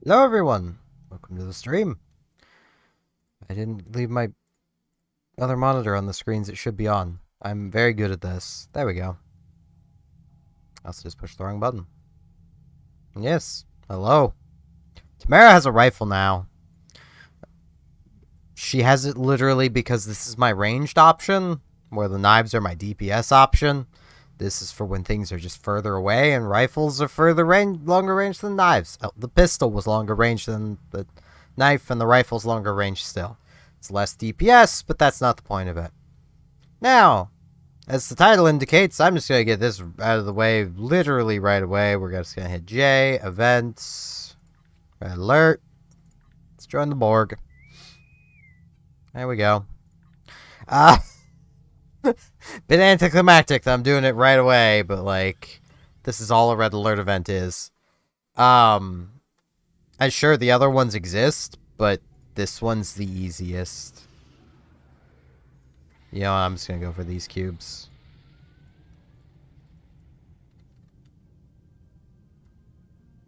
Hello everyone! Welcome to the stream. I didn't leave my other monitor on the screens it should be on. I'm very good at this. There we go. I also just pushed the wrong button. Yes. Hello. Tamara has a rifle now. She has it literally because this is my ranged option, where the knives are my DPS option. This is for when things are just further away, and rifles are longer range than knives. Oh, the pistol was longer range than the knife, and the rifle's longer range still. It's less DPS, but that's not the point of it. Now, as the title indicates, I'm just going to get this out of the way literally right away. We're just going to hit J, Events, Red Alert. Let's join the Borg. There we go. Bit anticlimactic that I'm doing it right away, but, like, this is all a Red Alert event is. I'm sure the other ones exist, but this one's the easiest. You know, I'm just gonna go for these cubes.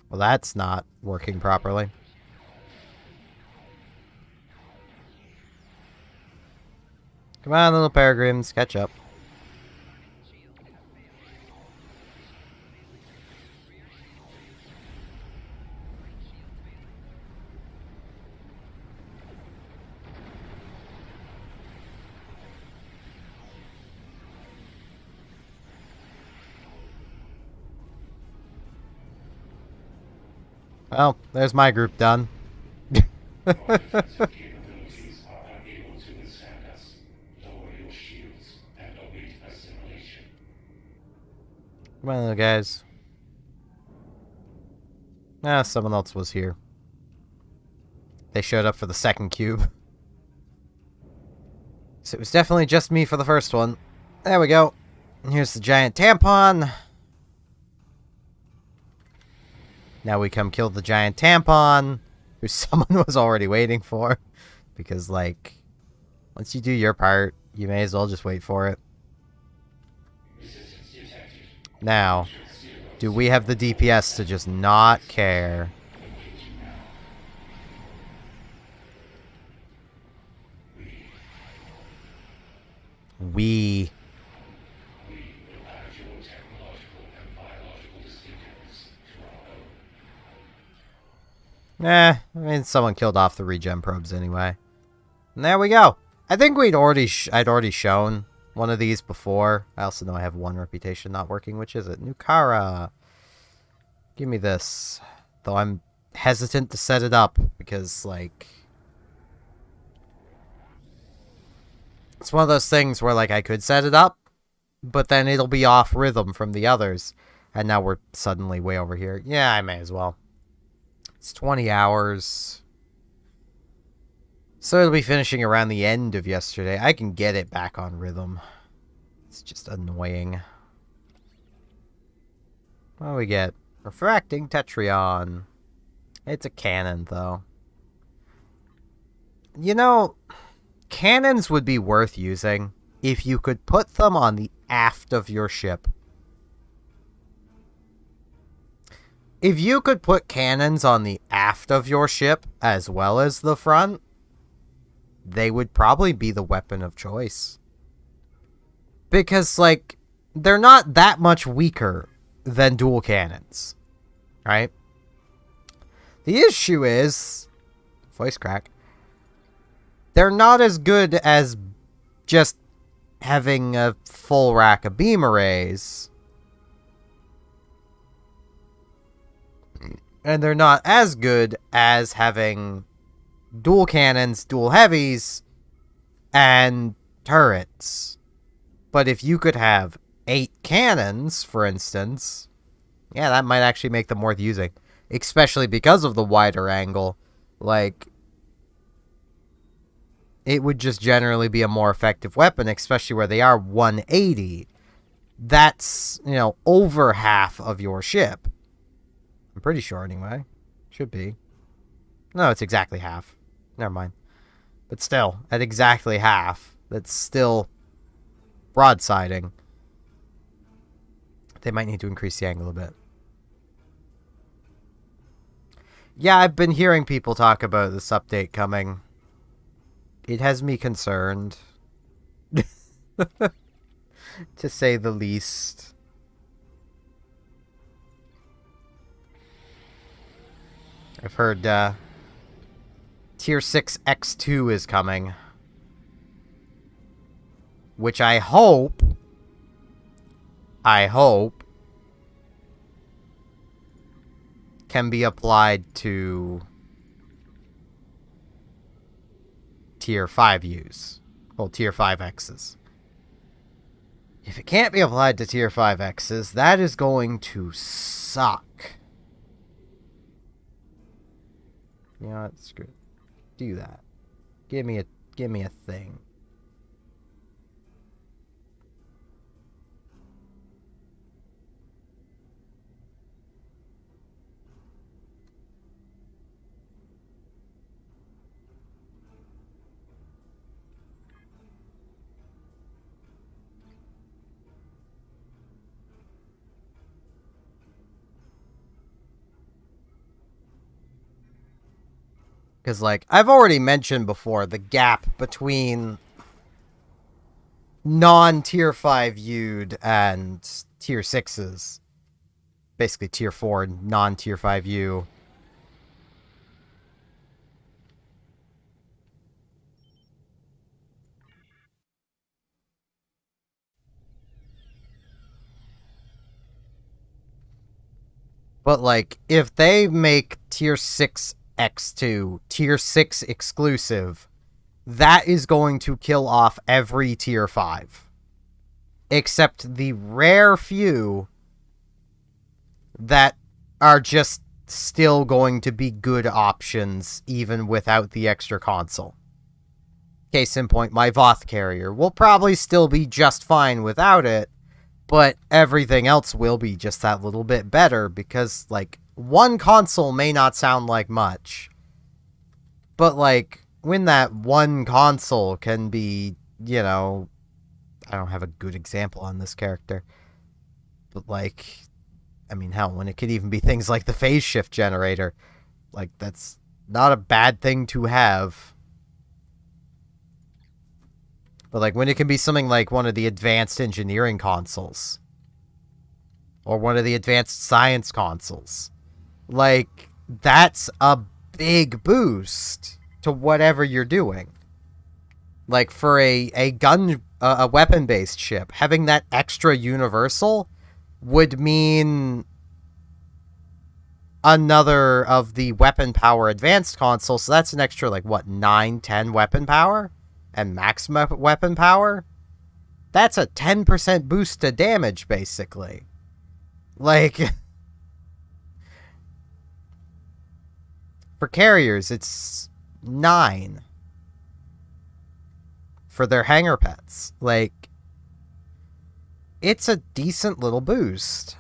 Well, that's not working properly. Come on, little peregrines, catch up. Well, there's my group done. Come on, little guys. Ah, someone else was here. They showed up for the second cube. So it was definitely just me for the first one. There we go. Here's the giant tampon. Now we come kill the giant tampon, who someone was already waiting for. Because, like, once you do your part, you may as well just wait for it. Now, do we have the DPS to just not care? We. I mean, someone killed off the regen probes anyway. And there we go. I think I'd already shown one of these before. I also know I have one reputation not working. Which is it? Nukara. Give me this. Though I'm hesitant to set it up because, like, it's one of those things where, like, I could set it up, but then it'll be off rhythm from the others. And now we're suddenly way over here. Yeah, I may as well. It's 20 hours. So it'll be finishing around the end of yesterday. I can get it back on rhythm. It's just annoying. What do we get? Refracting Tetrion. It's a cannon, though. You know, cannons would be worth using if you could put them on the aft of your ship. If you could put cannons on the aft of your ship as well as the front, they would probably be the weapon of choice. Because, like, they're not that much weaker than dual cannons, right? The issue is, voice crack, they're not as good as just having a full rack of beam arrays. And they're not as good as having dual cannons, dual heavies, and turrets. But if you could have 8 cannons, for instance, yeah, that might actually make them worth using. Especially because of the wider angle. Like, it would just generally be a more effective weapon, especially where they are 180. That's, you know, over half of your ship. I'm pretty sure, anyway. Should be. No, it's exactly half. Never mind. But still, at exactly half, that's still broadsiding. They might need to increase the angle a bit. Yeah, I've been hearing people talk about this update coming. It has me concerned, to say the least. I've heard Tier 6 X2 is coming, which I hope can be applied to Tier 5Us. Well, Tier 5Xs. If it can't be applied to Tier 5Xs, that is going to suck. You know what? Screw it. Do that. Give me a thing. Because, like, I've already mentioned before the gap between non-Tier 5 U'd and Tier 6s. Basically, Tier 4 non-Tier 5 U. But, like, if they make Tier 6 X2 Tier 6 exclusive, that is going to kill off every Tier 5. Except the rare few that are just still going to be good options even without the extra console. Case in point, my Voth carrier will probably still be just fine without it, but everything else will be just that little bit better because, like, one console may not sound like much, but, like, when that one console can be, you know, I don't have a good example on this character, but, like, I mean, hell, when it could even be things like the phase shift generator, like, that's not a bad thing to have. But, like, when it can be something like one of the advanced engineering consoles, or one of the advanced science consoles, like, that's a big boost to whatever you're doing. Like, for a weapon-based ship, having that extra universal would mean another of the weapon power advanced consoles, so that's an extra, like, what, 9, 10 weapon power? And maximum weapon power? That's a 10% boost to damage, basically. Like, for carriers, it's 9. For their hangar pets. Like, it's a decent little boost.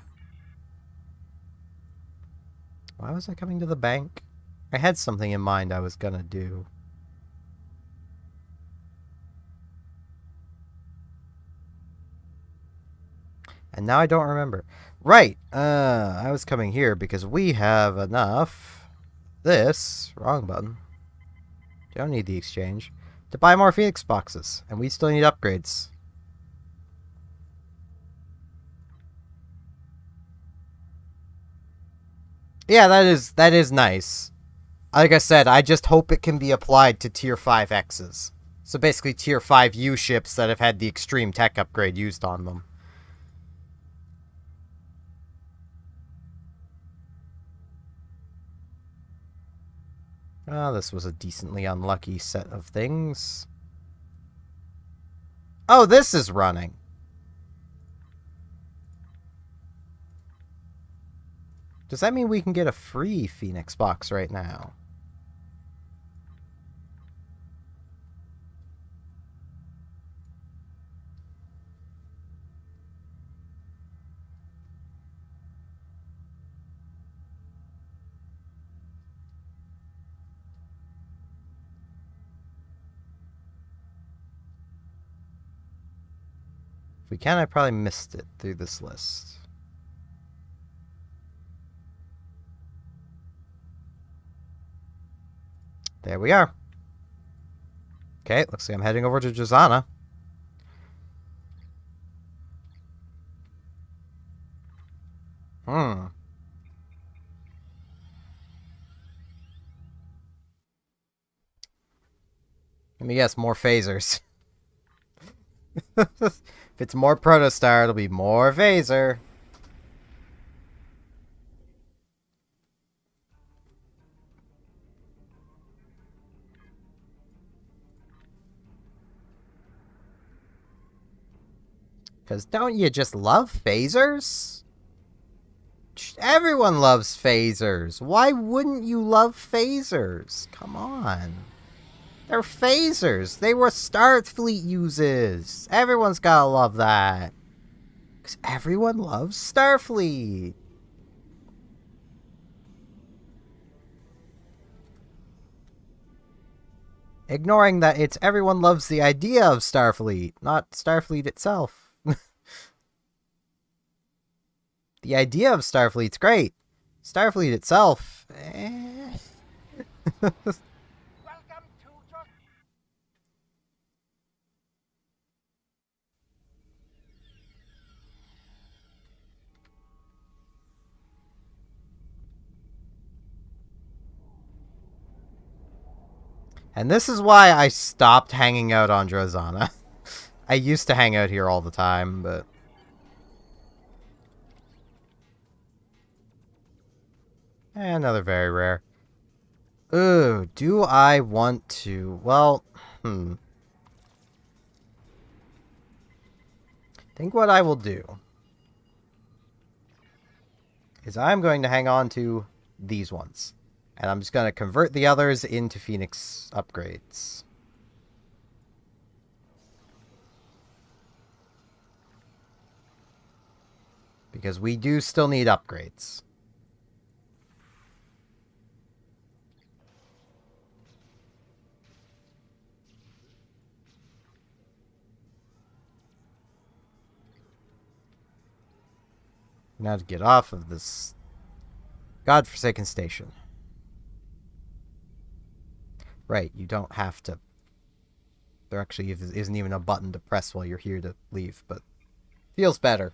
Why was I coming to the bank? I had something in mind I was gonna do. And now I don't remember. Right, I was coming here because we have enough. This, wrong button. Don't need the exchange. To buy more Phoenix boxes, and we still need upgrades. Yeah, that is nice. Like I said, I just hope it can be applied to Tier 5Xs. So basically Tier 5U ships that have had the extreme tech upgrade used on them. Oh, this was a decently unlucky set of things. Oh, this is running. Does that mean we can get a free Phoenix box right now? If we can, I probably missed it through this list. There we are. Okay, looks like I'm heading over to Jazana. Let me guess, more phasers. If it's more protostar, it'll be more phaser. Because don't you just love phasers? Everyone loves phasers. Why wouldn't you love phasers? Come on. They're phasers. They were Starfleet uses. Everyone's gotta love that. Because everyone loves Starfleet. Ignoring that it's everyone loves the idea of Starfleet, not Starfleet itself. The idea of Starfleet's great. Starfleet itself, Welcome to And this is why I stopped hanging out on Drozana. I used to hang out here all the time, but... another very rare. Ooh, do I want to... well, I think what I will do is I'm going to hang on to these ones. And I'm just going to convert the others into Phoenix upgrades. Because we do still need upgrades. Now to get off of this godforsaken station. Right, you don't have to... there actually isn't even a button to press while you're here to leave, but... feels better.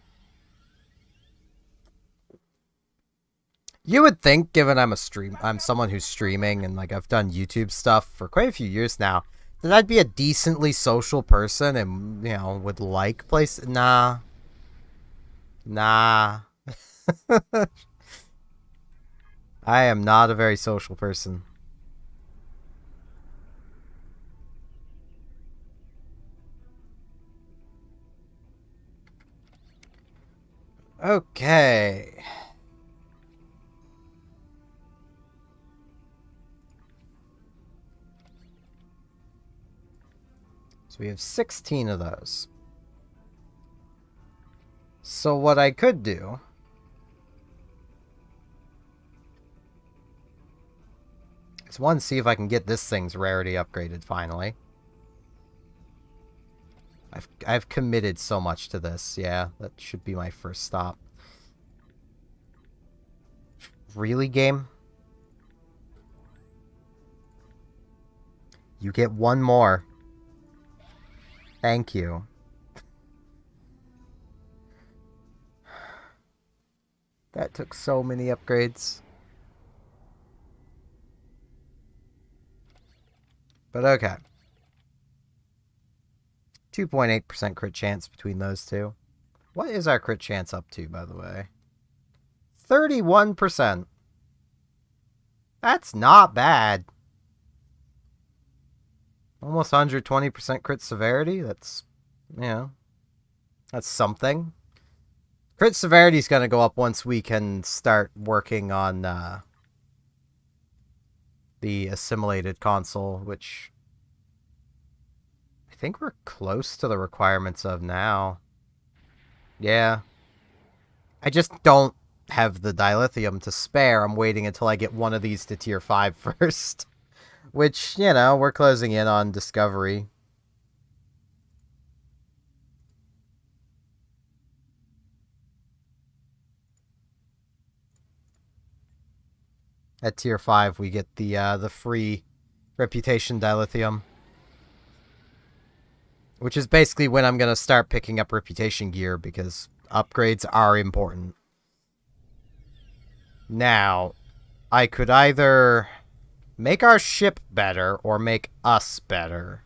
You would think, given I'm someone who's streaming and like I've done YouTube stuff for quite a few years now, that I'd be a decently social person and, you know, would like places. Nah. I am not a very social person. Okay. So we have 16 of those. So what I could do is one, see if I can get this thing's rarity upgraded finally. I've committed so much to this. Yeah, that should be my first stop. Really, game? You get one more. Thank you. That took so many upgrades. But okay. 2.8% crit chance between those two. What is our crit chance up to, by the way? 31%. That's not bad. Almost 120% crit severity. That's, you know, that's something. Crit severity is going to go up once we can start working on the assimilated console, which I think we're close to the requirements of now. Yeah. I just don't have the dilithium to spare. I'm waiting until I get one of these to tier 5 first. Which, you know, we're closing in on discovery. At tier 5, we get the free Reputation dilithium. Which is basically when I'm going to start picking up reputation gear, because upgrades are important. Now, I could either make our ship better or make us better.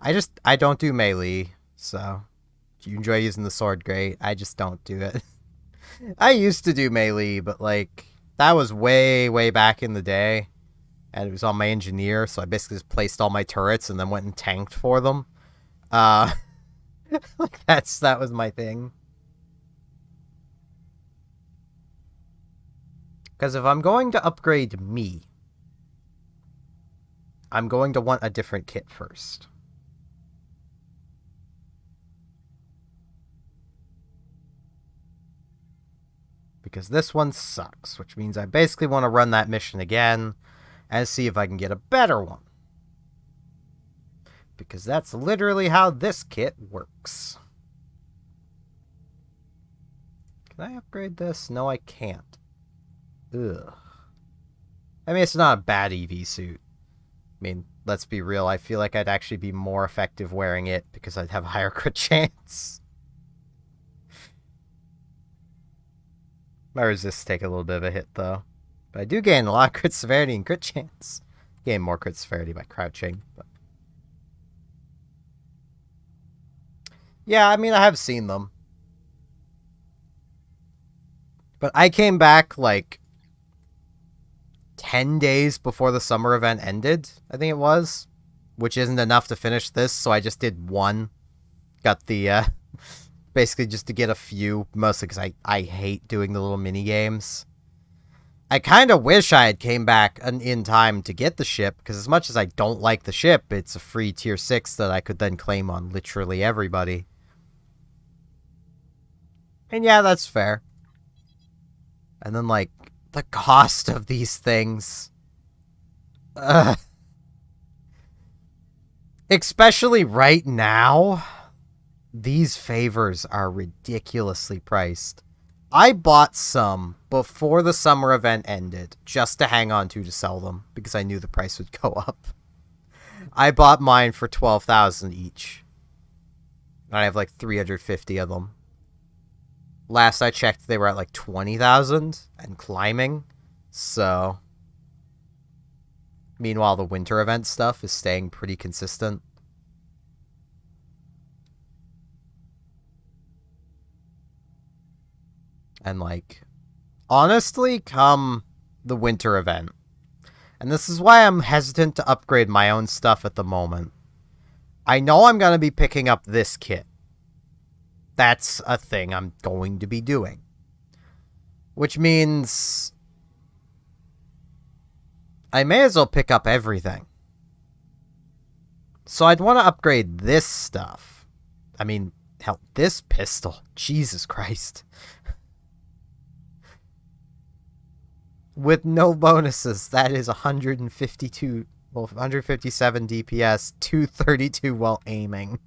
I don't do melee, so if you enjoy using the sword, great. I just don't do it. I used to do melee, but like, that was way, way back in the day. And it was on my engineer, so I basically just placed all my turrets and then went and tanked for them. That was my thing. Because if I'm going to upgrade me, I'm going to want a different kit first. Because this one sucks, which means I basically want to run that mission again and see if I can get a better one. Because that's literally how this kit works. Can I upgrade this? No, I can't. Ugh. I mean, it's not a bad EV suit. I mean, let's be real. I feel like I'd actually be more effective wearing it because I'd have a higher crit chance. My resists take a little bit of a hit, though. But I do gain a lot of crit severity and crit chance. Gain more crit severity by crouching. But yeah, I mean, I have seen them. But I came back, like, 10 days before the summer event ended, I think it was. Which isn't enough to finish this, so I just did one. Got the, basically just to get a few, mostly because I hate doing the little mini games. I kind of wish I had came back in time to get the ship, because as much as I don't like the ship, it's a free tier 6 that I could then claim on literally everybody. And yeah, that's fair. And then, like, the cost of these things. Especially right now. These favors are ridiculously priced. I bought some before the summer event ended, just to hang on to sell them, because I knew the price would go up. I bought mine for 12,000 each. I have like 350 of them. Last I checked, they were at like 20,000 and climbing. So, meanwhile, the winter event stuff is staying pretty consistent. And, like, honestly, come the winter event. And this is why I'm hesitant to upgrade my own stuff at the moment. I know I'm going to be picking up this kit. That's a thing I'm going to be doing. Which means I may as well pick up everything. So I'd want to upgrade this stuff. I mean, hell, this pistol. Jesus Christ. With no bonuses, that is 157 DPS, 232 while aiming.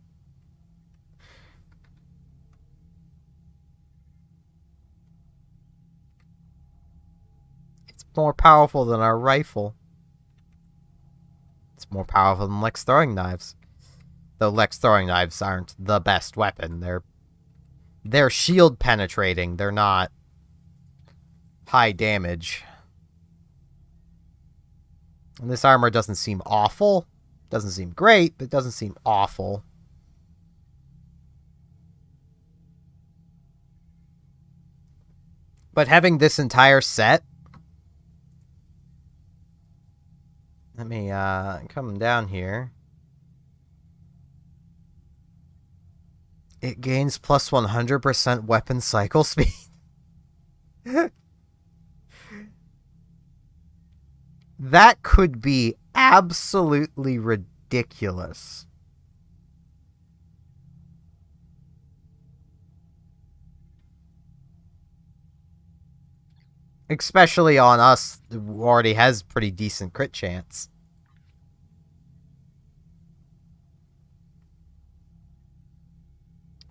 It's more powerful than our rifle. It's more powerful than Lex throwing knives. Though Lex throwing knives aren't the best weapon. They're shield penetrating. They're not high damage. And this armor doesn't seem awful. Doesn't seem great, but it doesn't seem awful. But having this entire set... Let me come down here. It gains plus 100% weapon cycle speed. That could be absolutely ridiculous. Especially on us, who already has pretty decent crit chance.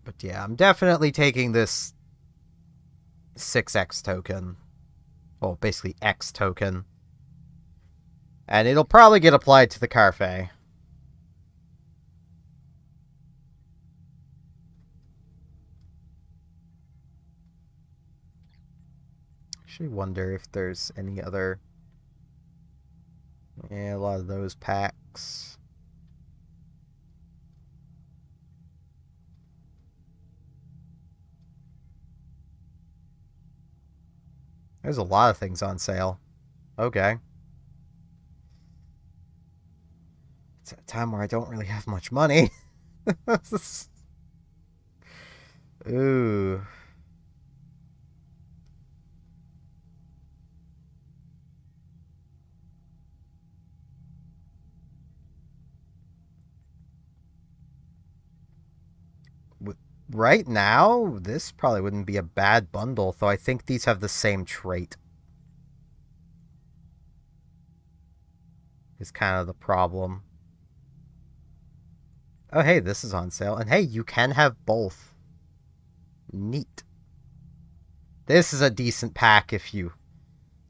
But yeah, I'm definitely taking this 6x token. Well, basically X token. And it'll probably get applied to the Carfe. Actually wonder if there's any other... Yeah, a lot of those packs. There's a lot of things on sale. Okay. It's at a time where I don't really have much money. Ooh. Right now, this probably wouldn't be a bad bundle, though I think these have the same trait. Is kind of the problem. Oh, hey, this is on sale. And hey, you can have both. Neat. This is a decent pack if you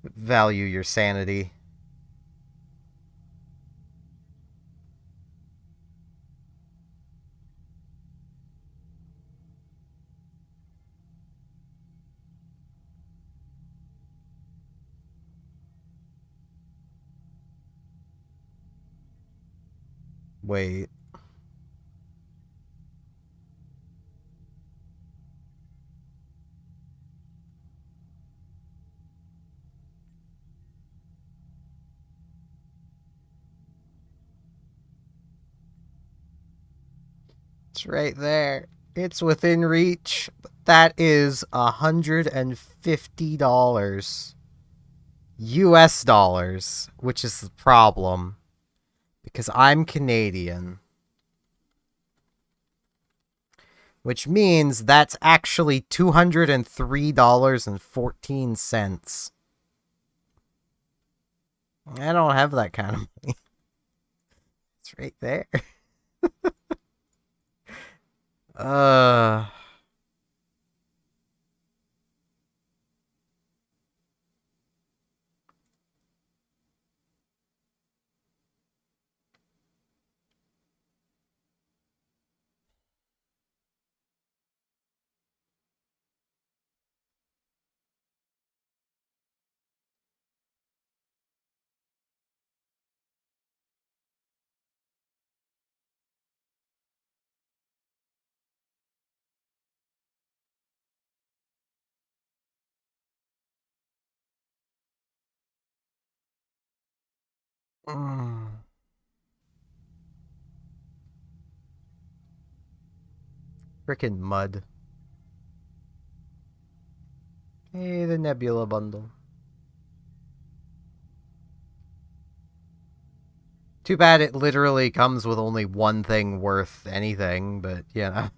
value your sanity. Wait. It's right there. It's within reach. That is $150 US dollars, which is the problem because I'm Canadian. Which means that's actually $203.14. I don't have that kind of money. It's right there. uh Frickin' mud. Hey, the Nebula bundle. Too bad it literally comes with only one thing worth anything, but yeah.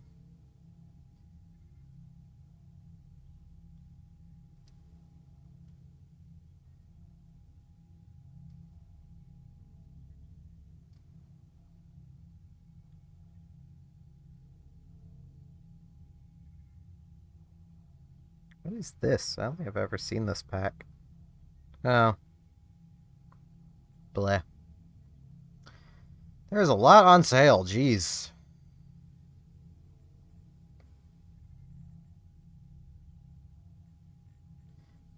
What is this? I don't think I've ever seen this pack. Oh. Bleh. There's a lot on sale, jeez.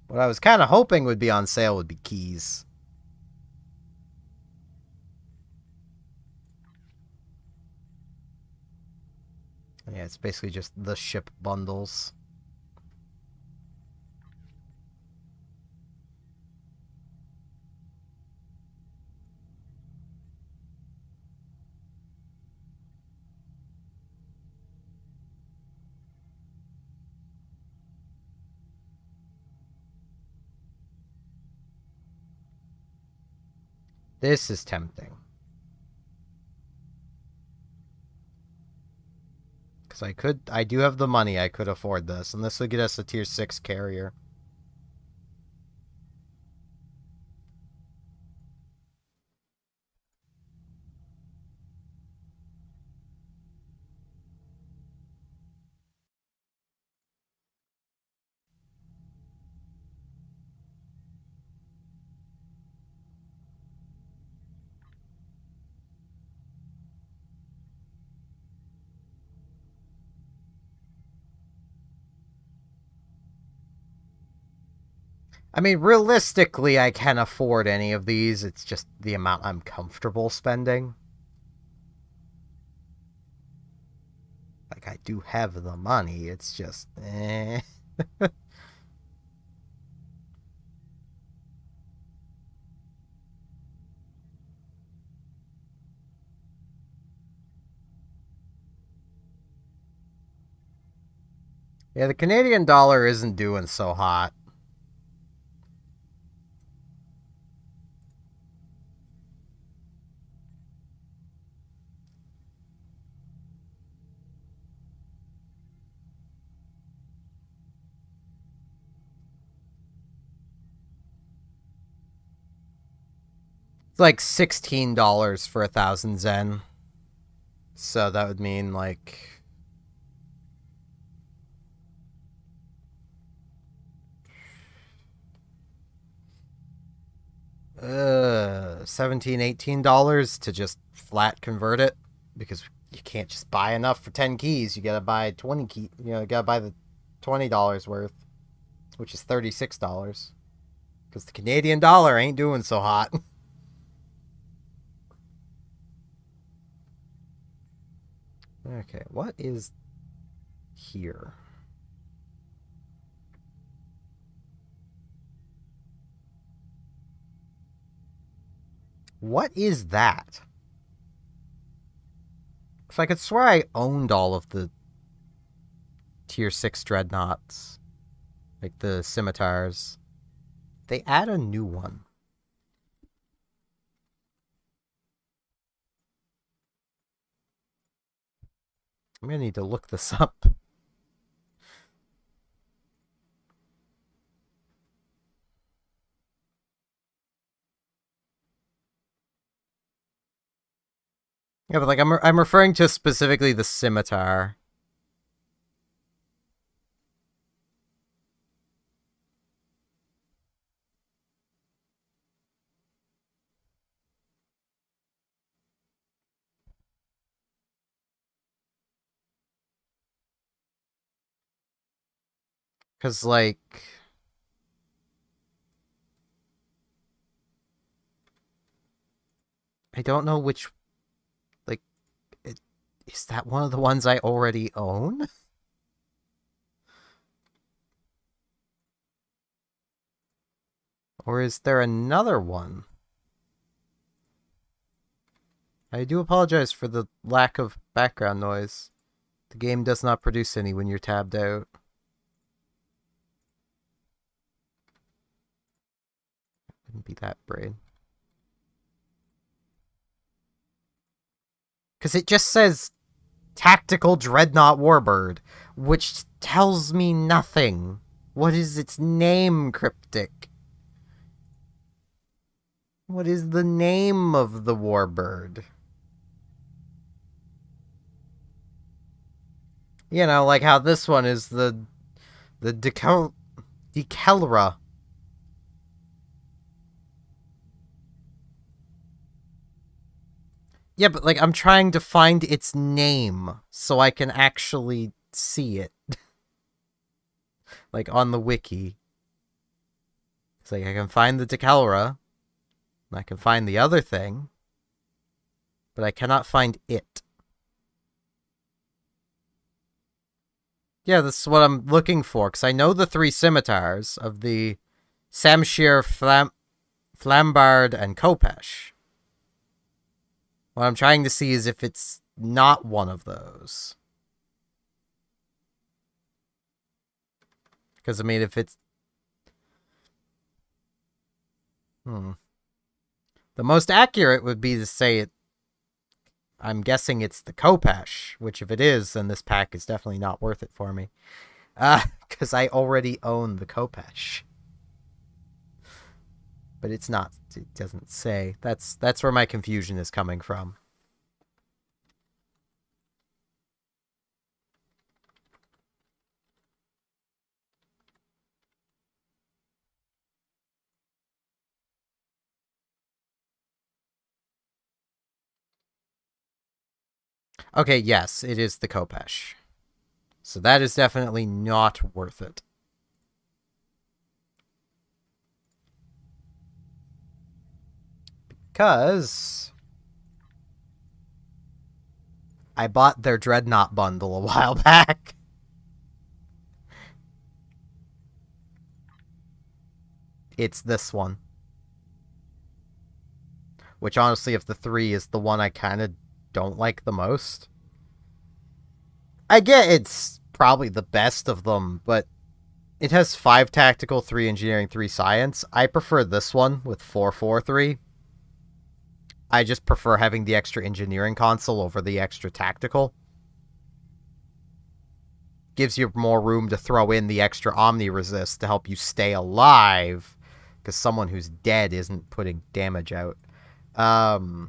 What I was kind of hoping would be on sale would be keys. Yeah, it's basically just the ship bundles. This is tempting. Because I do have the money, I could afford this. And this would get us a tier 6 carrier. I mean, realistically, I can afford any of these. It's just the amount I'm comfortable spending. Like, I do have the money. It's just, eh. Yeah, the Canadian dollar isn't doing so hot. It's like $16 for 1,000 Zen. So that would mean like 17, $18 to just flat convert it, because you can't just buy enough for 10 keys. You gotta buy 20 key. You gotta buy the $20 worth, which is $36, because the Canadian dollar ain't doing so hot. Okay, what is here? What is that? If I could swear I owned all of the tier 6 dreadnoughts, like the scimitars. They add a new one. I'm gonna need to look this up. Yeah, but like I'm referring to specifically the scimitar. Cause like I don't know which, like, is that one of the ones I already own? Or is there another one? I do apologize for the lack of background noise. The game does not produce any when you're tabbed out. Wouldn't be that brain. Because it just says Tactical Dreadnought Warbird, which tells me nothing. What is its name, Cryptic? What is the name of the warbird? You know, like how this one is the Dekelra. Yeah, but like I'm trying to find its name so I can actually see it. Like on the wiki. It's like I can find the Dekelra, and I can find the other thing, but I cannot find it. Yeah, this is what I'm looking for, because I know the three scimitars of the Samshir, Flambard, and Kopesh. What I'm trying to see is if it's not one of those. Because, I mean, if it's... The most accurate would be to say it... I'm guessing it's the Kopesh, which if it is, then this pack is definitely not worth it for me. Because I already own the Kopesh. But it's not. It doesn't say. That's where my confusion is coming from. Okay, yes, it is the Kopesh. So that is definitely not worth it. because I bought their Dreadnought bundle a while back. It's this one. Which, honestly, if the 3 is the one I kind of don't like the most. I get it's probably the best of them, but it has 5 tactical, 3 engineering, 3 science. I prefer this one with 4, 4, 3. I just prefer having the extra engineering console over the extra tactical. Gives you more room to throw in the extra Omni Resist to help you stay alive, because someone who's dead isn't putting damage out. Hmm.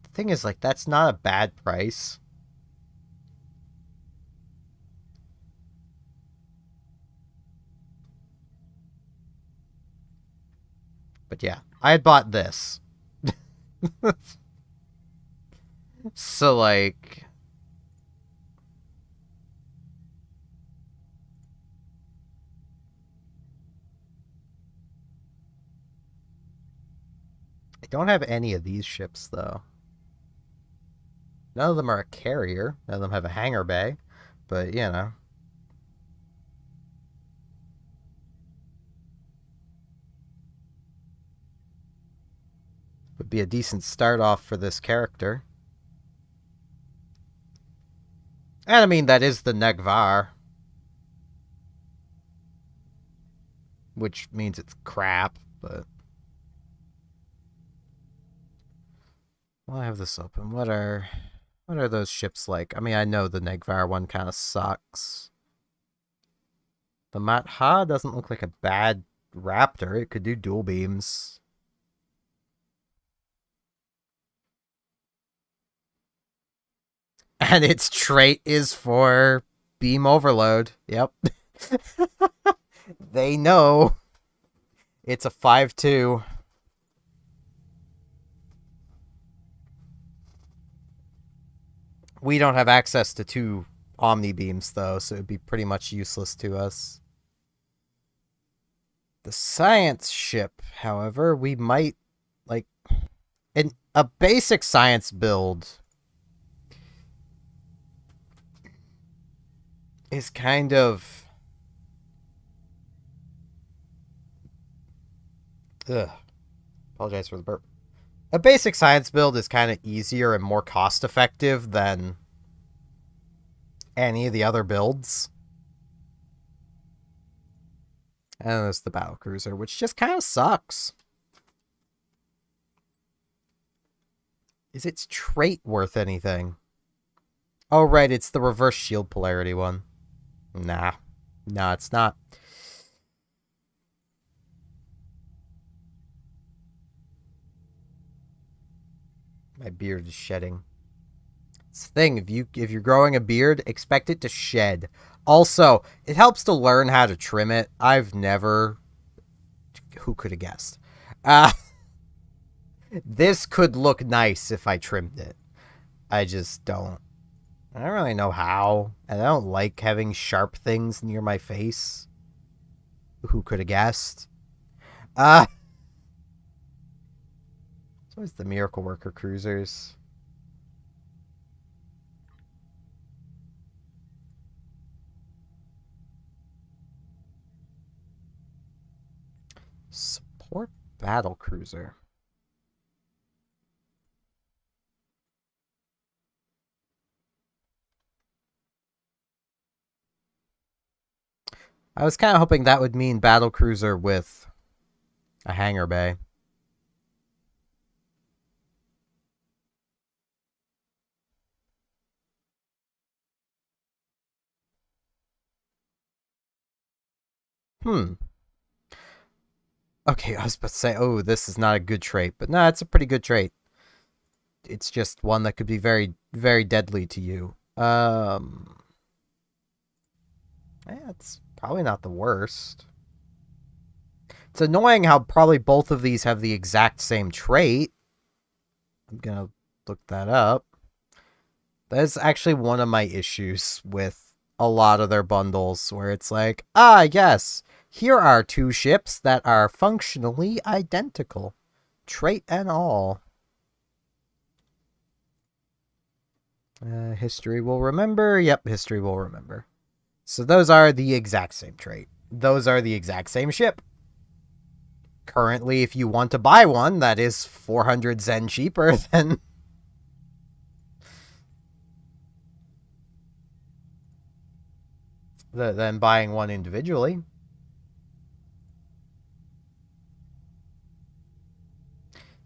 The thing is, like, that's not a bad price. But yeah, I had bought this. So, like, I don't have any of these ships, though. None of them are a carrier. None of them have a hangar bay. But, you know. Would be a decent start off for this character. And I mean, that is the Negvar. Which means it's crap, but... Well, I have this open. What are those ships like? I mean, I know the Negvar one kind of sucks. The Matha doesn't look like a bad Raptor. It could do dual beams. And its trait is for beam overload. Yep. They know. It's a 5-2. We don't have access to 2 Omni beams, though, so it would be pretty much useless to us. The science ship, however, we might, like, in a basic science build is kind of... Ugh. Apologize for the burp. A basic science build is kind of easier and more cost-effective than any of the other builds. And there's the battlecruiser, which just kind of sucks. Is its trait worth anything? Oh, right, it's the reverse shield polarity one. Nah. No, it's not. My beard is shedding. It's the thing, if you're growing a beard, expect it to shed. Also, it helps to learn how to trim it. I've never... Who could have guessed? This could look nice if I trimmed it. I just don't. I don't really know how. And I don't like having sharp things near my face. Who could have guessed? So it's the Miracle Worker cruisers. Support battle cruiser. I was kind of hoping that would mean battle cruiser with a hangar bay. Okay, I was about to say, oh, this is not a good trait. But no, it's a pretty good trait. It's just one that could be very, very deadly to you. Yeah, it's probably not the worst. It's annoying how probably both of these have the exact same trait. I'm gonna look that up. That's actually one of my issues with a lot of their bundles, where it's like, yes, here are two ships that are functionally identical. Trait and all. History will remember. Yep, history will remember. So those are the exact same trait. Those are the exact same ship. Currently, if you want to buy one, that is 400 Zen cheaper than buying one individually.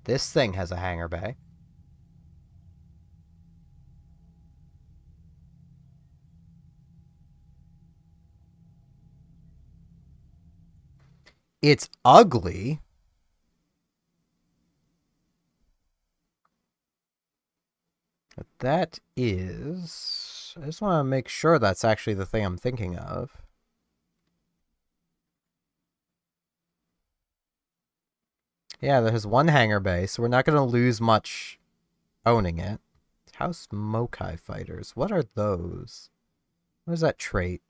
This thing has a hangar bay. It's ugly. But that is... I just want to make sure that's actually the thing I'm thinking of. Yeah, there's one hangar bay, so we're not going to lose much owning it. House Mokai Fighters. What are those? What is that trait?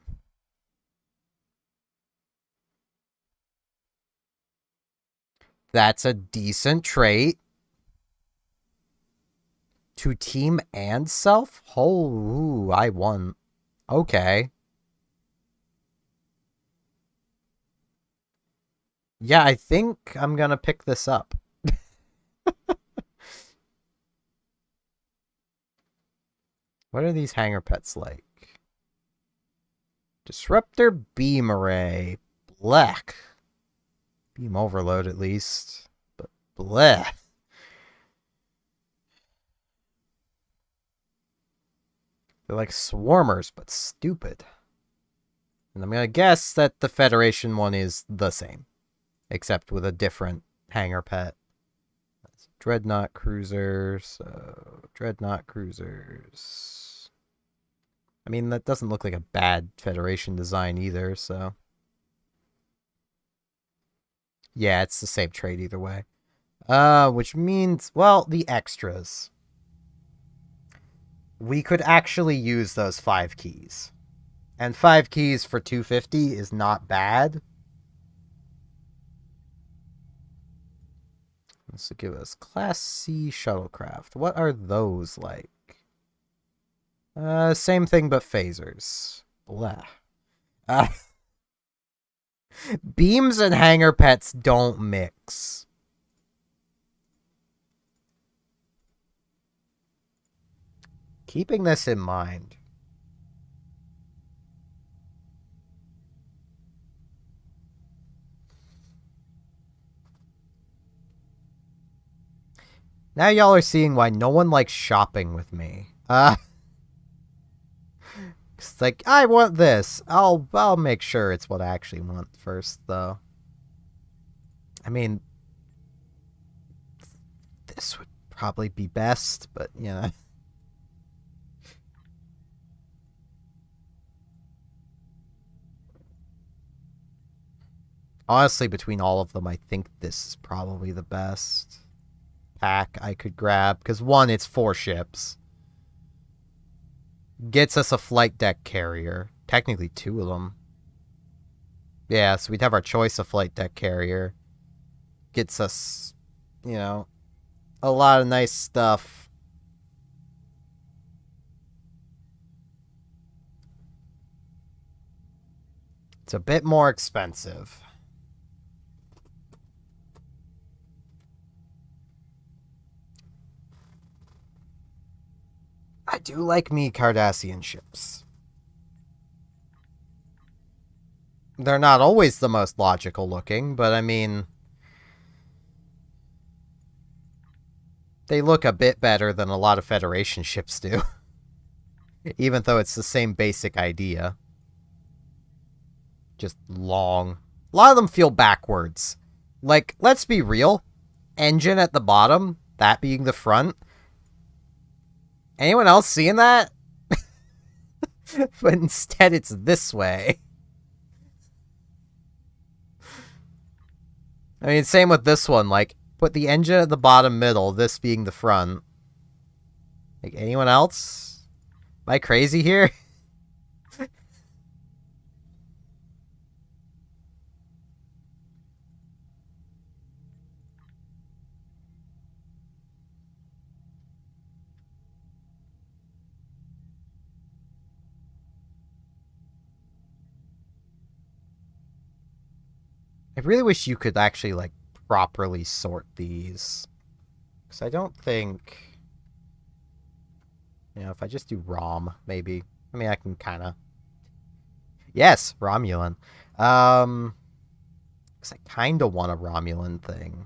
That's a decent trait. To team and self? Oh, I won. Okay. Yeah, I think I'm gonna pick this up. What are these hangar pets like? Disruptor beam array. Blech. Beam overload at least. But blech. They're like swarmers, but stupid. And I'm gonna guess that the Federation one is the same. Except with a different hangar pet. That's Dreadnought cruisers. So, Dreadnought cruisers. I mean, that doesn't look like a bad Federation design either, so... Yeah, it's the same trade either way. Which means, well, the extras. We could actually use those 5 keys. And 5 keys for 250 is not bad. This will give us Class C shuttlecraft. What are those like? Same thing but phasers. Blah. Beams and hangar pets don't mix. Keeping this in mind. Now y'all are seeing why no one likes shopping with me. It's like, I want this. I'll make sure it's what I actually want first, though. I mean, this would probably be best, but, you know. Honestly, between all of them, I think this is probably the best pack I could grab. Because, one, it's 4 ships. Gets us a flight deck carrier. Technically 2 of them. Yeah, so we'd have our choice of flight deck carrier. Gets us, you know, a lot of nice stuff. It's a bit more expensive. I do like me Cardassian ships. They're not always the most logical looking, but I mean... they look a bit better than a lot of Federation ships do. Even though it's the same basic idea. Just long. A lot of them feel backwards. Like, let's be real. Engine at the bottom, that being the front... anyone else seeing that? But instead it's this way. I mean, same with this one. Like, put the engine at the bottom middle, this being the front. Like, anyone else? Am I crazy here? I really wish you could actually, like, properly sort these. Because I don't think... You know, if I just do ROM, maybe. I mean, I can kind of... Yes, Romulan. Because I kind of want a Romulan thing.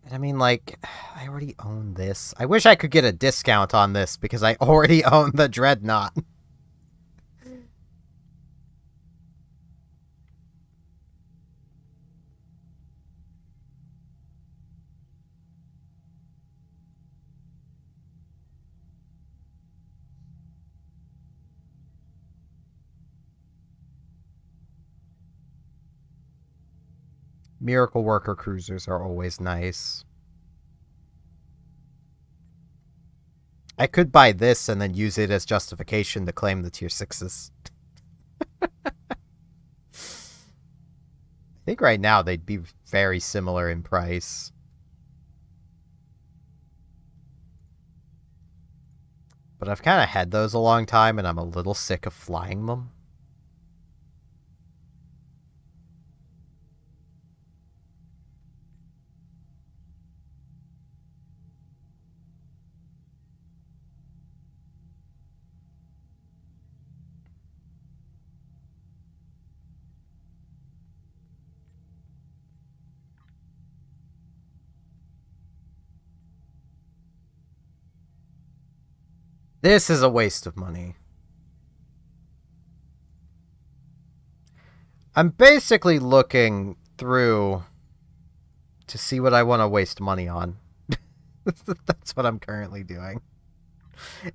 And I mean, like, I already own this. I wish I could get a discount on this because I already own the Dreadnought. Miracle Worker cruisers are always nice. I could buy this and then use it as justification to claim the tier 6s. I think right now they'd be very similar in price. But I've kind of had those a long time and I'm a little sick of flying them. This is a waste of money. I'm basically looking through to see what I want to waste money on. That's what I'm currently doing.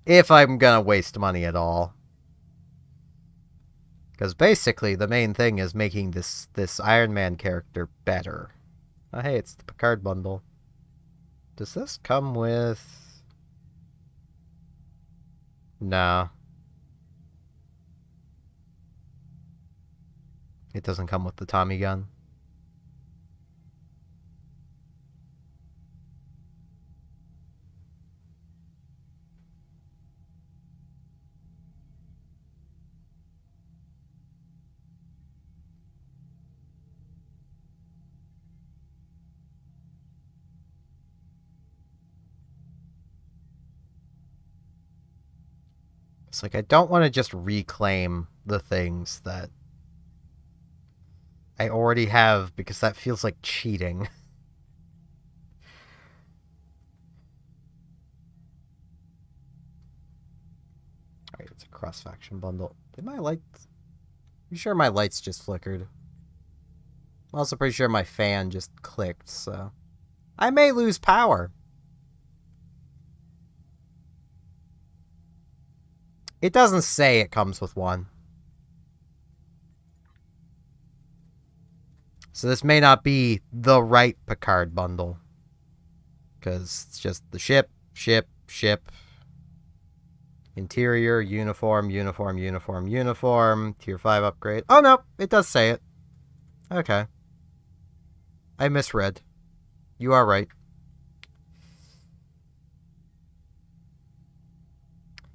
If I'm gonna waste money at all. Because basically the main thing is making this Iron Man character better. Oh hey, it's the Picard bundle. Does this come with... No. It doesn't come with the Tommy gun. It's like I don't want to just reclaim the things that I already have because that feels like cheating. Alright, it's a cross-faction bundle. Did my lights... I'm sure my lights just flickered. I'm also pretty sure my fan just clicked, so... I may lose power. It doesn't say it comes with one. So this may not be the right Picard bundle. Because it's just the ship. Interior, uniform, tier 5 upgrade. Oh no, it does say it. Okay. I misread. You are right.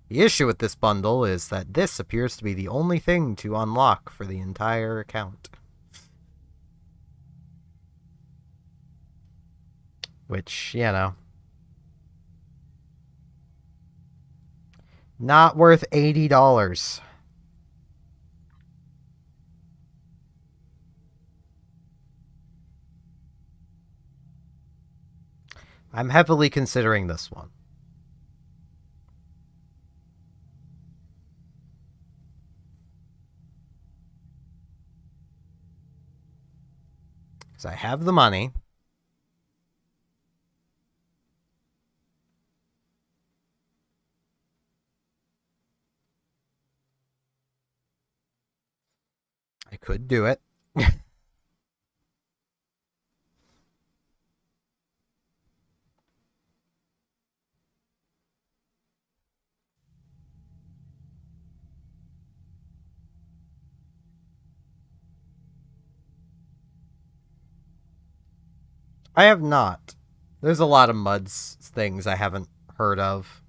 The issue with this bundle is that this appears to be the only thing to unlock for the entire account. Which, you know. Not worth $80. I'm heavily considering this one. Because I have the money. I could do it. I have not. There's a lot of muds things I haven't heard of.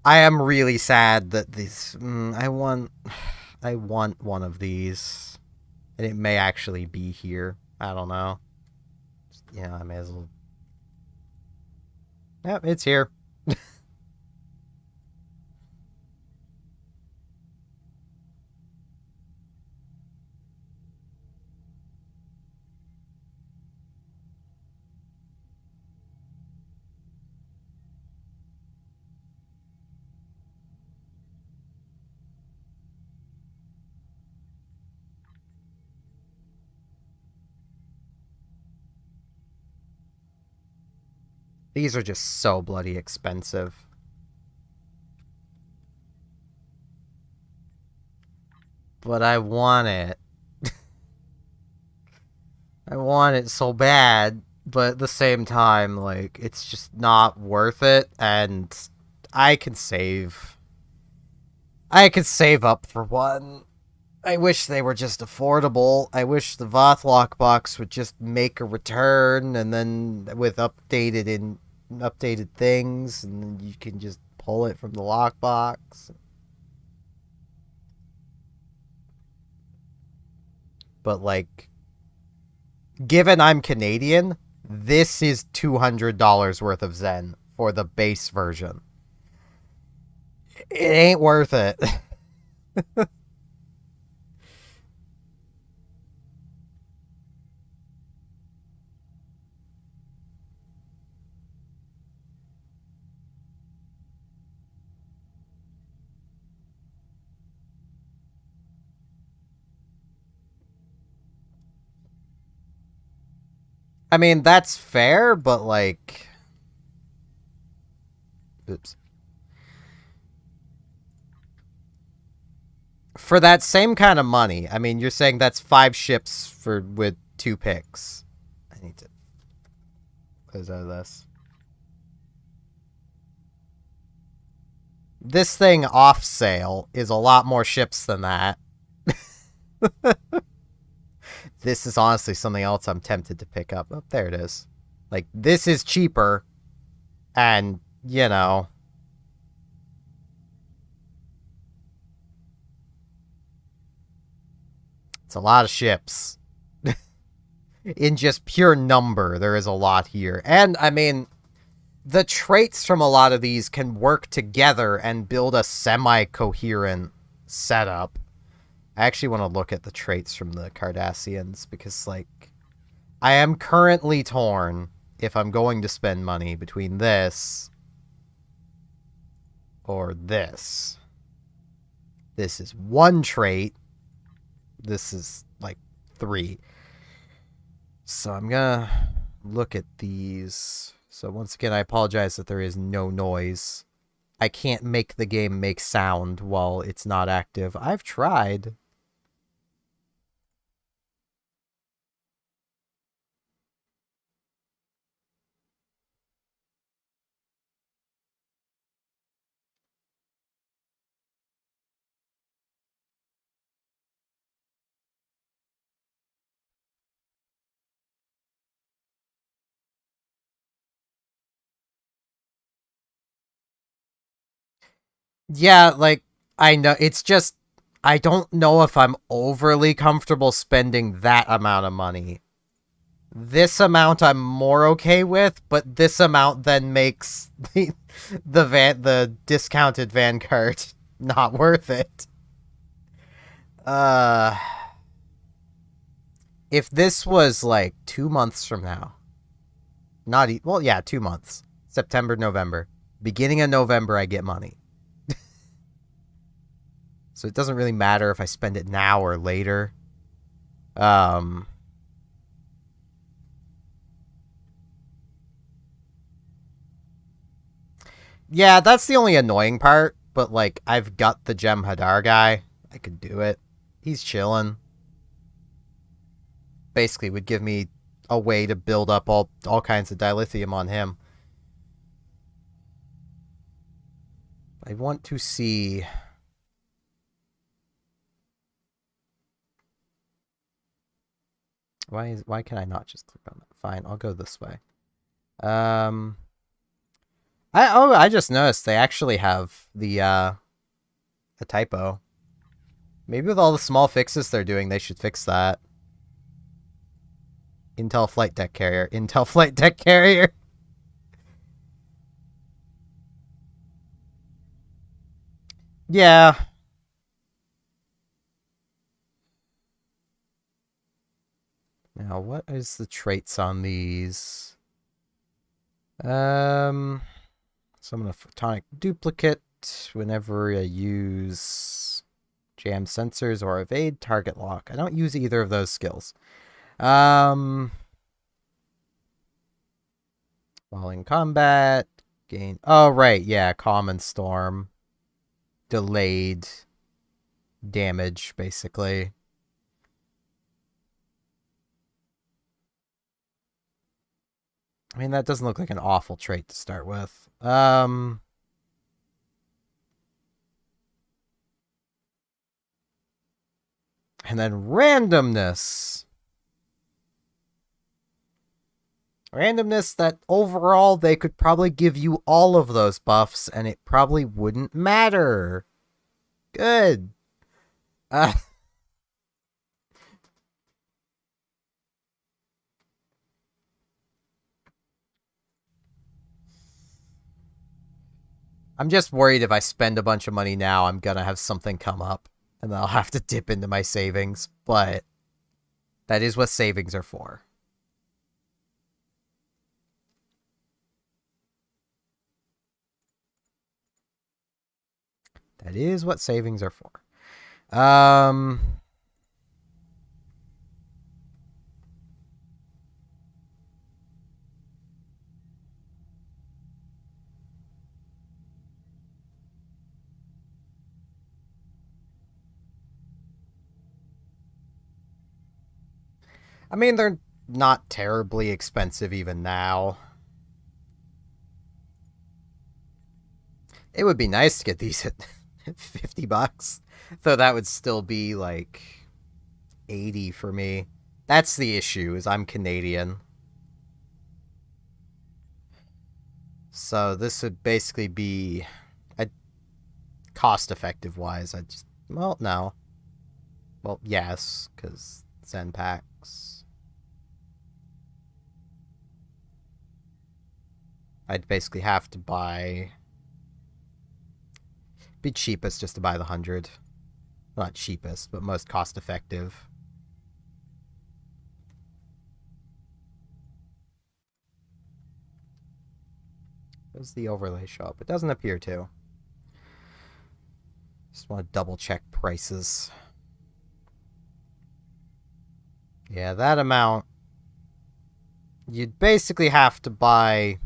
I am really sad that these. I want one of these, and it may actually be here. I don't know. Yeah, I may as well. Yep, it's here. These are just so bloody expensive. But I want it. I want it so bad, but at the same time, like, it's just not worth it, and I can save. I could save up for one. I wish they were just affordable. I wish the Voth lockbox would just make a return, and then with updated things, and then you can just pull it from the lockbox. But like, given I'm Canadian, this is $200 worth of Zen for the base version. It ain't worth it. I mean, that's fair, but like, oops. For that same kind of money, I mean, you're saying that's 5 ships for with 2 picks. I need to close out of this. This thing off sale is a lot more ships than that. This is honestly something else I'm tempted to pick up. Oh, there it is. Like, this is cheaper, and, you know, it's a lot of ships. In just pure number, there is a lot here. And, I mean, the traits from a lot of these can work together and build a semi-coherent setup. I actually want to look at the traits from the Cardassians, because, like, I am currently torn if I'm going to spend money between this or this. This is 1 trait. This is, like, 3. So I'm gonna look at these. So once again, I apologize that there is no noise. I can't make the game make sound while it's not active. I've tried. Yeah, like, I know, it's just, I don't know if I'm overly comfortable spending that amount of money. This amount I'm more okay with, but this amount then makes the discounted Vanguard not worth it. Uh, if this was like 2 months from now, well, yeah, 2 months, September, November, beginning of November, I get money. So it doesn't really matter if I spend it now or later. Yeah, that's the only annoying part. But, like, I've got the Gem Hadar guy. I could do it. He's chilling. Basically, would give me a way to build up all kinds of dilithium on him. I want to see. Why can I not just click on that? Fine, I'll go this way. I just noticed they actually have the a typo. Maybe with all the small fixes they're doing, they should fix that. Intel flight deck carrier. Intel flight deck carrier. Yeah. Now, what is the traits on these? Summon a photonic duplicate whenever I use jam sensors or evade target lock. I don't use either of those skills. While in combat, gain... Oh, right, yeah, common storm. Delayed damage, basically. I mean, that doesn't look like an awful trait to start with. And then randomness. Randomness that overall they could probably give you all of those buffs and it probably wouldn't matter. Good. I'm just worried if I spend a bunch of money now, I'm gonna have something come up. And then I'll have to dip into my savings. But that is what savings are for. That is what savings are for. I mean, they're not terribly expensive even now. It would be nice to get these at $50. Though that would still be like 80 for me. That's the issue, is I'm Canadian. So this would basically be a cost-effective wise. I just, well, no. Well, yes, because Zen packs. I'd basically have to buy... Be cheapest just to buy the 100. Not cheapest, but most cost-effective. Does the overlay show up? It doesn't appear to. Just want to double-check prices. Yeah, that amount... You'd basically have to buy...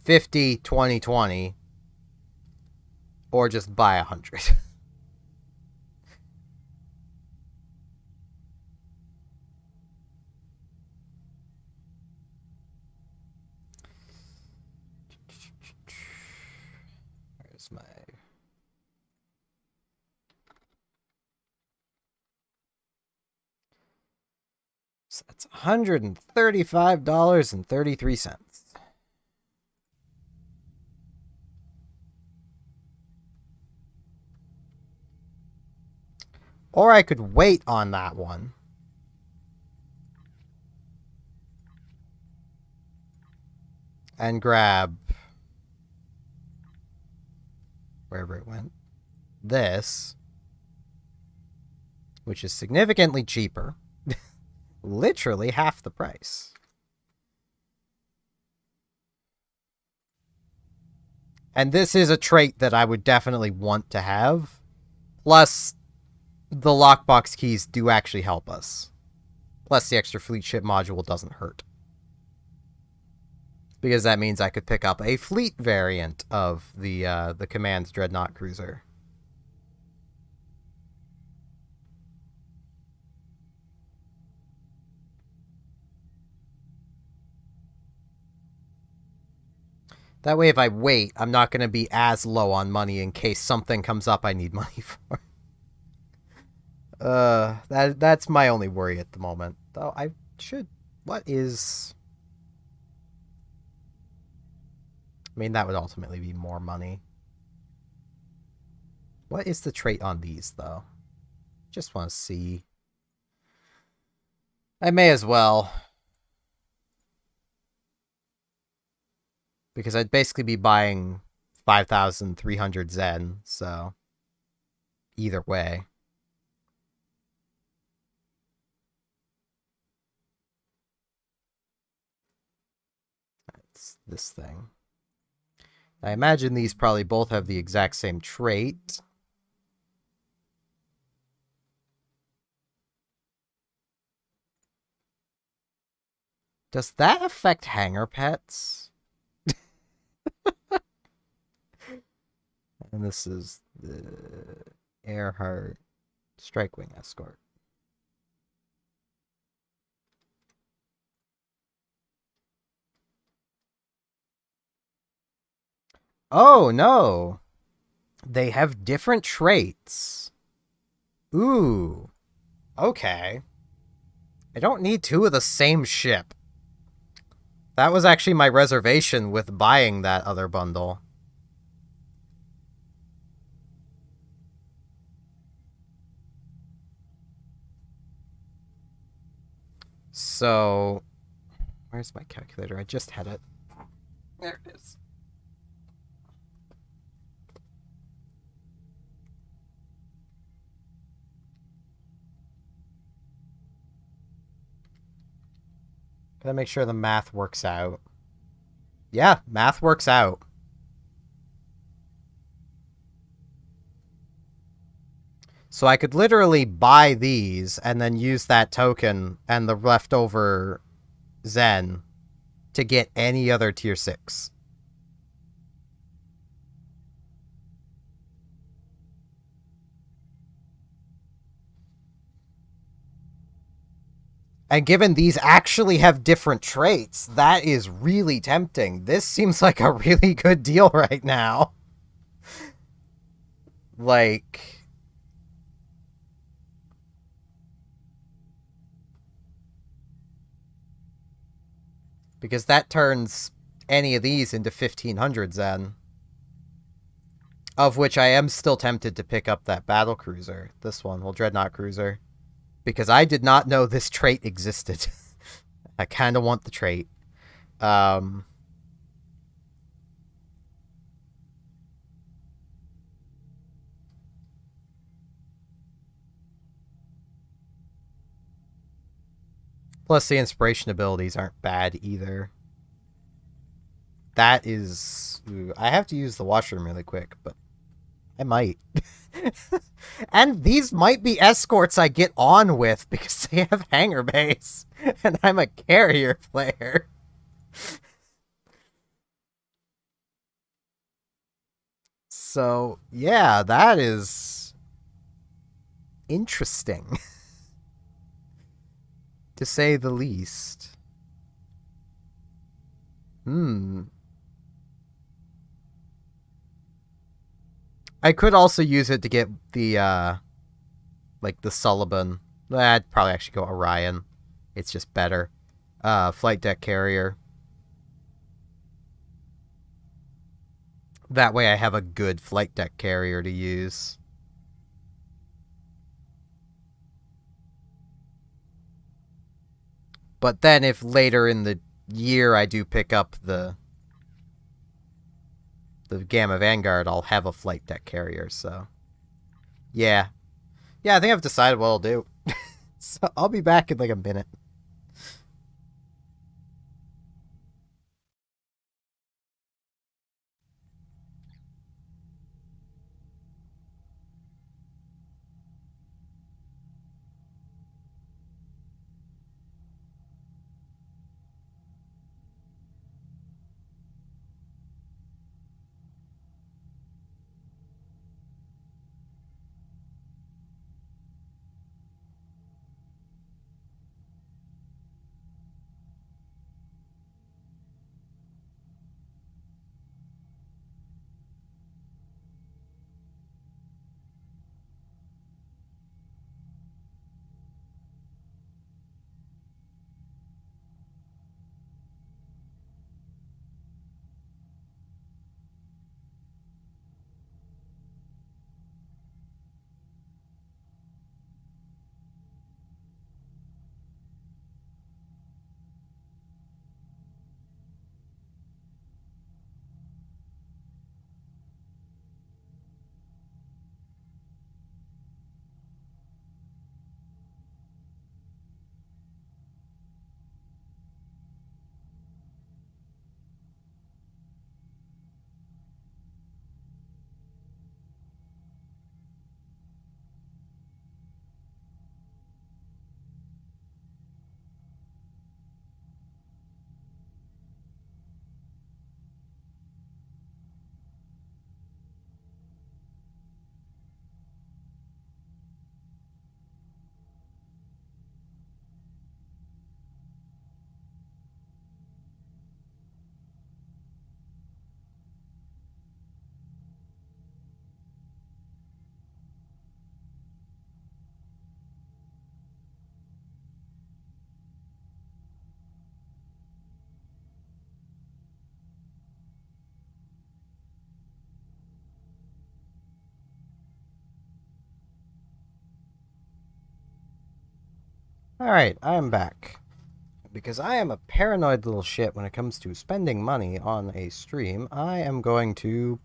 50, 20, 20. Or just buy 100. Where's my... So that's $135.33. Or I could wait on that one. And grab... wherever it went. This. Which is significantly cheaper. Literally half the price. And this is a trait that I would definitely want to have. Plus... the lockbox keys do actually help us. Plus, the extra fleet ship module doesn't hurt. Because that means I could pick up a fleet variant of the Command Dreadnought Cruiser. That way, if I wait, I'm not going to be as low on money in case something comes up I need money for. That's my only worry at the moment. Though I should. What is? I mean, that would ultimately be more money. What is the trait on these, though? Just want to see. I may as well. Because I'd basically be buying 5,300 Zen, so either way. It's this thing. I imagine these probably both have the exact same trait. Does that affect hanger pets? And this is the Earhart Strikewing Escort. Oh, no. They have different traits. Ooh. Okay. I don't need two of the same ship. That was actually my reservation with buying that other bundle. So, where's my calculator? I just had it. There it is. Gotta make sure the math works out. Yeah, math works out. So I could literally buy these and then use that token and the leftover Zen to get any other tier 6. And given these actually have different traits, that is really tempting. This seems like a really good deal right now. Like, because that turns any of these into 1,500 Zen. Of which I am still tempted to pick up that battle cruiser. This one, well, Dreadnought Cruiser. Because I did not know this trait existed. I kind of want the trait. Plus, the inspiration abilities aren't bad either. That is... Ooh, I have to use the washroom really quick, but I might. And these might be escorts I get on with because they have hangar base. And I'm a carrier player. So, yeah, that is interesting. To say the least. I could also use it to get the, like, the Sullivan. I'd probably actually go Orion. It's just better. Flight deck carrier. That way I have a good flight deck carrier to use. But then if later in the year I do pick up the Gamma Vanguard, I'll have a flight deck carrier, so... Yeah. Yeah, I think I've decided what I'll do. So I'll be back in like a minute. Alright, I am back. Because I am a paranoid little shit when it comes to spending money on a stream, I am going to...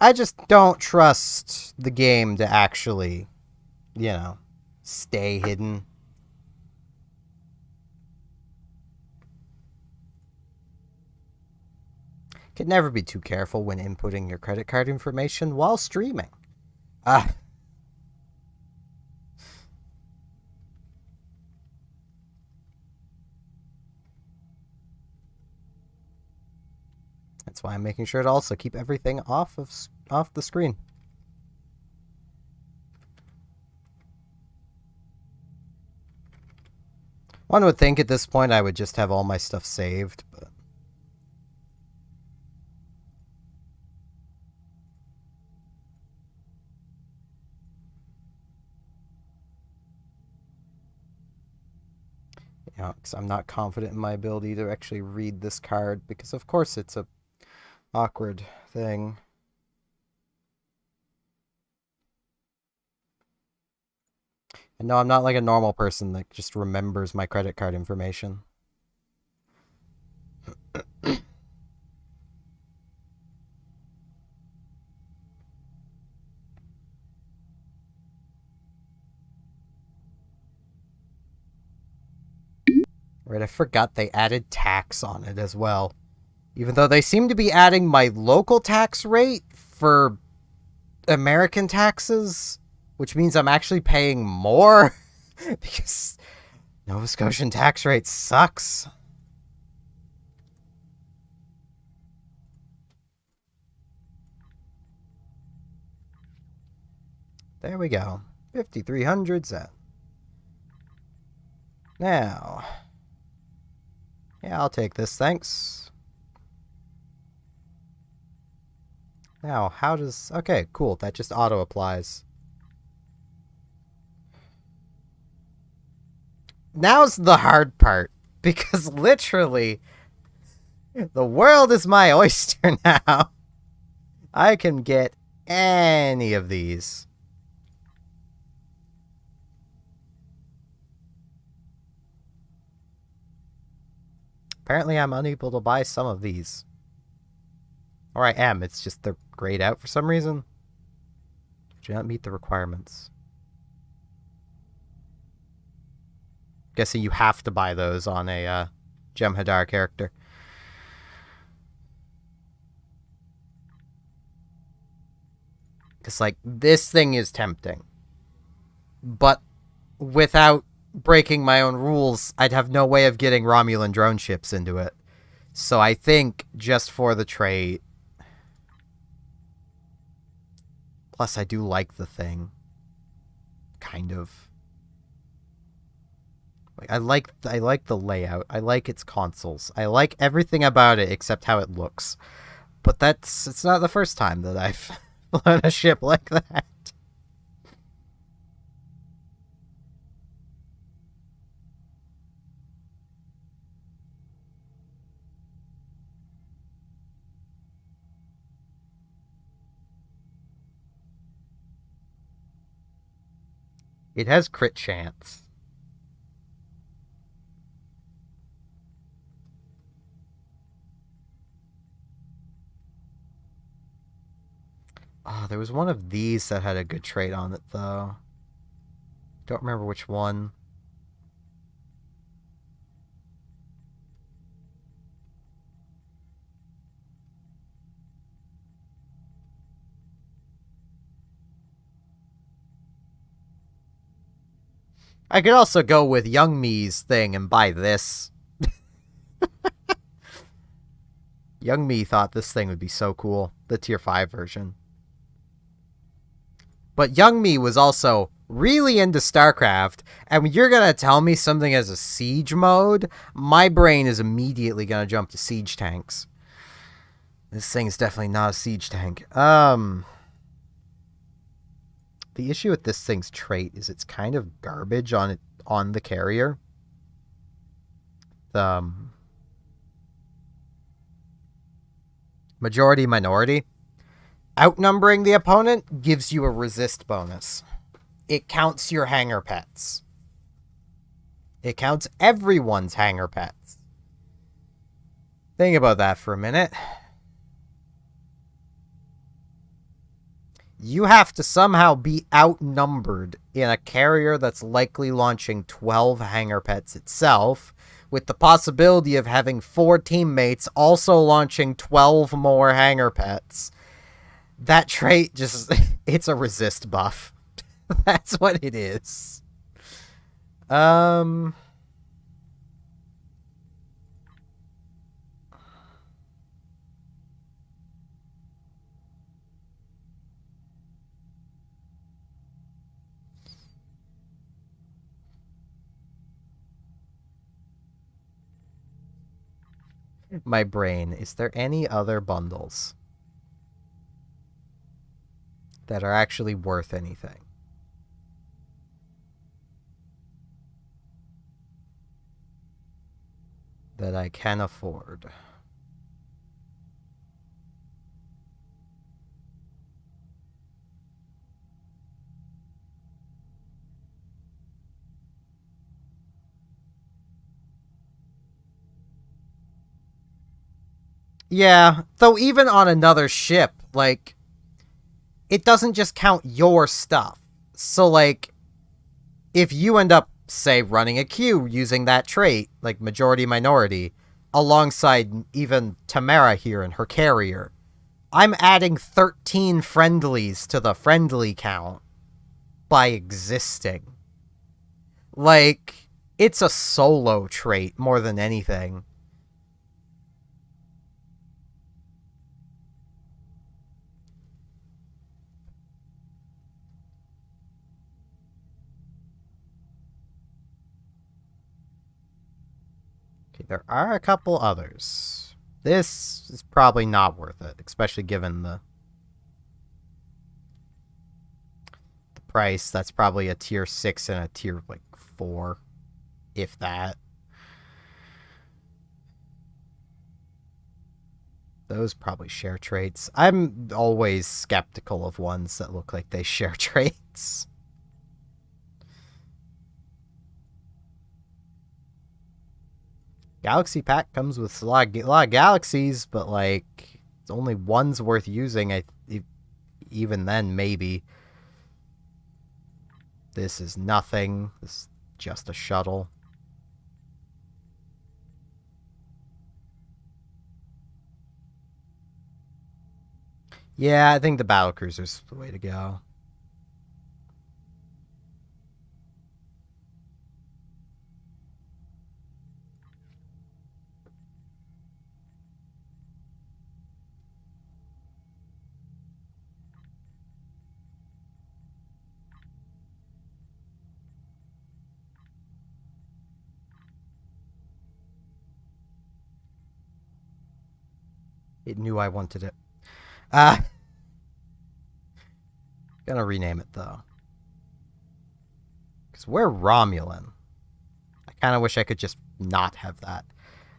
I just don't trust the game to actually, stay hidden. Could never be too careful when inputting your credit card information while streaming. That's why I'm making sure to also keep everything off the screen. One would think at this point I would just have all my stuff saved, but... because I'm not confident in my ability to actually read this card, because of course it's a awkward thing. And no, I'm not like a normal person that just remembers my credit card information. Right, I forgot they added tax on it as well. Even though they seem to be adding my local tax rate for American taxes, which means I'm actually paying more because Nova Scotian tax rate sucks. There we go. 5,300 Zen. Now... yeah, I'll take this, thanks. Now, how does... okay, cool, that just auto-applies. Now's the hard part, because literally, the world is my oyster now. I can get any of these. Apparently I'm unable to buy some of these. Or I am, it's just they're grayed out for some reason. Do not meet the requirements. Guessing you have to buy those on a Jem'Hadar character. Because, like, this thing is tempting. But without breaking my own rules, I'd have no way of getting Romulan drone ships into it. So I think just for the trait. Plus, I do like the thing. Kind of. Like, I like the layout. I like its consoles. I like everything about it except how it looks. But it's not the first time that I've flown a ship like that. It has crit chance. Oh, there was one of these that had a good trait on it, though. Don't remember which one. I could also go with Young Me's thing and buy this. Young Me thought this thing would be so cool. The tier 5 version. But Young Me was also really into StarCraft, and when you're gonna tell me something has a siege mode, my brain is immediately gonna jump to siege tanks. This thing is definitely not a siege tank. The issue with this thing's trait is it's kind of garbage on the carrier. Majority minority. Outnumbering the opponent gives you a resist bonus. It counts your hanger pets. It counts everyone's hanger pets. Think about that for a minute. You have to somehow be outnumbered in a carrier that's likely launching 12 hanger pets itself, with the possibility of having 4 teammates also launching 12 more hanger pets. That trait just... it's a resist buff. That's what it is. My brain. Is there any other bundles that are actually worth anything? That I can afford? Yeah, though even on another ship, like, it doesn't just count your stuff. So, like, if you end up, say, running a queue using that trait, like majority-minority, alongside even Tamara here and her carrier, I'm adding 13 friendlies to the friendly count by existing. Like, it's a solo trait more than anything. Okay, there are a couple others. This is probably not worth it, especially given the price. That's probably a tier 6 and a tier, like, 4, if that. Those probably share traits. I'm always skeptical of ones that look like they share traits. Galaxy Pack comes with a lot of galaxies, but, like, it's only one's worth using. Even then, maybe. This is nothing. This is just a shuttle. Yeah, I think the battlecruiser's the way to go. It knew I wanted it. Gonna rename it, though. Because we're Romulan. I kind of wish I could just not have that.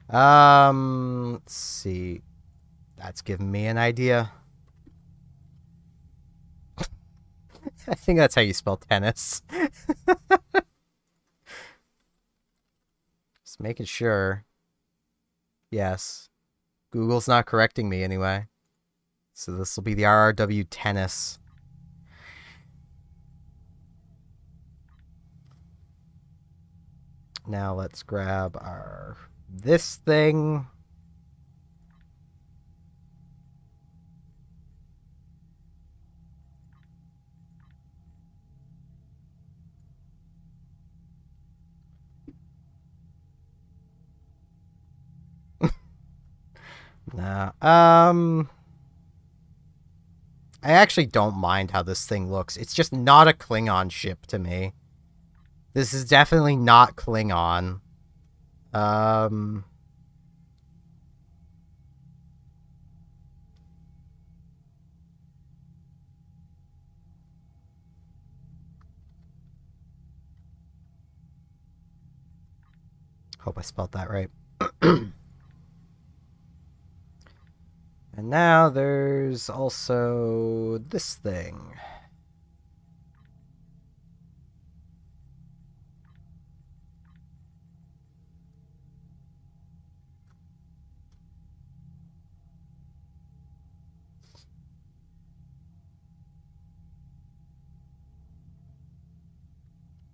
Let's see. That's giving me an idea. I think that's how you spell tennis. Just making sure. Yes. Google's not correcting me anyway. So this will be the RRW tennis. Now let's grab our this thing. Nah, I actually don't mind how this thing looks. It's just not a Klingon ship to me. This is definitely not Klingon. Hope I spelled that right. And now there's also this thing.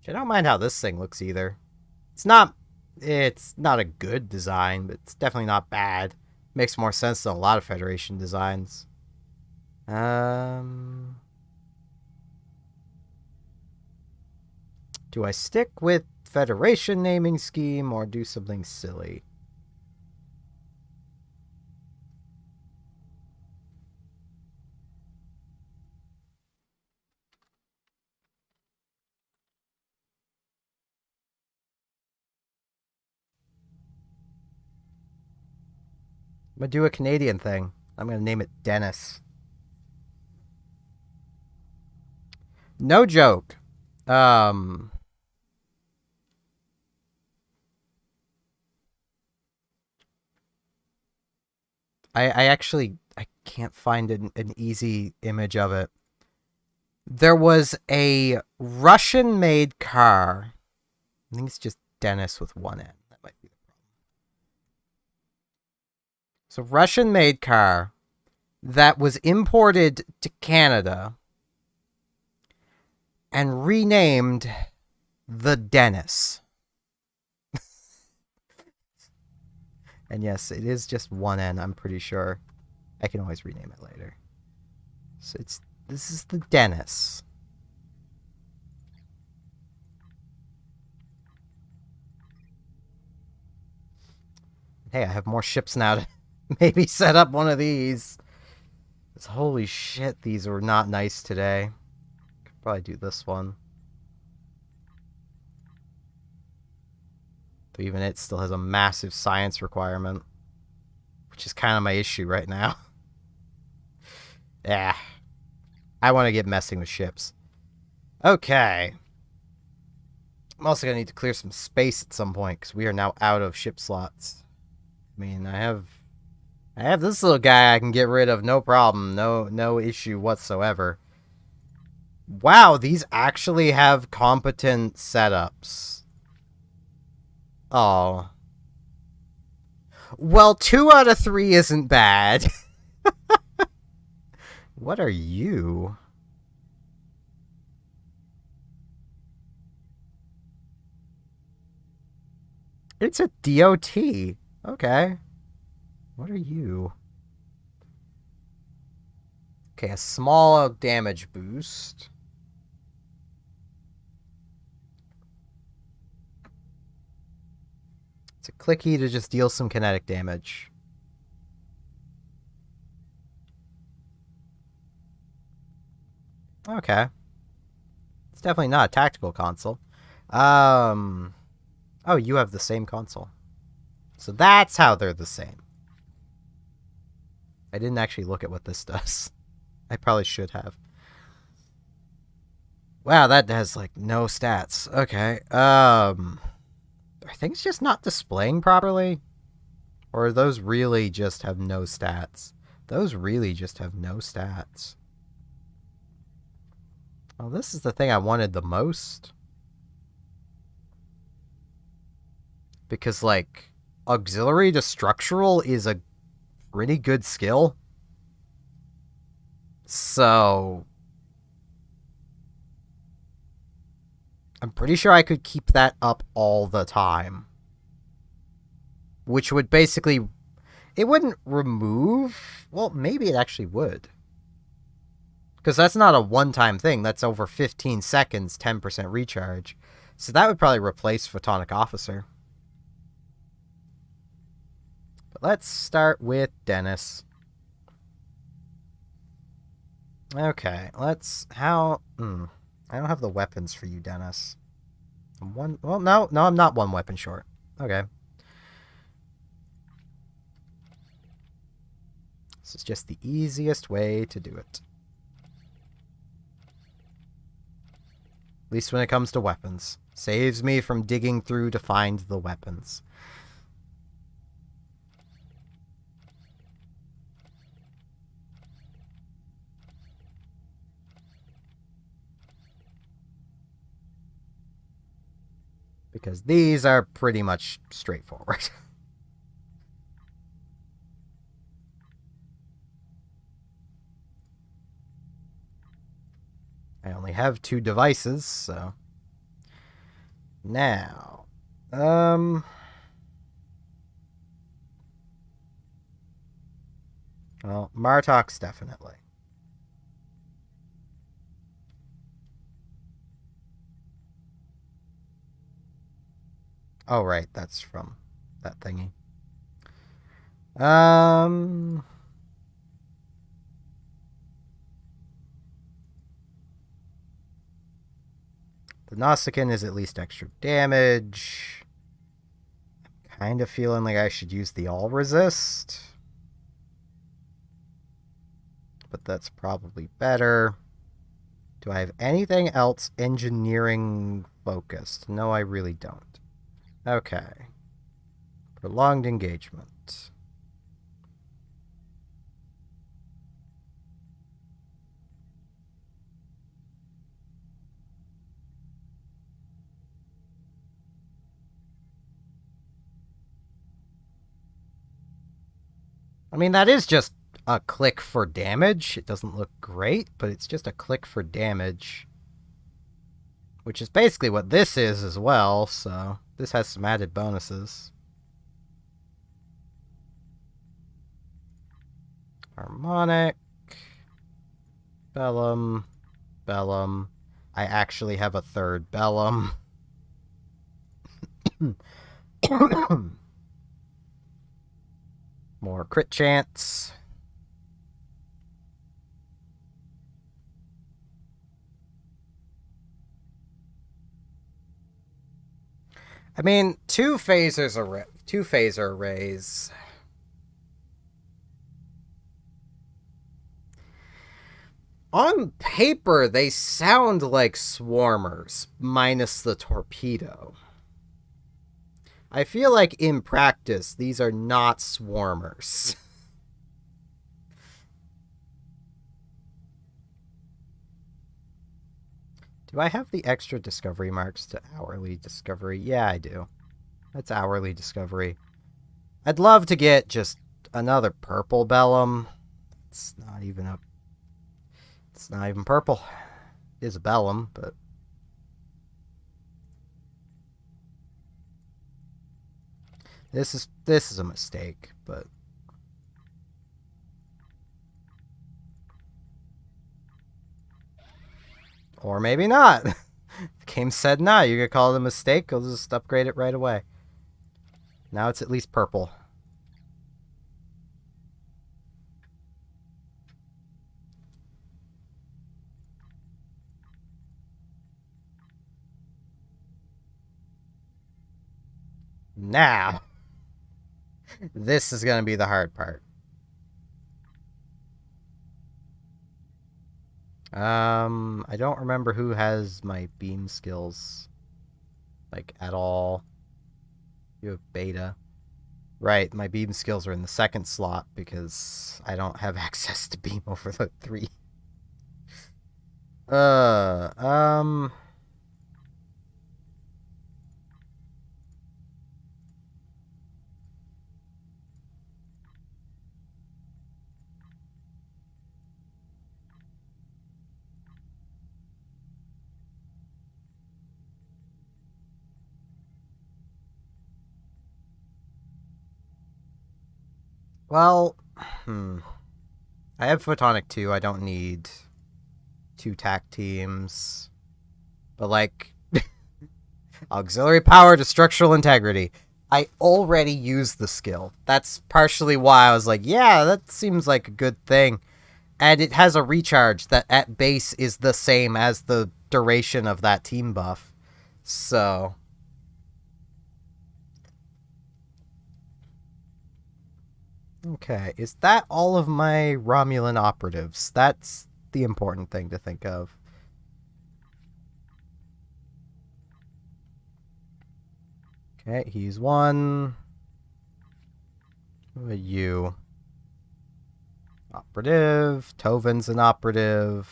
I don't mind how this thing looks either. It's not a good design, but it's definitely not bad. Makes more sense than a lot of Federation designs. Do I stick with Federation naming scheme or do something silly? I'm gonna do a Canadian thing. I'm gonna name it Dennis. No joke. I actually I can't find an easy image of it. There was a Russian-made car. I think it's just Dennis with one N. That might be the problem. So Russian-made car that was imported to Canada and renamed the Dennis. And yes, it is just one N, I'm pretty sure. I can always rename it later. So this is the Dennis. Hey, I have more ships now to maybe set up one of these. Holy shit, these were not nice today. Could probably do this one. Though even it still has a massive science requirement. Which is kind of my issue right now. Yeah. I want to get messing with ships. Okay. I'm also going to need to clear some space at some point, because we are now out of ship slots. I mean, I have this little guy I can get rid of, no problem. No issue whatsoever. Wow, these actually have competent setups. Oh. Well, 2 out of 3 isn't bad. What are you? It's a DOT. Okay. What are you? Okay, a small damage boost. It's a clicky to just deal some kinetic damage. Okay. It's definitely not a tactical console. Oh, you have the same console. So that's how they're the same. I didn't actually look at what this does. I probably should have. Wow, that has, like, no stats. Okay, are things just not displaying properly? Or those really just have no stats? Those really just have no stats. Well, this is the thing I wanted the most. Because, like, auxiliary to structural is a pretty good skill. So I'm pretty sure I could keep that up all the time. Which would basically... It wouldn't remove... Well, maybe it actually would. Because that's not a one-time thing. That's over 15 seconds, 10% recharge. So that would probably replace Photonic Officer. But let's start with Dennis. Okay, let's... How... I don't have the weapons for you, Dennis. Well, no, I'm not one weapon short. Okay. This is just the easiest way to do it. At least when it comes to weapons. Saves me from digging through to find the weapons. Because these are pretty much straightforward. I only have 2 devices, so... Now... Well, Martox definitely. Oh, right, that's from that thingy. The Nausicaan is at least extra damage. I'm kind of feeling like I should use the All Resist. But that's probably better. Do I have anything else engineering focused? No, I really don't. Okay. Prolonged engagement. I mean, that is just a click for damage. It doesn't look great, but it's just a click for damage. Which is basically what this is as well, so this has some added bonuses. Harmonic. Bellum. Bellum. I actually have a third Bellum. More crit chance. I mean, two phaser arrays. On paper, they sound like swarmers, minus the torpedo. I feel like in practice, these are not swarmers. Do I have the extra discovery marks to hourly discovery? Yeah, I do. That's hourly discovery. I'd love to get just another purple Bellum. It's not even purple. It is a Bellum, but... This is a mistake, but... Or maybe not. The game said, nah, you could call it a mistake, I'll just upgrade it right away. Now it's at least purple. Now, this is going to be the hard part. I don't remember who has my beam skills, like, at all. You have beta. Right, my beam skills are in the second slot because I don't have access to beam over the 3. Well, I have Photonic 2. I don't need 2 TAC teams. But, like, auxiliary power to structural integrity. I already use the skill. That's partially why I was like, yeah, that seems like a good thing. And it has a recharge that at base is the same as the duration of that team buff. So... Okay, is that all of my Romulan operatives? That's the important thing to think of. Okay, he's one. Who are you? Operative. Tovin's an operative.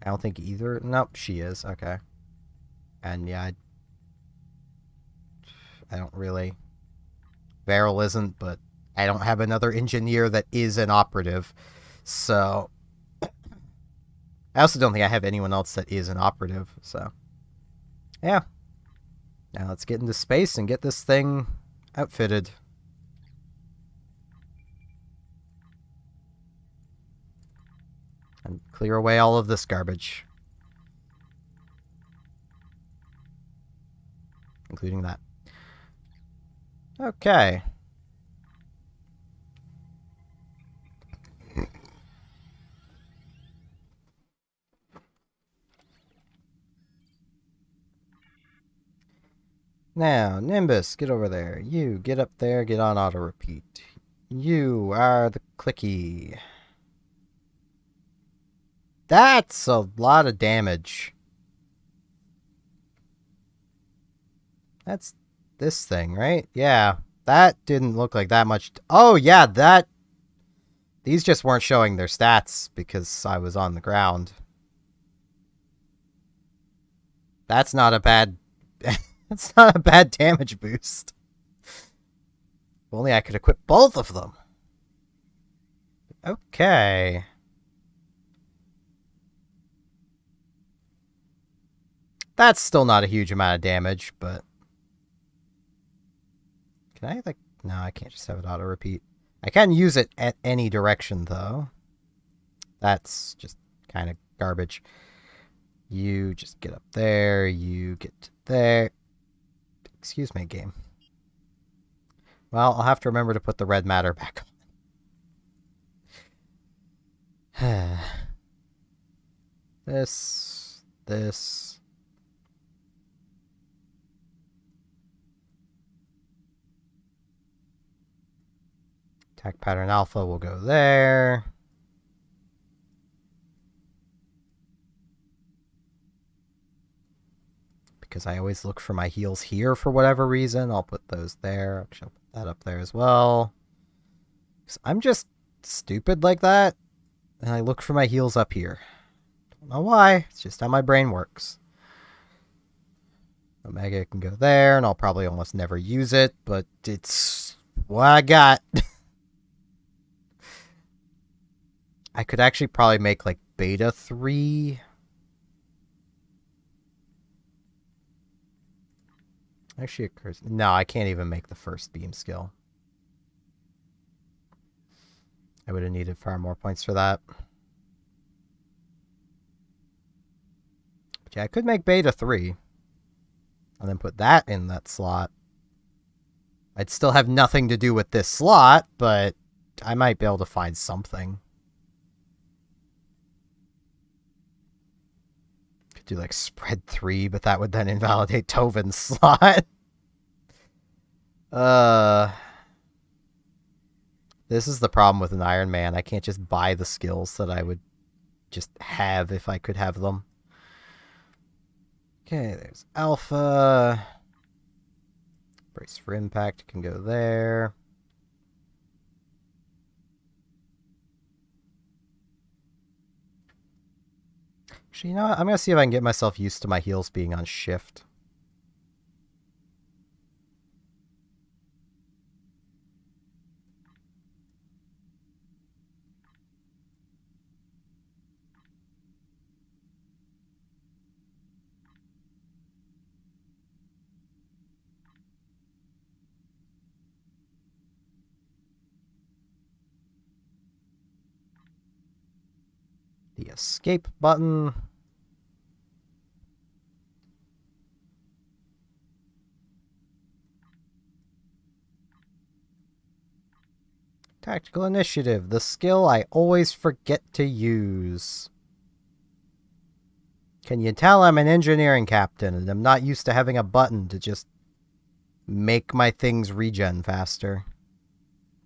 I don't think either... Nope, she is. Okay. And yeah, I don't really... Varel isn't, but I don't have another engineer that is an operative. So... I also don't think I have anyone else that is an operative, so... Yeah. Now let's get into space and get this thing outfitted. And clear away all of this garbage. Including that. Okay. Now, Nimbus, get over there. You, get up there, get on auto-repeat. You are the clicky. That's a lot of damage. That's this thing, right? Yeah. That didn't look like that much. Oh, yeah, that... These just weren't showing their stats because I was on the ground. That's not a bad... That's not a bad damage boost. If only I could equip both of them. Okay. That's still not a huge amount of damage, but... Can I, like... No, I can't just have it auto-repeat. I can use it at any direction, though. That's just kind of garbage. You just get up there. You get to there. Excuse me, game. Well, I'll have to remember to put the red matter back on. This. Attack pattern alpha will go there. Because I always look for my heals here for whatever reason. I'll put those there. Actually, I'll put that up there as well. I'm just stupid like that. And I look for my heals up here. Don't know why. It's just how my brain works. Omega can go there, and I'll probably almost never use it, but it's what I got. I could actually probably make, like, Beta 3. Actually occurs. No, I can't even make the first beam skill. I would have needed far more points for that. But yeah, I could make Beta 3. And then put that in that slot. I'd still have nothing to do with this slot, but I might be able to find something. Could do like spread 3, but that would then invalidate Tovin's slot. This is the problem with an Iron Man. I can't just buy the skills that I would just have if I could have them. Okay, there's Alpha. Brace for impact can go there. Actually, you know what? I'm going to see if I can get myself used to my heals being on shift. The escape button. Tactical initiative, the skill I always forget to use. Can you tell I'm an engineering captain and I'm not used to having a button to just make my things regen faster?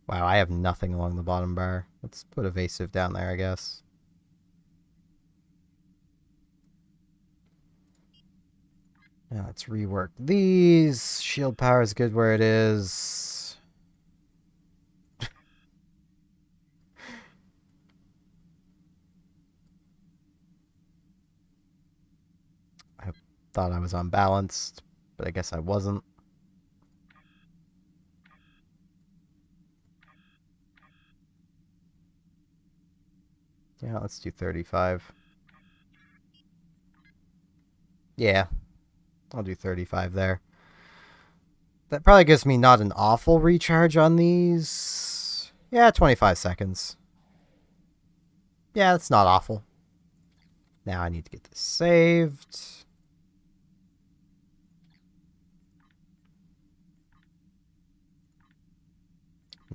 Wow, I have nothing along the bottom bar. Let's put evasive down there, I guess. Now let's rework these. Shield power is good where it is. Thought I was unbalanced, but I guess I wasn't. Yeah, let's do 35. Yeah, I'll do 35 there. That probably gives me not an awful recharge on these. Yeah, 25 seconds. Yeah, that's not awful. Now I need to get this saved.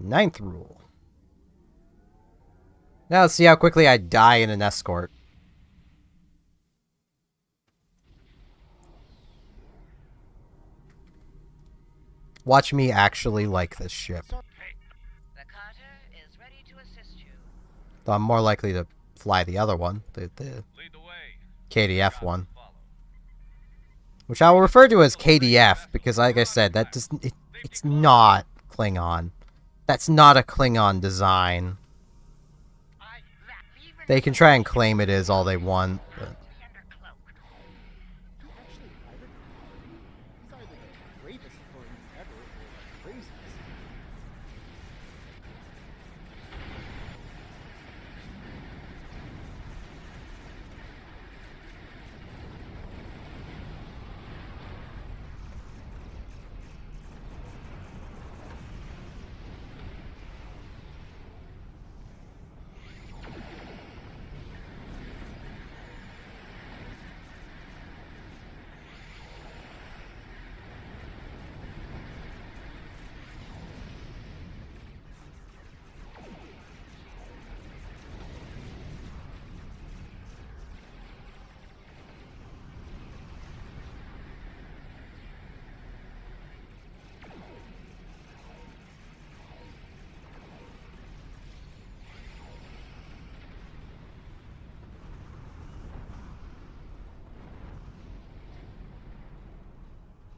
Ninth rule. Now let's see how quickly I die in an escort. Watch me actually like this ship. The Carter is ready to assist you. Though I'm more likely to fly the other one, the KDF one. Which I will refer to as KDF, because like I said, that doesn't, it's not Klingon. That's not a Klingon design. They can try and claim it is all they want, but...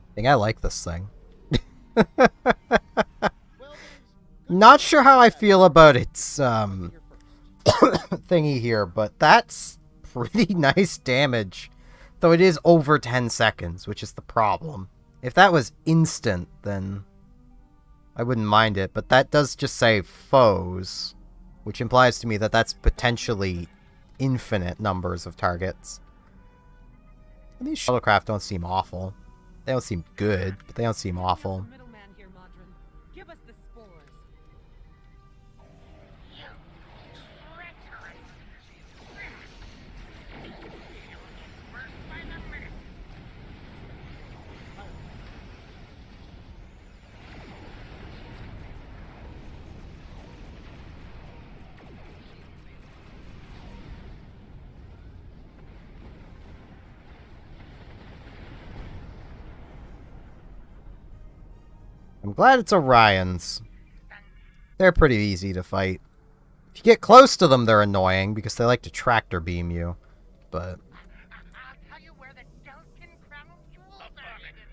I think I like this thing. Not sure how I feel about its thingy here, but that's pretty nice damage. Though it is over 10 seconds, which is the problem. If that was instant, then I wouldn't mind it, but that does just say foes, which implies to me that that's potentially infinite numbers of targets. And these shuttlecraft don't seem awful. They don't seem good, but they don't seem awful. Give us the spores. I'm glad it's Orions. They're pretty easy to fight. If you get close to them, they're annoying because they like to tractor beam you. But I'll tell you where the Dalton crown jewels are hidden.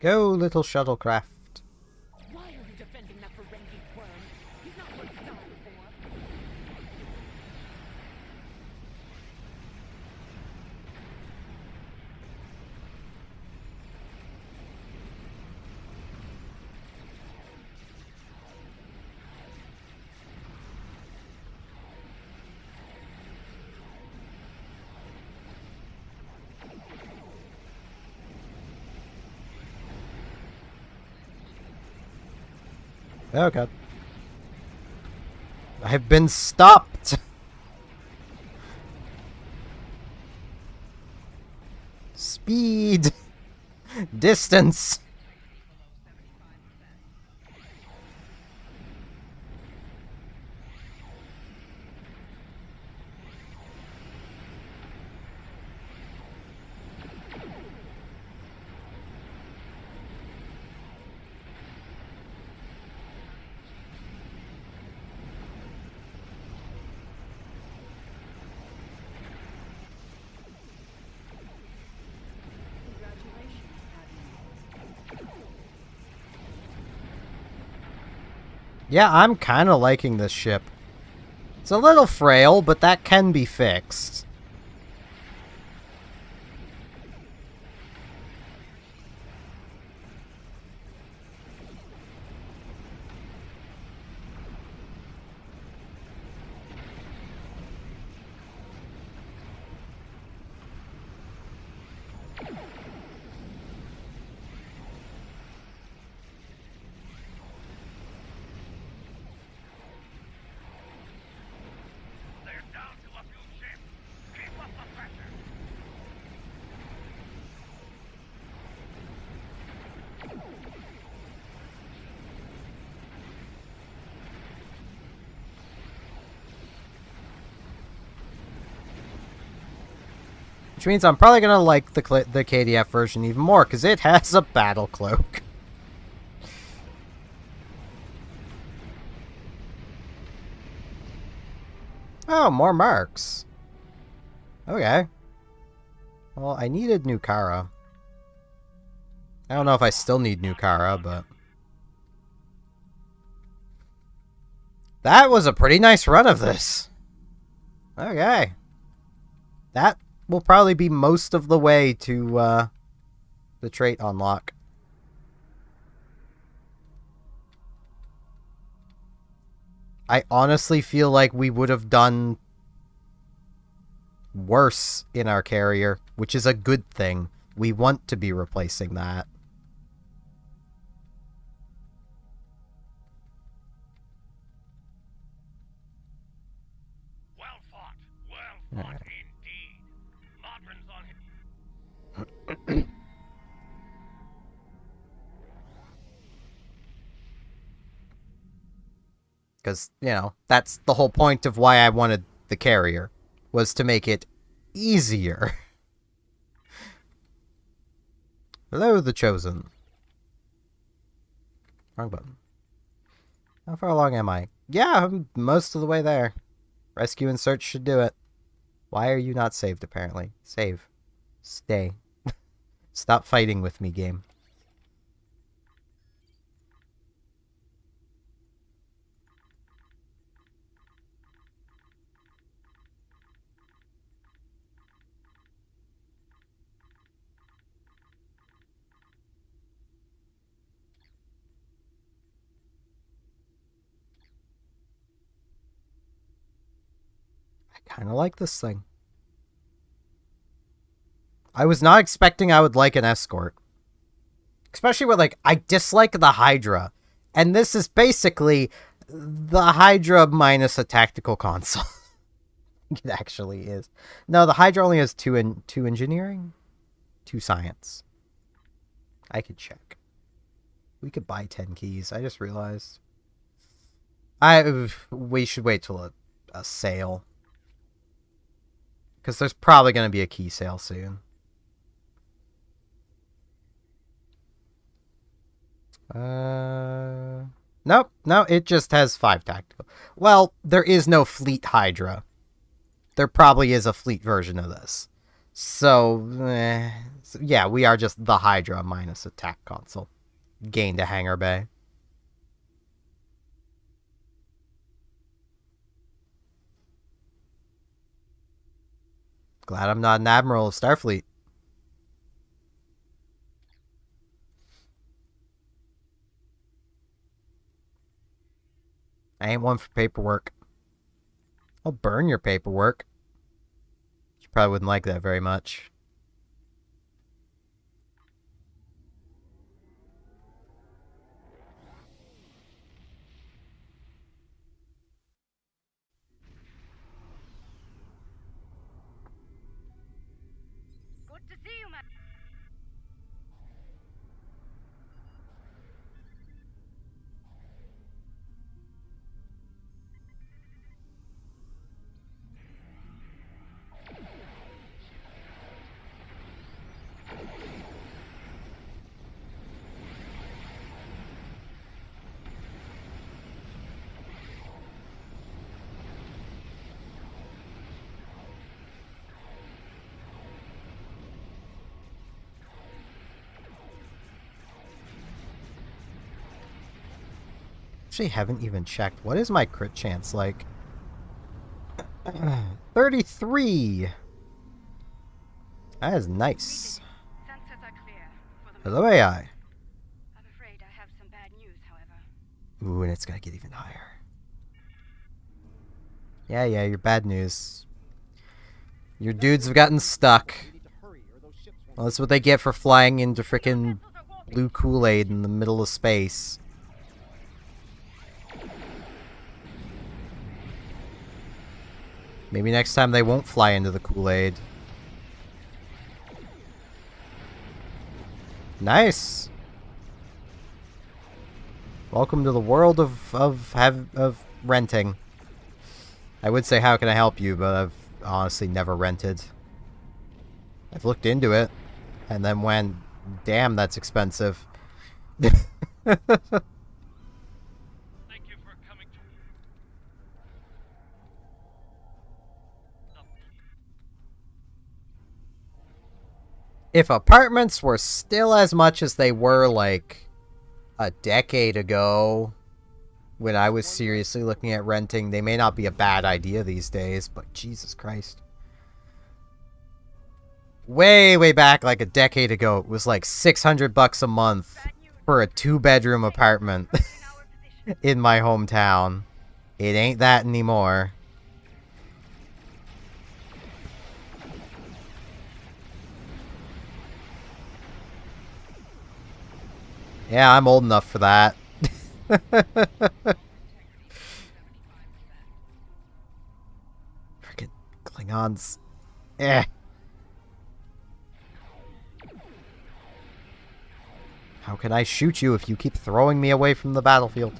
go, little shuttlecraft. Why are you defending that Ferengi worm? He's not worth dying for. Oh god. I've been stopped! Speed! Distance! Yeah, I'm kind of liking this ship. It's a little frail, but that can be fixed. They're down to a few ships. Keep up the pressure. Which means I'm probably gonna like the KDF version even more, because it has a battle cloak. Oh, more marks. Okay. Well, I needed New Kara. I don't know if I still need New Kara, but... That was a pretty nice run of this. Okay. That will probably be most of the way to the trait unlock. I honestly feel like we would have done worse in our carrier, which is a good thing. We want to be replacing that. Well fought. Well fought indeed. Modron's on his... Because, you know, that's the whole point of why I wanted the carrier, was to make it easier. Hello, the Chosen. Wrong button. How far along am I? Yeah, I'm most of the way there. Rescue and search should do it. Why are you not saved, apparently? Save. Stay. Stop fighting with me, game. Kind of like this thing. I was not expecting I would like an escort. Especially with, like, I dislike the Hydra. And this is basically the Hydra minus a tactical console. It actually is. No, the Hydra only has two engineering, 2 science. I could check. We could buy 10 keys. I just realized. We should wait till a sale. Because there's probably going to be a key sale soon. Nope. No, it just has 5 tactical. Well, there is no fleet Hydra. There probably is a fleet version of this. So, yeah, we are just the Hydra minus attack console. Gained a hangar bay. Glad I'm not an admiral of Starfleet. I ain't one for paperwork. I'll burn your paperwork. You probably wouldn't like that very much. Good to see you, man. Actually haven't even checked. What is my crit chance like? 33. That is nice. Sensors are clear for the Hello, AI. I'm afraid I have some bad news, however. Ooh, and it's gonna get even higher. Yeah, you're bad news. Your dudes have gotten stuck. Well, that's what they get for flying into frickin' blue Kool-Aid in the middle of space. Maybe next time they won't fly into the Kool-Aid. Nice. Welcome to the world of renting. I would say how can I help you, but I've honestly never rented. I've looked into it and then went, damn, that's expensive. Thank you for coming to. If apartments were still as much as they were like a decade ago, when I was seriously looking at renting, they may not be a bad idea these days, but Jesus Christ. Way back, like a decade ago, it was like $600 a month for a 2-bedroom apartment in my hometown. It ain't that anymore. Yeah, I'm old enough for that. Frickin' Klingons. Eh. How can I shoot you if you keep throwing me away from the battlefield?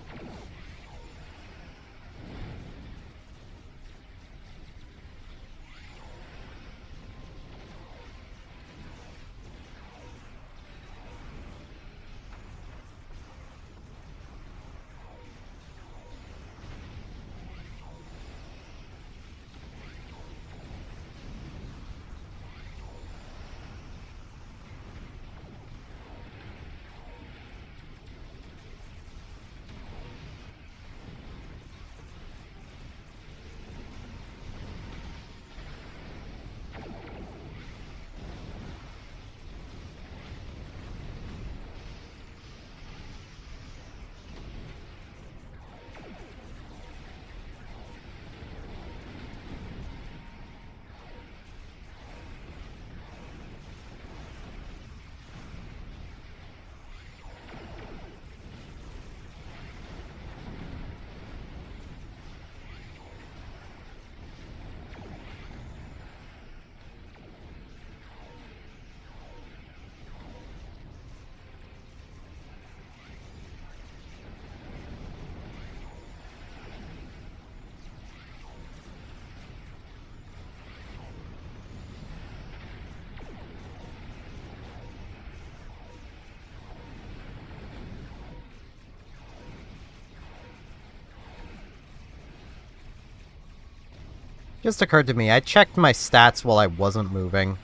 Just occurred to me, I checked my stats while I wasn't moving.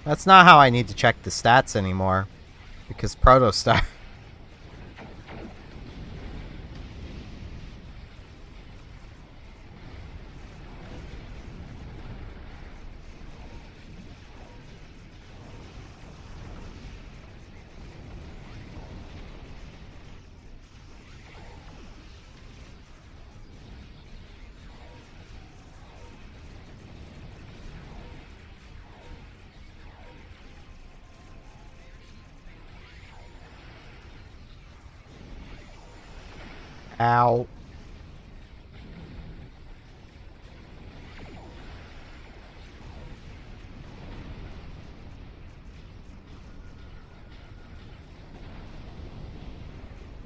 That's not how I need to check the stats anymore. Because Protostar... Ow.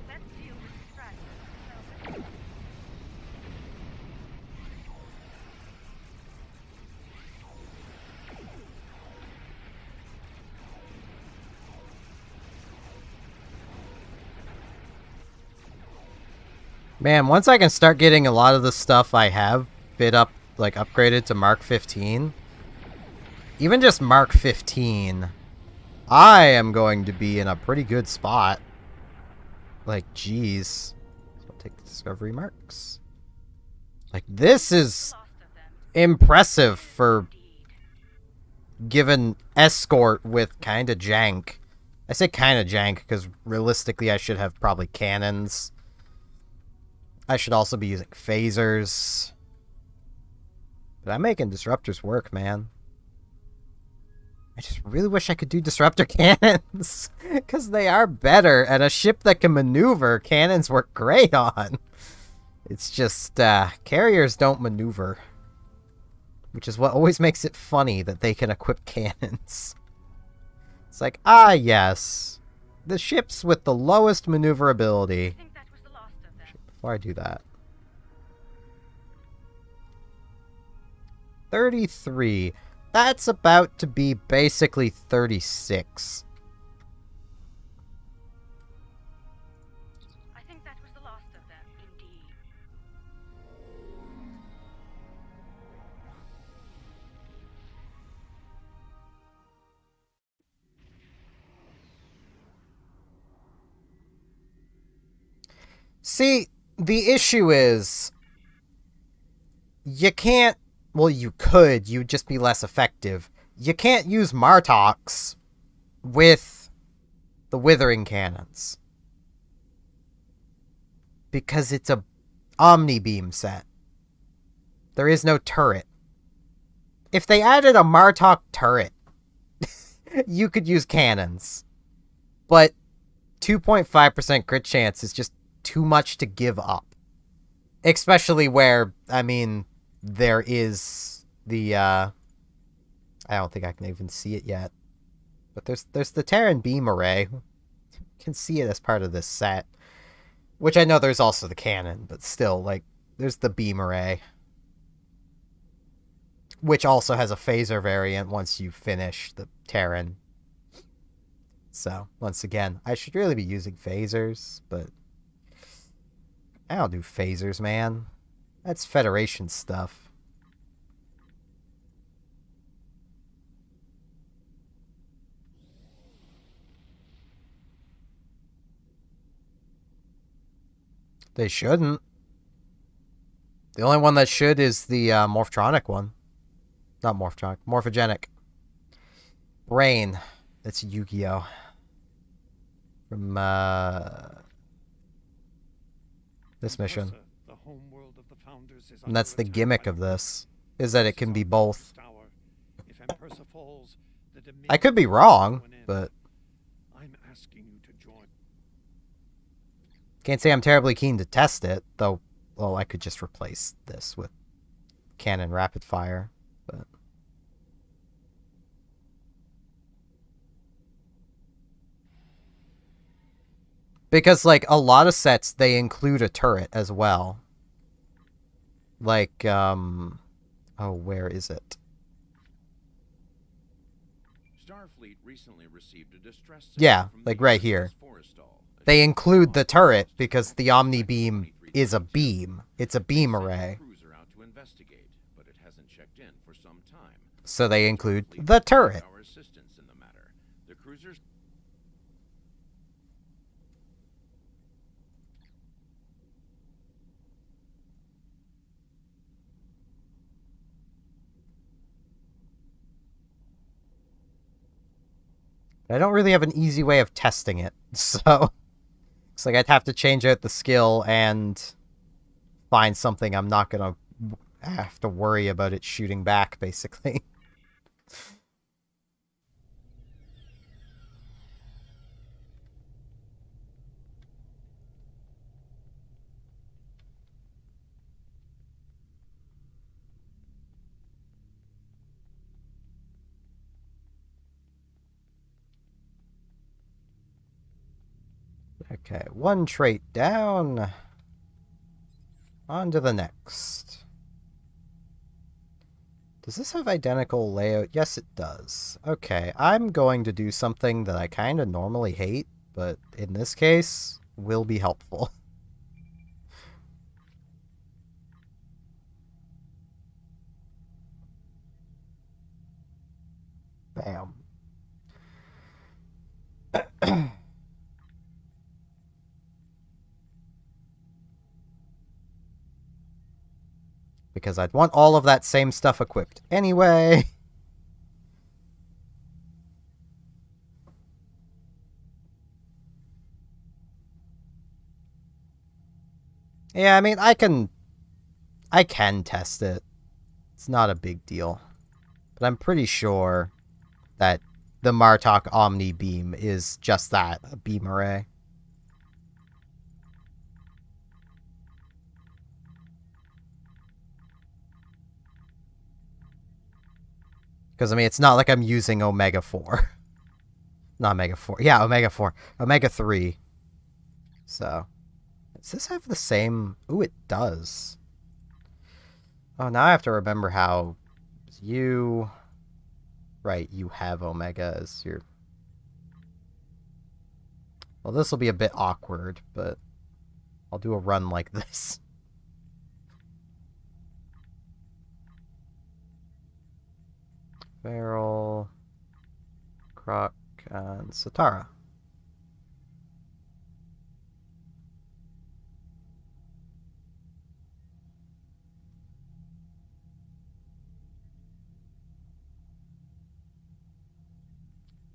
Let's deal with distractions. Man, once I can start getting a lot of the stuff I have bit up, like upgraded to Mark 15, even just Mark 15, I am going to be in a pretty good spot. Like, geez. So I'll take the discovery marks. Like, this is Lost of them. impressive for Indeed. given escort with kinda jank. I say kinda jank because realistically I should have probably cannons. I should also be using phasers. But I'm making disruptors work, man. I just really wish I could do disruptor cannons. Because they are better, and a ship that can maneuver, cannons work great on. It's just, carriers don't maneuver. Which is what always makes it funny that they can equip cannons. It's like, ah, yes. The ships with the lowest maneuverability. I think that was the last of them. Before I do that. 33. That's about to be basically 36. I think that was the last of them. Indeed. See, the issue is you can't, well, you could, you'd just be less effective. You can't use Martox with the Withering Cannons. Because it's a Omni-Beam set. There is no turret. If they added a Martok turret, you could use cannons. But 2.5% crit chance is just too much to give up. Especially where, I mean, there is the, I don't think I can even see it yet. But there's the Terran Beam Array. You can see it as part of this set. Which I know there's also the cannon, but still, like, there's the Beam Array. Which also has a phaser variant once you finish the Terran. So, once again, I should really be using phasers, but I don't do phasers, man. That's Federation stuff. They shouldn't. The only one that should is the Morphtronic one. Not Morphtronic. Morphogenic. Brain. That's Yu-Gi-Oh! From, this mission. The homeworld of the founders is And that's the under gimmick attack of by this, is that it can be both. Tower. If Empersa falls, the I could be dominion wrong, will end. but I'm asking you to join. can't say I'm terribly keen to test it, though, well, I could just replace this with cannon rapid fire, but because, like, a lot of sets, they include a turret as well. Like, oh, where is it? Starfleet recently received a distress signal Yeah, from like the right USS here. Forrestal. They include the turret because the Omni Beam is a beam. It's a beam array. Cruiser out to investigate, but it hasn't checked in for some time. So they include Starfleet the needs turret. our assistance in the matter. The cruiser's I don't really have an easy way of testing it, so it's like I'd have to change out the skill and find something I'm not gonna have to worry about it shooting back, basically. Okay, one trait down. On to the next. Does this have identical layout? Yes, it does. Okay, I'm going to do something that I kind of normally hate, but in this case, will be helpful. Bam. Because I'd want all of that same stuff equipped anyway. Yeah, I mean, I can test it. It's not a big deal. But I'm pretty sure that the Martok Omni Beam is just that, a beam array. Because, I mean, it's not like I'm using Omega 4. Not Omega 4. Yeah, Omega 4. Omega 3. So, does this have the same... Ooh, it does. Oh, now I have to remember how you... Right, you have Omega as your... Well, this will be a bit awkward, but I'll do a run like this. Feral, Croc, and Satara.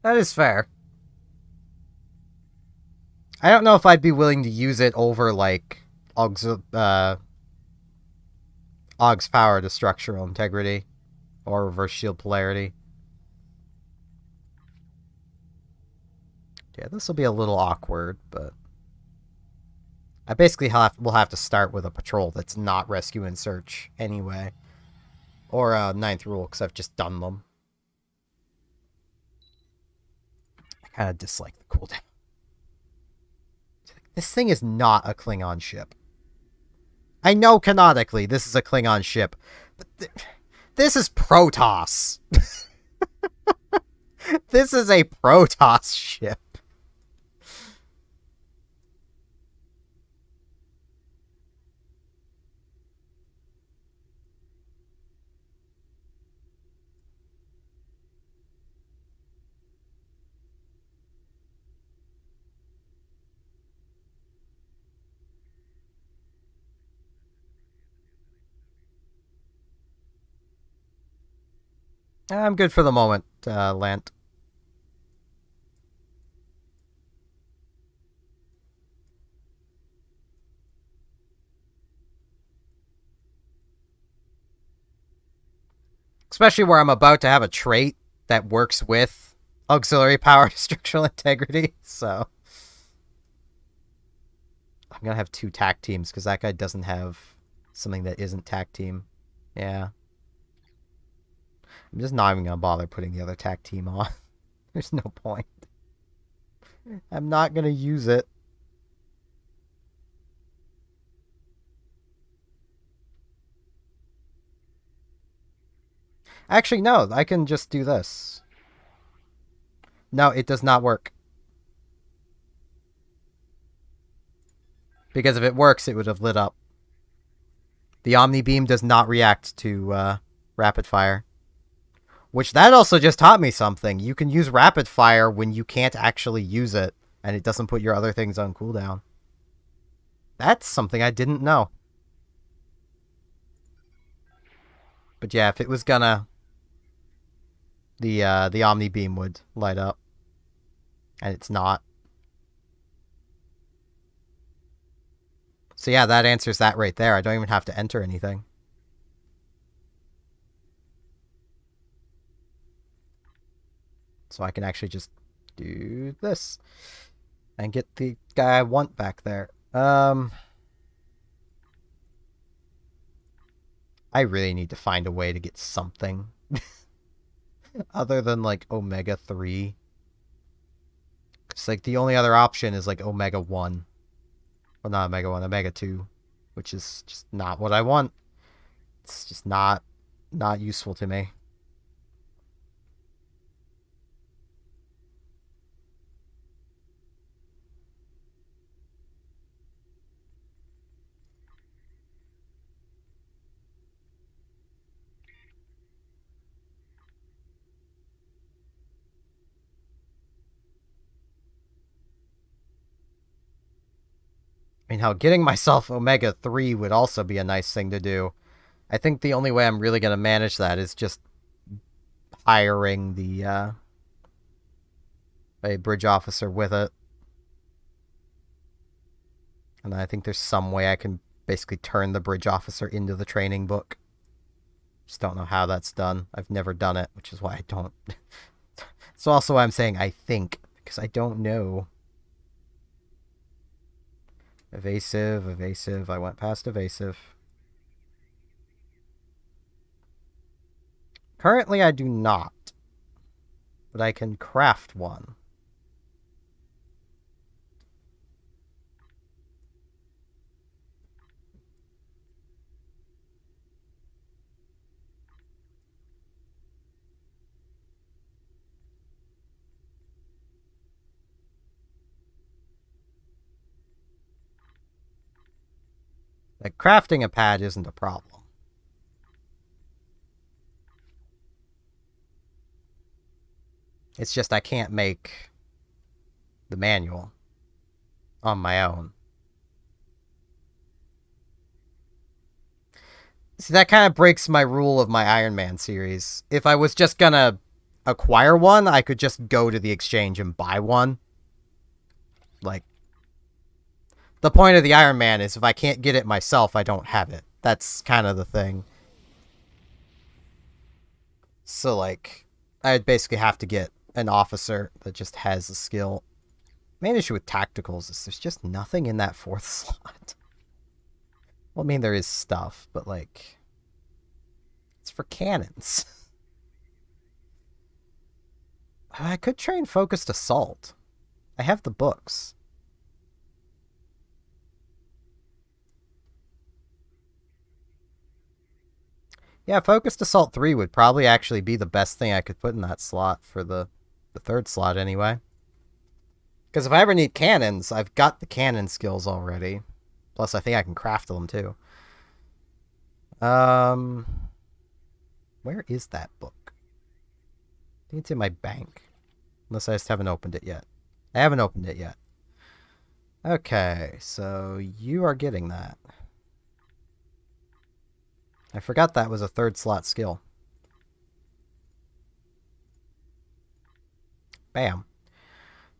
That is fair. I don't know if I'd be willing to use it over, like, Og's power to structural integrity. Or reverse shield polarity. Yeah, this will be a little awkward, but... I basically will have to start with a patrol that's not rescue and search anyway. Or a 9th rule, because I've just done them. I kind of dislike the cooldown. This thing is not a Klingon ship. I know canonically this is a Klingon ship, but this is Protoss. This is a Protoss ship. I'm good for the moment, Lant. Especially where I'm about to have a trait that works with auxiliary power to structural integrity, so... I'm gonna have 2 TAC teams, because that guy doesn't have something that isn't TAC team. Yeah. I'm just not even gonna bother putting the other TAC team on. There's no point. I'm not gonna use it. Actually, no, I can just do this. No, it does not work. Because if it works, it would have lit up. The Omni Beam does not react to rapid fire. Which, that also just taught me something. You can use rapid fire when you can't actually use it, and it doesn't put your other things on cooldown. That's something I didn't know. But yeah, if it was gonna... The Omni Beam would light up. And it's not. So yeah, that answers that right there. I don't even have to enter anything. So I can actually just do this. And get the guy I want back there. I really need to find a way to get something. Other than, like, Omega 3. It's like, the only other option is, like, Omega 1. Well, not Omega 1, Omega 2. Which is just not what I want. It's just not useful to me. I mean, hell, getting myself Omega 3 would also be a nice thing to do. I think the only way I'm really going to manage that is just hiring the a bridge officer with it. And I think there's some way I can basically turn the bridge officer into the training book. Just don't know how that's done. I've never done it, which is why I don't. It's also why I'm saying I think, because I don't know. Evasive, evasive. I went past evasive. Currently, I do not. But I can craft one. Like, crafting a pad isn't a problem. It's just I can't make the manual on my own. See, that kind of breaks my rule of my Iron Man series. If I was just gonna acquire one, I could just go to the exchange and buy one. Like, the point of the Iron Man is if I can't get it myself, I don't have it. That's kind of the thing. So, like, I'd basically have to get an officer that just has the skill. Main issue with tacticals is there's just nothing in that 4th slot. Well, I mean, there is stuff, but, like, it's for cannons. I could train Focused Assault. I have the books. Yeah, Focused Assault 3 would probably actually be the best thing I could put in that slot for the 3rd slot anyway. Because if I ever need cannons, I've got the cannon skills already. Plus, I think I can craft them too. Where is that book? I think it's in my bank. Unless I just haven't opened it yet. I haven't opened it yet. Okay, so you are getting that. I forgot that was a 3rd slot skill. Bam.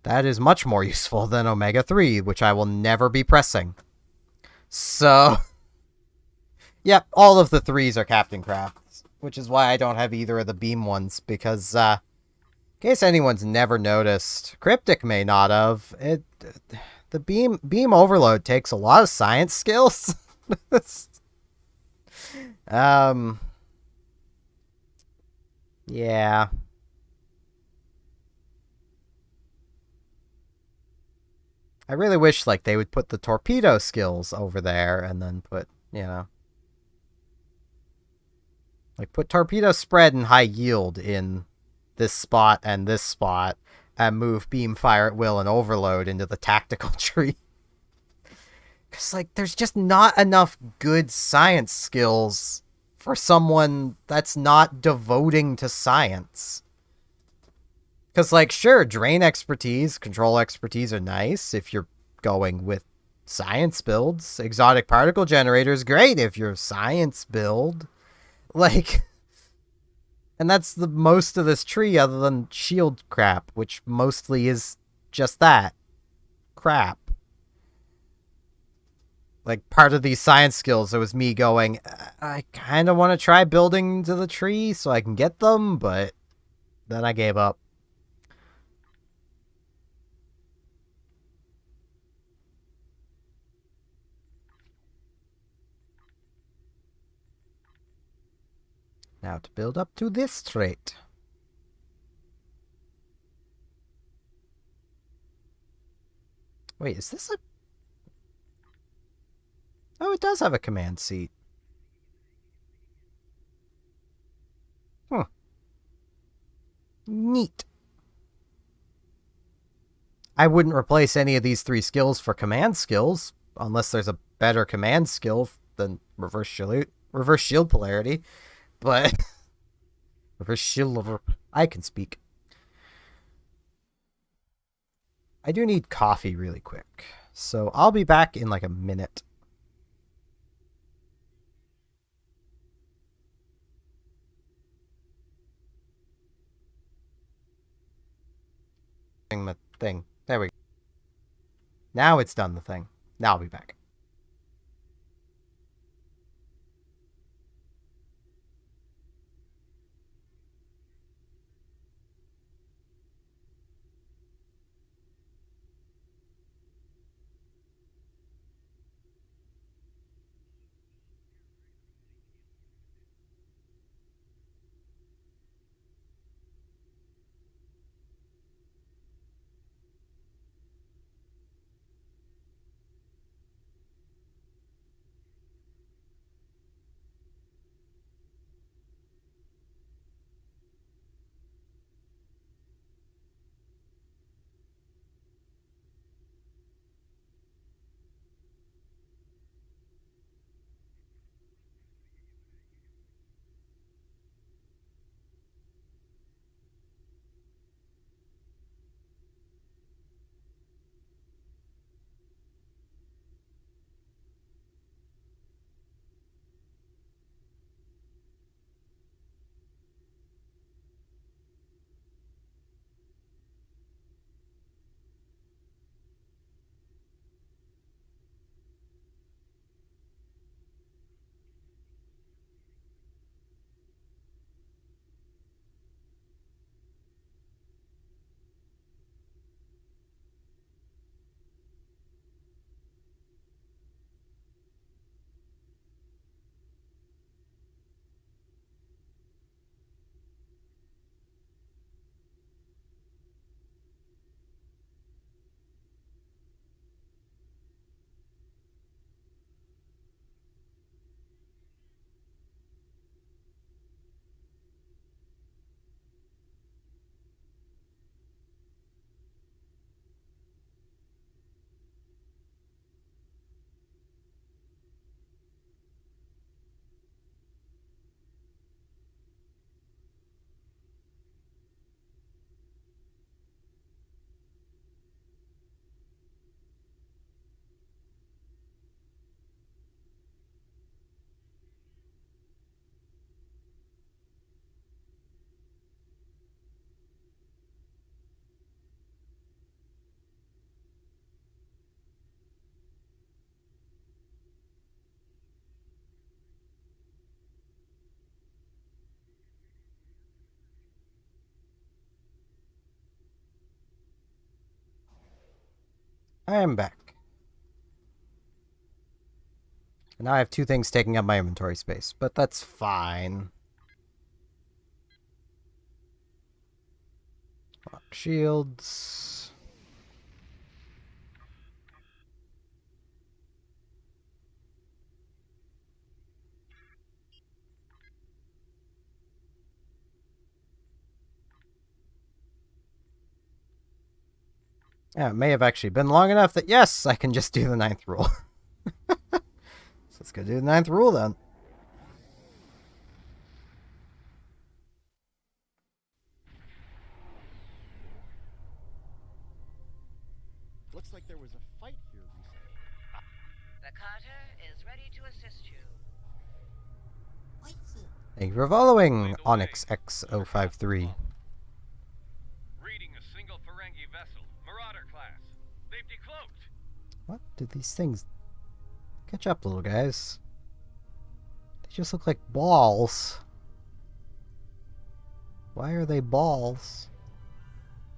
That is much more useful than Omega 3, which I will never be pressing. So, yep, all of the 3s are Captain Crafts, which is why I don't have either of the beam ones, because, in case anyone's never noticed, Cryptic may not have, the beam overload takes a lot of science skills. Yeah. I really wish, like, they would put the torpedo skills over there and then put, you know, like, put torpedo spread and high yield in this spot and move beam fire at will and overload into the tactical tree. Because, like, there's just not enough good science skills for someone that's not devoting to science. Because, like, sure, drain expertise, control expertise are nice if you're going with science builds. Exotic particle generator is great if you're science build. Like, and that's the most of this tree other than shield crap, which mostly is just that. Crap. Like, part of these science skills, it was me going, I kind of want to try building to the tree so I can get them, but then I gave up. Now to build up to this trait. Wait, is this a... Oh, it does have a command seat. Huh. Neat. I wouldn't replace any of these 3 skills for command skills, unless there's a better command skill than reverse shield polarity. But reverse shield, I can speak. I do need coffee really quick, so I'll be back in like a minute. the thing. There we go. Now it's done the thing. Now I'll be back. I am back. And now I have two things taking up my inventory space, but that's fine. Lock shields. Yeah, it may have actually been long enough that, yes, I can just do the 9th rule. So let's go do the 9th rule then. Looks like there was a fight here recently. The Carter is ready to assist you. Thank you for following, Onyx X053. Reading a single Ferengi vessel, Marauder class. They've decloaked. What do these things... Catch up, little guys. They just look like balls. Why are they balls?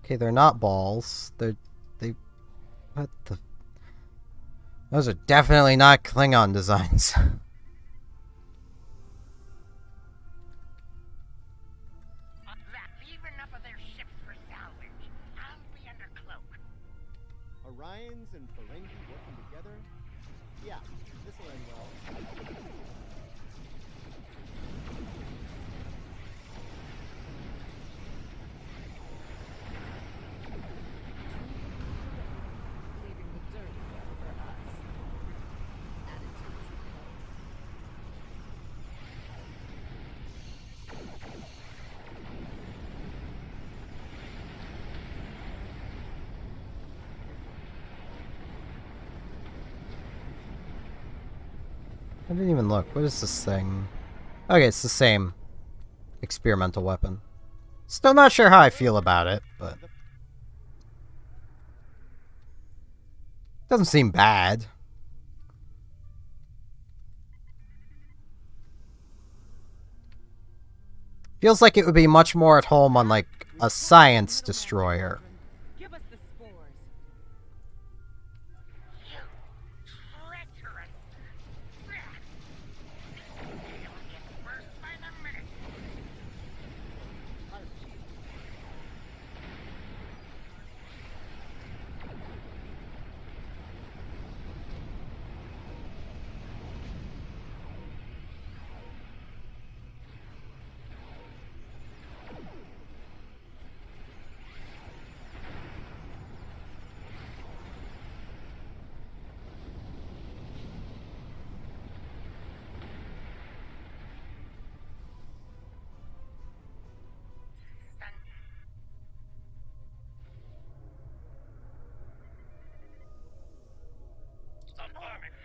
Okay, they're not balls. They... What the... Those are definitely not Klingon designs. Leave enough of their ships for salvage. I'll be under cloak. Orions and Ferengi working together? Yeah, this'll end well. Leaving the dirty work for us. Attitudes. I didn't even look. What is this thing? Okay, it's the same experimental weapon. Still not sure how I feel about it, but... Doesn't seem bad. Feels like it would be much more at home on, like, a science destroyer. Give us the spores. Treacherous. It'll get worse by the minute.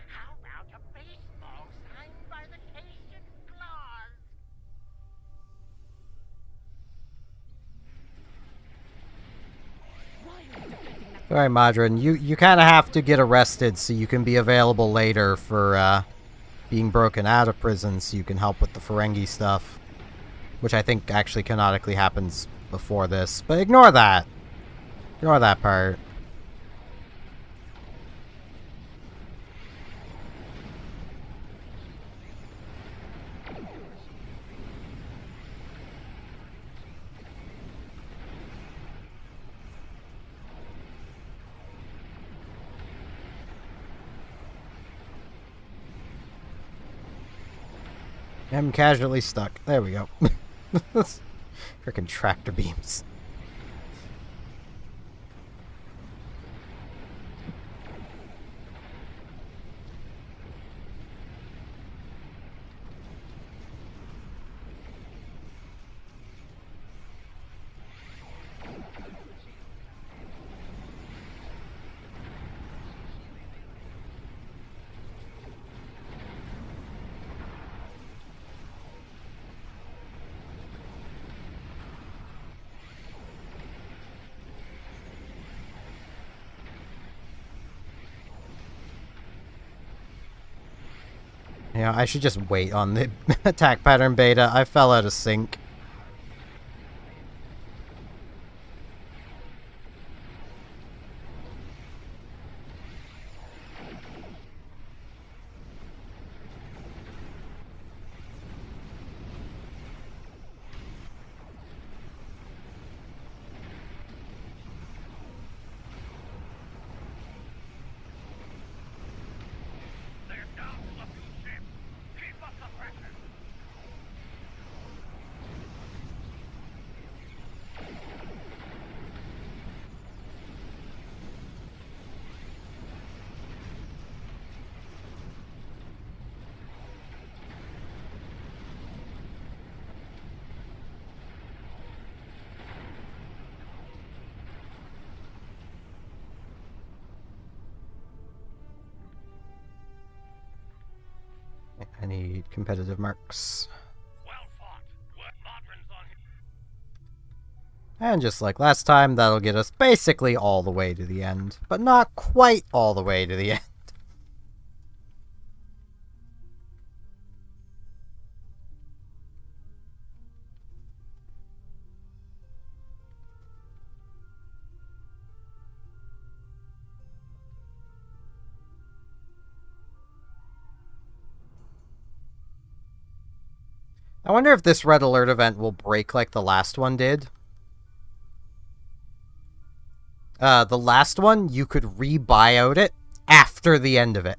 How about a baseball signed by the Cajun Claws? Why are you defending that? Alright, Madron, you kind of have to get arrested so you can be available later for, being broken out of prison so you can help with the Ferengi stuff. Which I think actually canonically happens before this. But ignore that. Ignore that part. I'm casually stuck. There we go. Frickin' tractor beams. Yeah, I should just wait on the attack pattern beta. I fell out of sync. They're down to a few ships. Keep up the pressure. I need competitive marks. Well fought. Modron's on his... And just like last time, that'll get us basically all the way to the end. But not quite all the way to the end. I wonder if this red alert event will break like the last one did. The last one, you could re-buy out it after the end of it.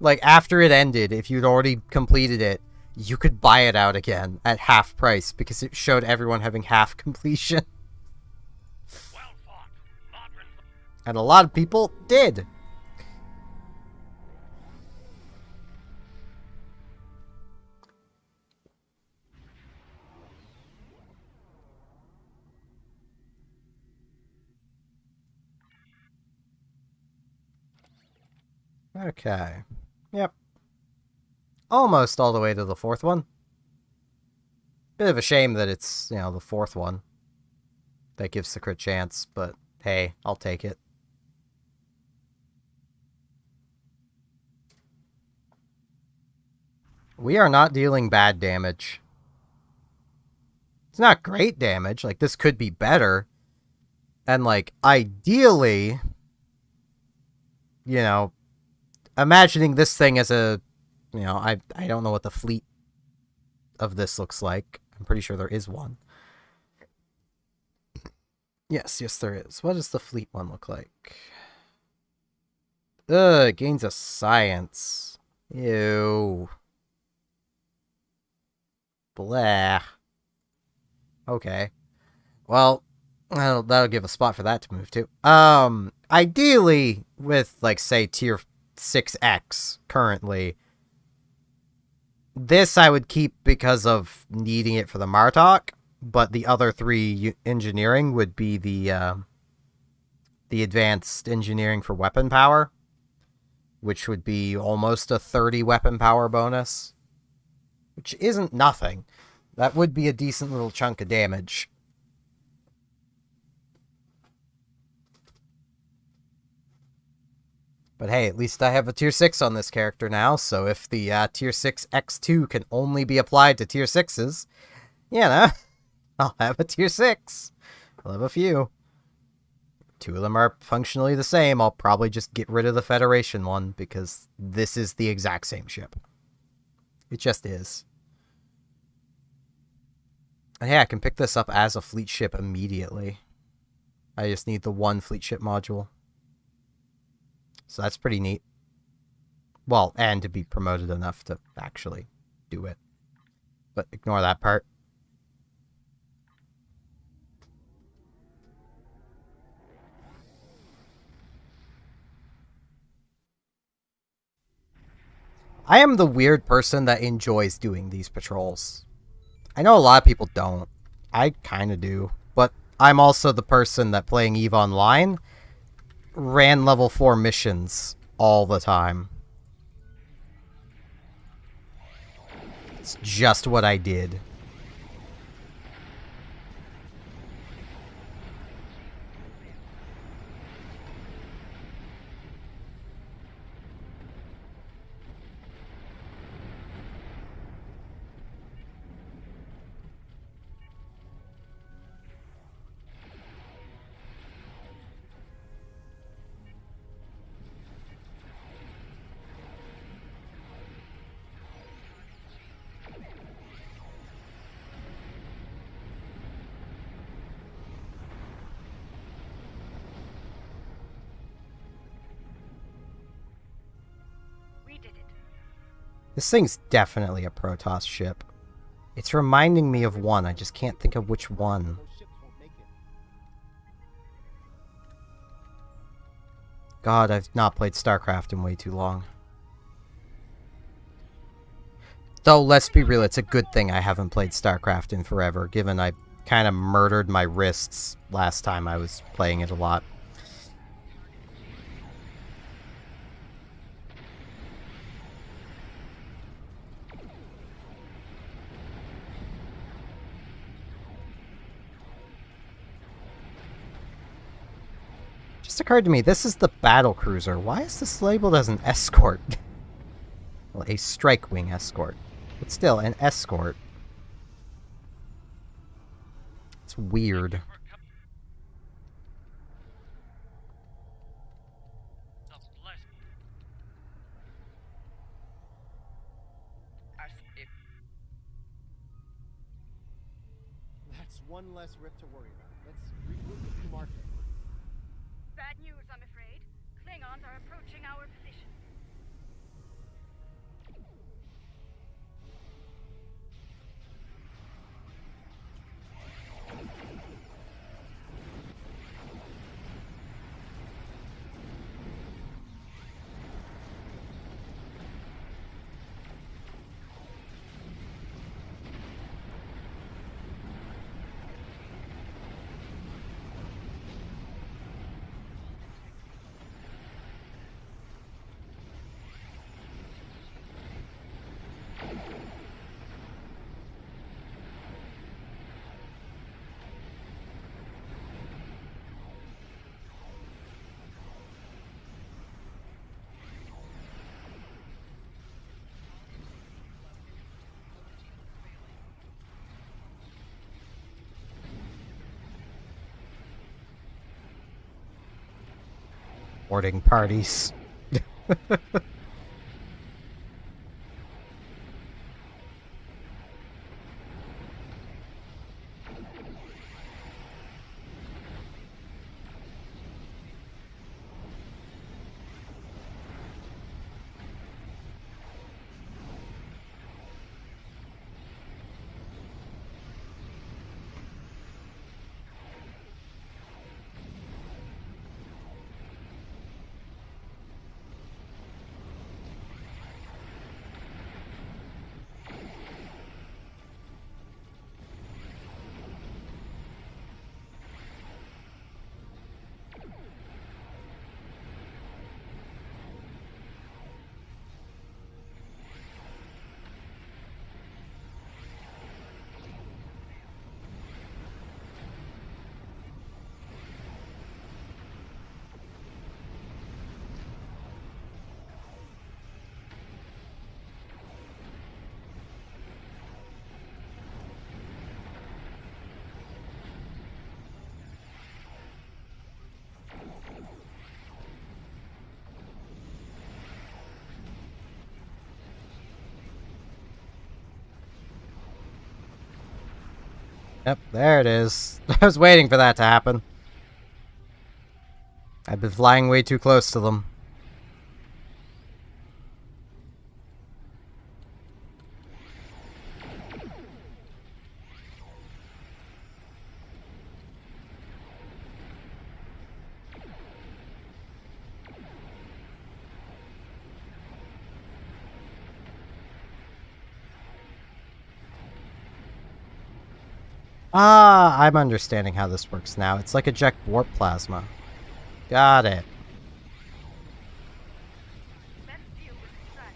Like, after it ended, if you'd already completed it, you could buy it out again at half price because it showed everyone having half completion. Well fought. Modron's... And a lot of people did. Okay. Yep. Almost all the way to the fourth one. Bit of a shame that it's, the fourth one. That gives the crit chance, but hey, I'll take it. We are not dealing bad damage. It's not great damage. Like, this could be better. And, like, ideally, you know, imagining this thing as a, you know, I don't know what the fleet of this looks like. I'm pretty sure there is one. Yes, there is. What does the fleet one look like? Ugh, gains a science. Ew. Blah. Okay. Well, that'll give a spot for that to move to. Ideally, with, like, say, tier 6X currently, this I would keep because of needing it for the Martok, but the other 3 engineering would be the advanced engineering for weapon power, which would be almost a 30 weapon power bonus, which isn't nothing. That would be a decent little chunk of damage. But hey, at least I have a tier 6 on this character now, so if the tier 6 X2 can only be applied to tier 6s, you know, I'll have a tier 6. I'll have a few. 2 of them are functionally the same. I'll probably just get rid of the Federation one, because this is the exact same ship. It just is. And hey, I can pick this up as a fleet ship immediately. I just need the 1 fleet ship module. So that's pretty neat. Well, and to be promoted enough to actually do it. But ignore that part. I am the weird person that enjoys doing these patrols. I know a lot of people don't. I kind of do. But I'm also the person that, playing EVE Online, ran level 4 missions all the time. It's just what I did. This thing's definitely a Protoss ship. It's reminding me of one, I just can't think of which one. Those ships won't make it. God, I've not played StarCraft in way too long. Though, let's be real, it's a good thing I haven't played StarCraft in forever, given I kind of murdered my wrists last time I was playing it a lot. Just occurred to me, this is the battle cruiser. Why is this labeled as an escort? Well, a strike wing escort. But still, an escort. It's weird. That's one less rift to worry about. Let's regroup with the market. Bad news, I'm afraid. Klingons are approaching our position. Boarding parties. Yep, there it is. I was waiting for that to happen. I've been flying way too close to them. Ah, I'm understanding how this works now. It's like eject warp plasma. Got it. Let's deal with the threat.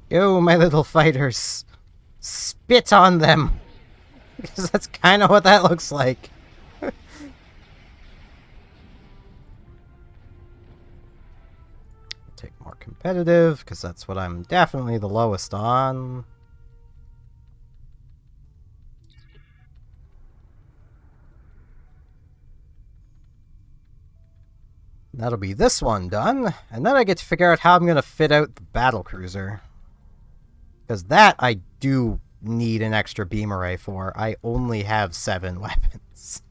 Yo, my little fighters. Spit on them. Because that's kind of what that looks like. Take more competitive, because that's what I'm definitely the lowest on. That'll be this one done, and then I get to figure out how I'm going to fit out the battle cruiser. Because that I do need an extra beam array for. I only have 7 weapons.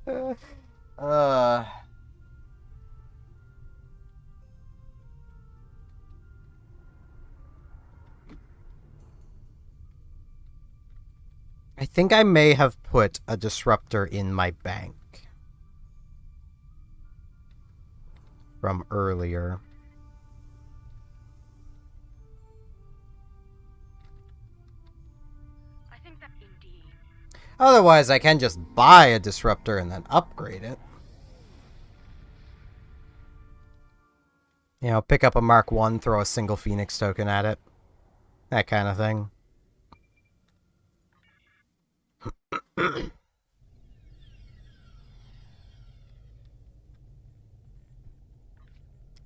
I think I may have put a disruptor in my bank from earlier. I think that indeed. Otherwise, I can just buy a disruptor and then upgrade it. You know, pick up a Mark 1, throw a single Phoenix token at it. That kind of thing.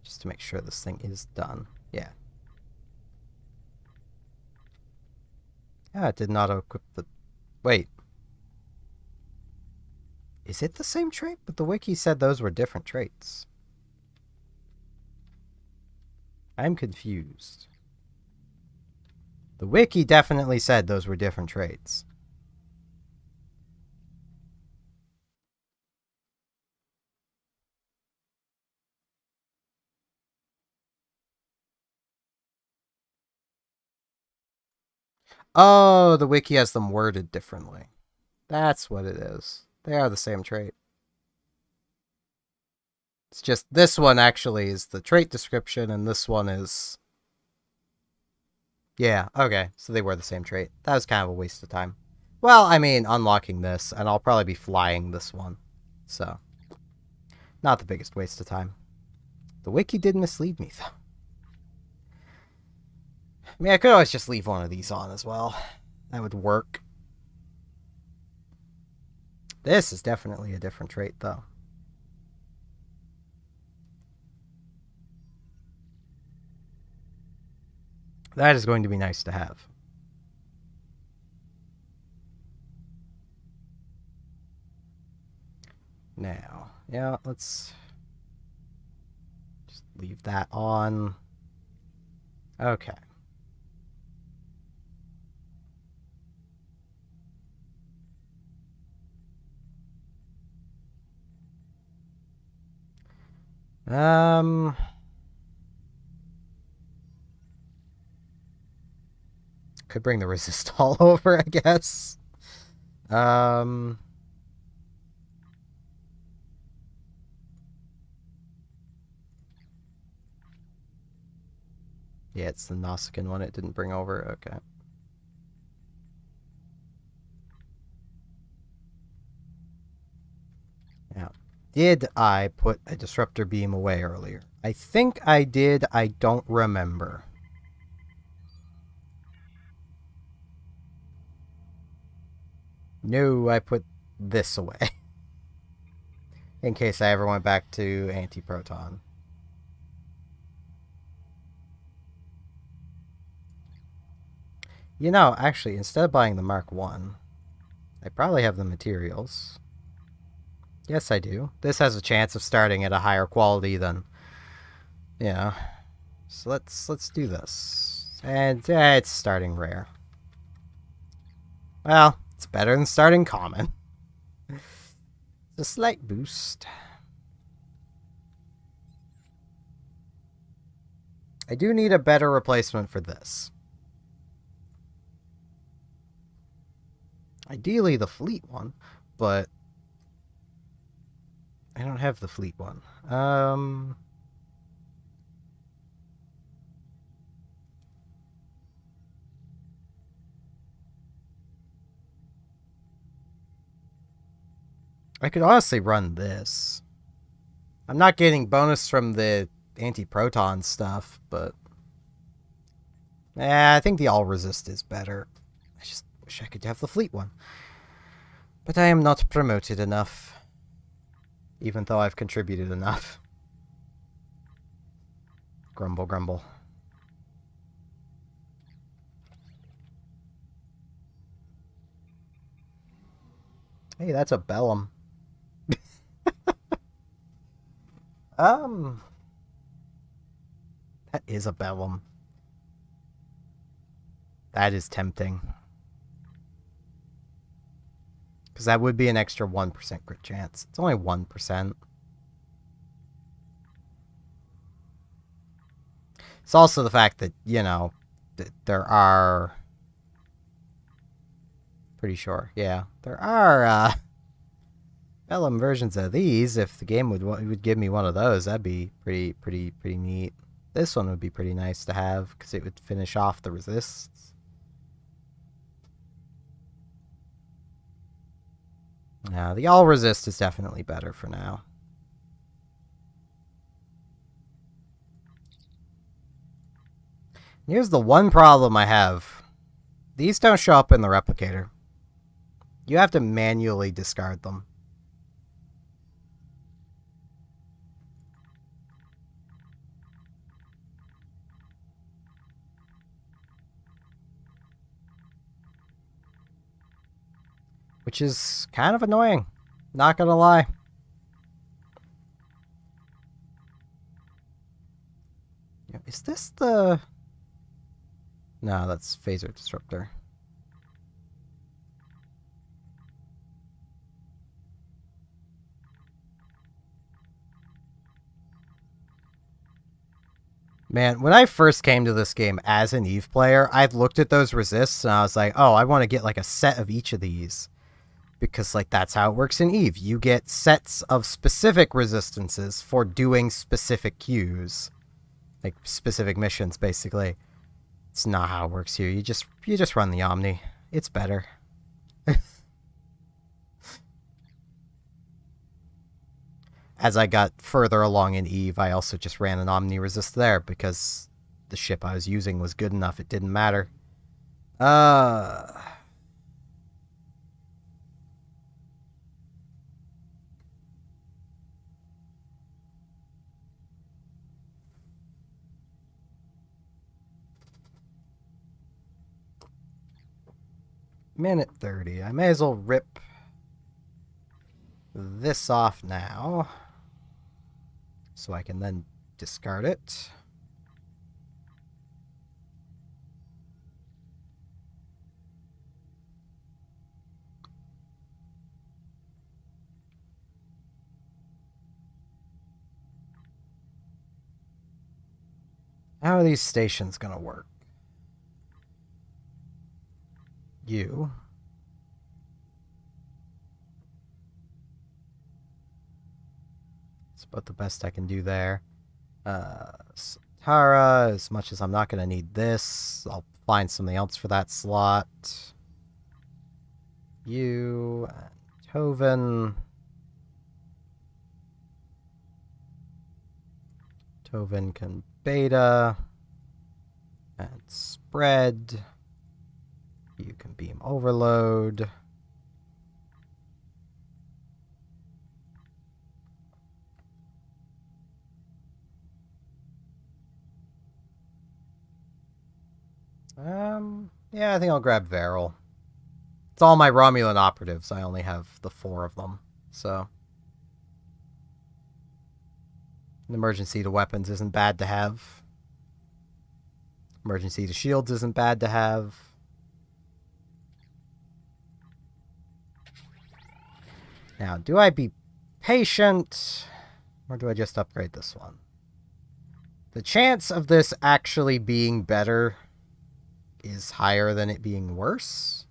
Just to make sure this thing is done. Yeah. Yeah, it did not equip the... Wait. Is it the same trait? But the wiki said those were different traits. I'm confused. The wiki definitely said those were different traits. Oh, the wiki has them worded differently. That's what it is. They are the same trait. It's just this one actually is the trait description, and this one is Yeah, okay. So they were the same trait. That was kind of a waste of time. Well, I mean, unlocking this, and I'll probably be flying this one. So, not the biggest waste of time. The wiki did mislead me, though. I mean, I could always just leave one of these on as well. That would work. This is definitely a different trait, though. That is going to be nice to have. Now, yeah, let's just leave that on. Okay. Could bring the resist all over, I guess. Yeah, it's the Nausicaan one it didn't bring over. Okay. Yeah. Did I put a disruptor beam away earlier? I think I did. I don't remember. No, I put this away. In case I ever went back to anti-proton. You know, actually, instead of buying the Mark 1, I probably have the materials. Yes, I do. This has a chance of starting at a higher quality than... Yeah. So let's do this. And it's starting rare. Well, it's better than starting common. It's a slight boost. I do need a better replacement for this. Ideally the fleet one, but I don't have the fleet one. I could honestly run this. I'm not getting bonus from the anti-proton stuff, but I think the all-resist is better. I just wish I could have the fleet one. But I am not promoted enough. Even though I've contributed enough. Grumble, grumble. Hey, that's a bellum. That is a bellum. That is tempting. Because that would be an extra 1% crit chance. It's only 1%. It's also the fact that, you know, there are... Pretty sure, yeah. There are, Vellum versions of these. If the game would give me one of those, that'd be pretty neat. This one would be pretty nice to have, because it would finish off the resists. Now, the all resist is definitely better for now. Here's the one problem I have. These don't show up in the replicator. You have to manually discard them. Which is kind of annoying. Not gonna lie. Is this the... No, that's Phaser Disruptor. Man, when I first came to this game as an Eve player, I looked at those resists and I was like, oh, I want to get like a set of each of these. Because like that's how it works in Eve. You get sets of specific resistances for doing specific queues. Like specific missions, basically. It's not how it works here. You just run the Omni. It's better. As I got further along in Eve, I also just ran an Omni Resist there because the ship I was using was good enough. It didn't matter. Minute 30. I may as well rip this off now, so I can then discard it. How are these stations gonna work? You. It's about the best I can do there. Tara, as much as I'm not going to need this, I'll find something else for that slot. You and Tovin. Tovin can beta and spread. You can beam overload. Yeah, I think I'll grab Varel. It's all my Romulan operatives. I only have the 4 of them, so. An emergency to weapons isn't bad to have. Emergency to shields isn't bad to have. Now, do I be patient, or do I just upgrade this one? The chance of this actually being better is higher than it being worse.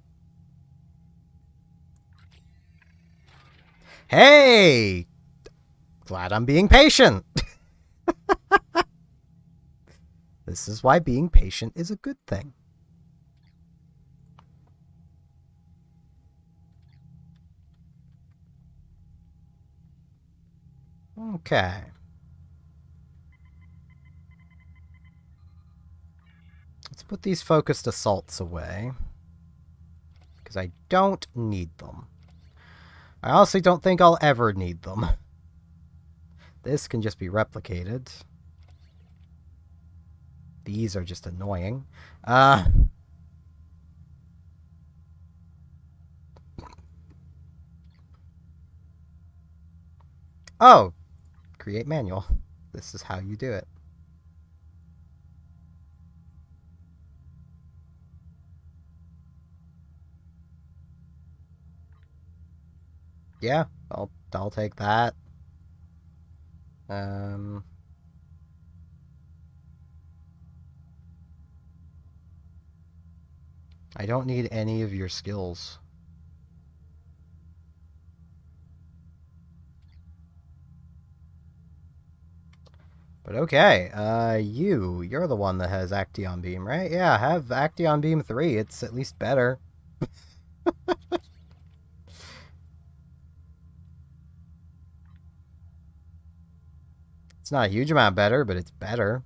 Hey! Glad I'm being patient. This is why being patient is a good thing. Okay. Let's put these focused assaults away, because I don't need them. I honestly don't think I'll ever need them. This can just be replicated. These are just annoying. Oh! Create manual. This is how you do it. Yeah, I'll take that. I don't need any of your skills. But okay, you're the one that has Acteon Beam, right? Yeah, have Acteon Beam 3. It's at least better. It's not a huge amount better, but it's better.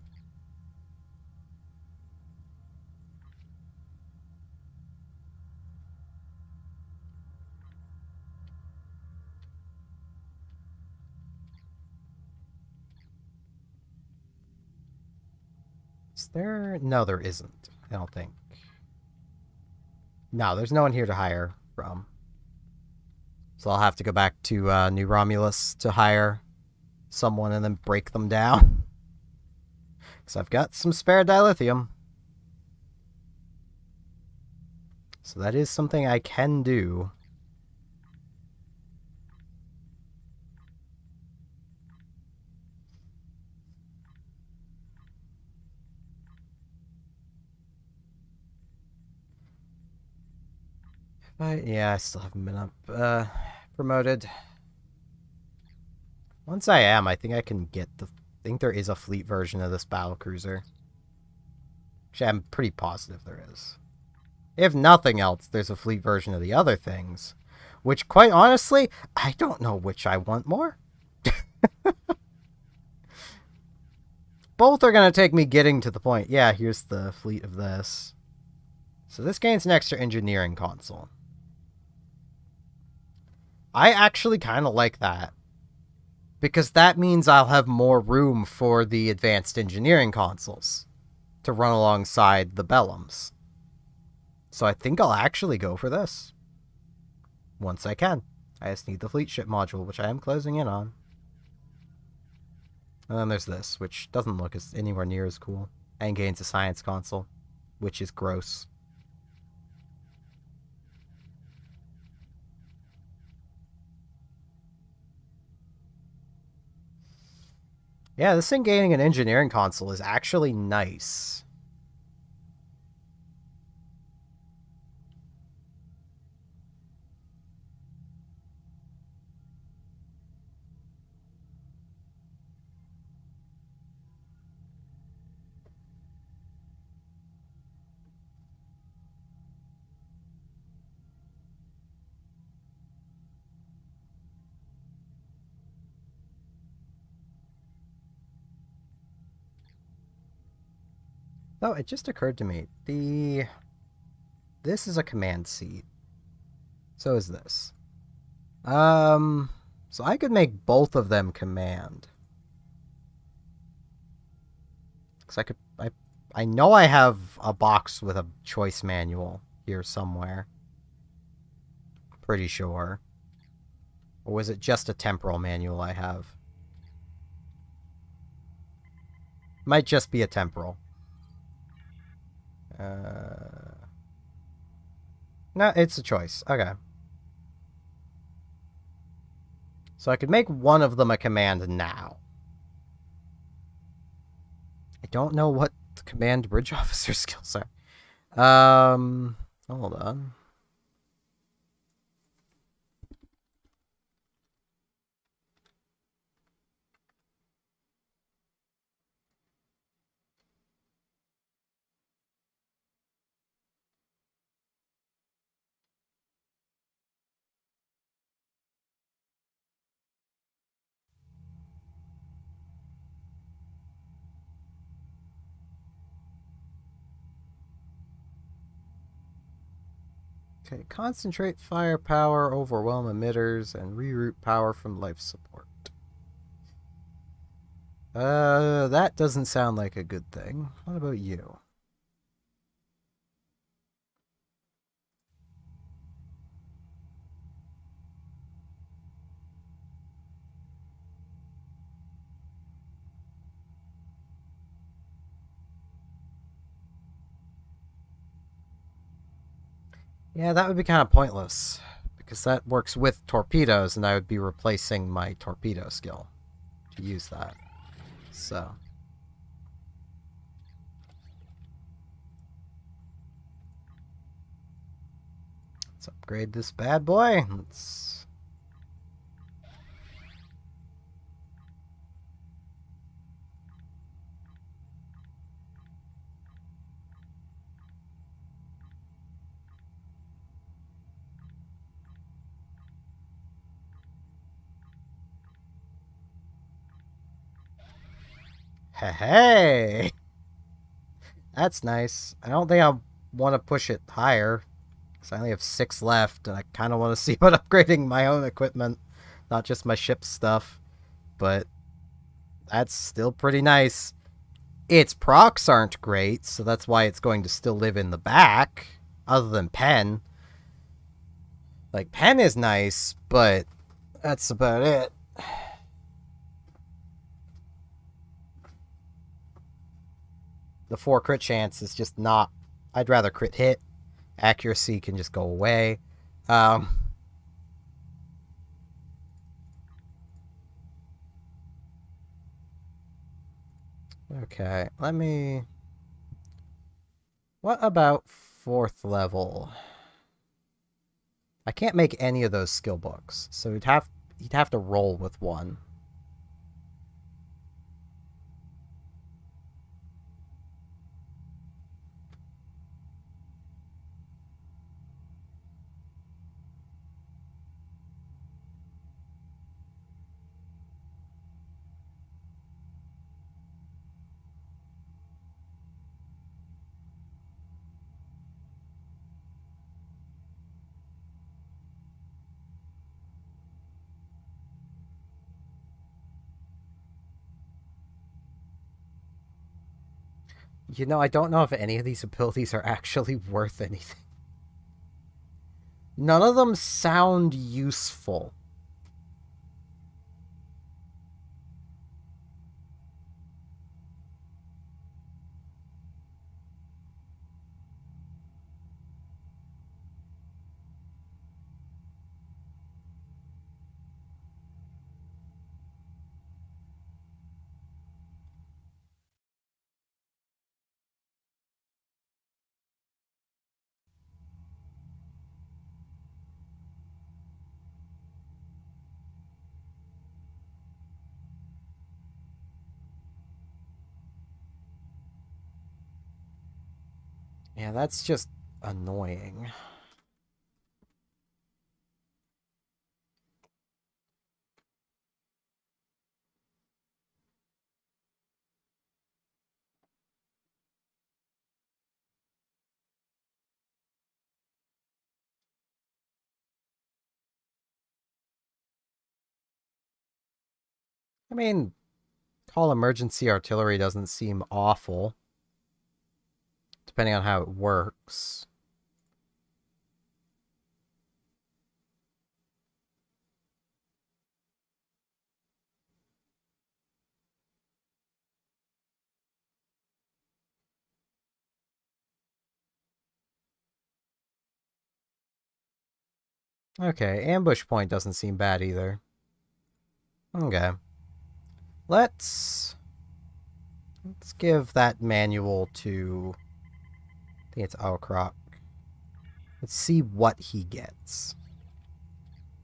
Is there? No, there isn't. I don't think. No, there's no one here to hire from. So I'll have to go back to New Romulus to hire someone and then break them down. Because I've got some spare dilithium. So that is something I can do. Yeah, I still haven't been up, promoted. Once I am, I think I can get the... I think there is a fleet version of this battlecruiser. Which I'm pretty positive there is. If nothing else, there's a fleet version of the other things. Which, quite honestly, I don't know which I want more. Both are going to take me getting to the point. Yeah, here's the fleet of this. So this gains an extra engineering console. I actually kind of like that. Because that means I'll have more room for the advanced engineering consoles to run alongside the Bellums. So I think I'll actually go for this. Once I can. I just need the fleet ship module, which I am closing in on. And then there's this, which doesn't look as anywhere near as cool. And gains a science console, which is gross. Yeah, this thing gaining an engineering console is actually nice. Oh, it just occurred to me. This is a command seat. So is this. So I could make both of them command. Because I know I have a box with a choice manual here somewhere. Pretty sure. Or was it just a temporal manual I have? Might just be a temporal. No, it's a choice. Okay. So I could make one of them a command now. I don't know what the command bridge officer skills are. Hold on. Okay, concentrate firepower, overwhelm emitters, and reroute power from life support. That doesn't sound like a good thing. What about you? Yeah, that would be kind of pointless, because that works with torpedoes, and I would be replacing my torpedo skill to use that. So. Let's upgrade this bad boy. Let's... Hey! That's nice. I don't think I want to push it higher, because I only have 6 left, and I kind of want to see about upgrading my own equipment, not just my ship stuff. But that's still pretty nice. Its procs aren't great, so that's why it's going to still live in the back, other than Pen. Like, Pen is nice, but that's about it. The 4 crit chance is just not... I'd rather crit hit. Accuracy can just go away. Okay, let me... What about 4th level? I can't make any of those skill books, so he'd have to roll with one. You know, I don't know if any of these abilities are actually worth anything. None of them sound useful. Yeah, that's just annoying. I mean, call emergency artillery doesn't seem awful, depending on how it works. Okay, ambush point doesn't seem bad either. Okay. Let's give that manual to, I think it's Alcroc. Let's see what he gets.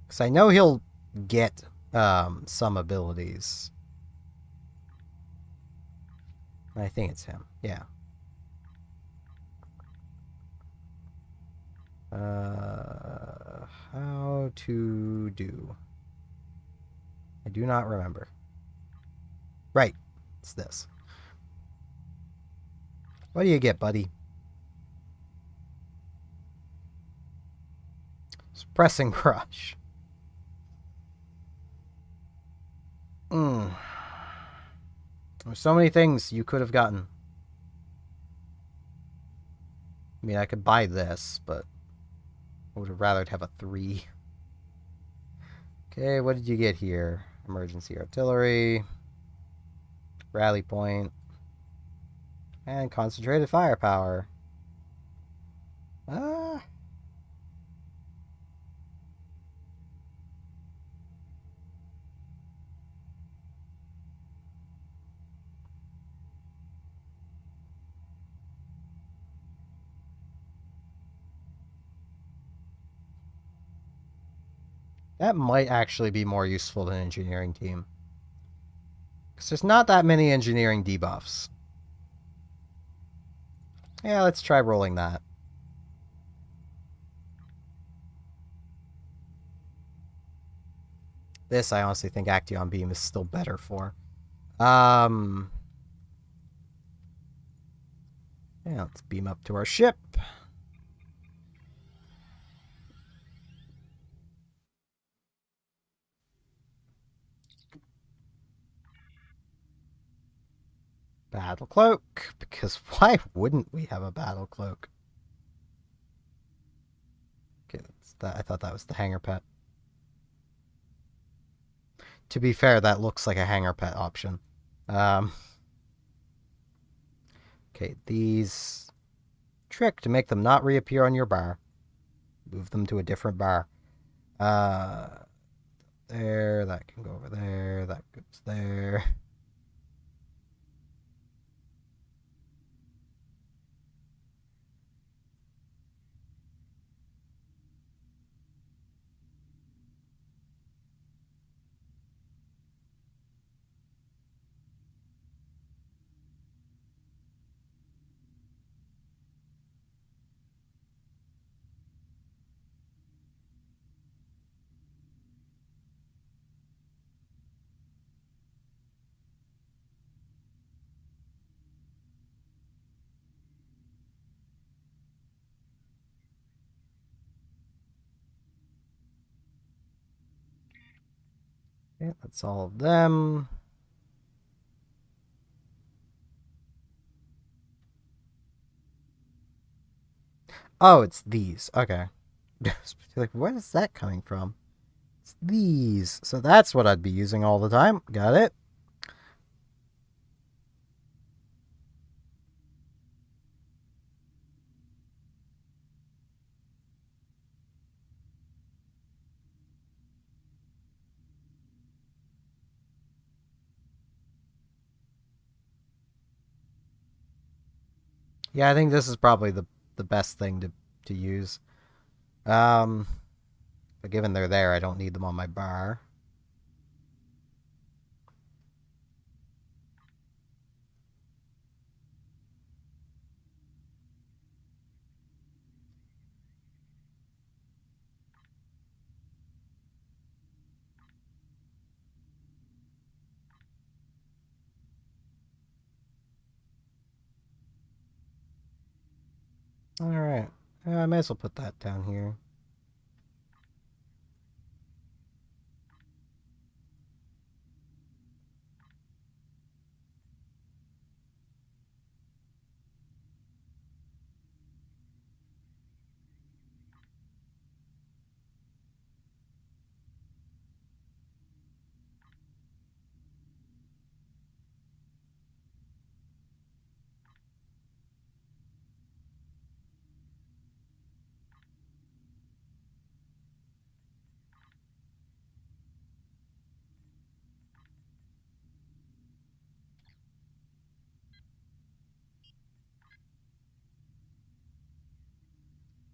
Because I know he'll get some abilities. I think it's him. Yeah. How to do. I do not remember. Right. It's this. What do you get, buddy? Suppressing crush. There's so many things you could have gotten. I mean, I could buy this, but I would have rather have a 3. Okay, what did you get here? Emergency artillery, rally point, and concentrated firepower. Ah. That might actually be more useful than engineering team. Because there's not that many engineering debuffs. Yeah, let's try rolling that. This, I honestly think Action Beam is still better for. Yeah, let's beam up to our ship. Battle cloak, because why wouldn't we have a battle cloak? Okay, that's that. I thought that was the hanger pet. To be fair, that looks like a hanger pet option. Okay, these trick to make them not reappear on your bar. Move them to a different bar. There, that can go over there, that goes there. Okay, that's all of them. Oh, it's these. Okay. Like, where is that coming from? It's these. So that's what I'd be using all the time. Got it. Yeah, I think this is probably the best thing to use. But given they're there, I don't need them on my bar. Alright. I might as well put that down here.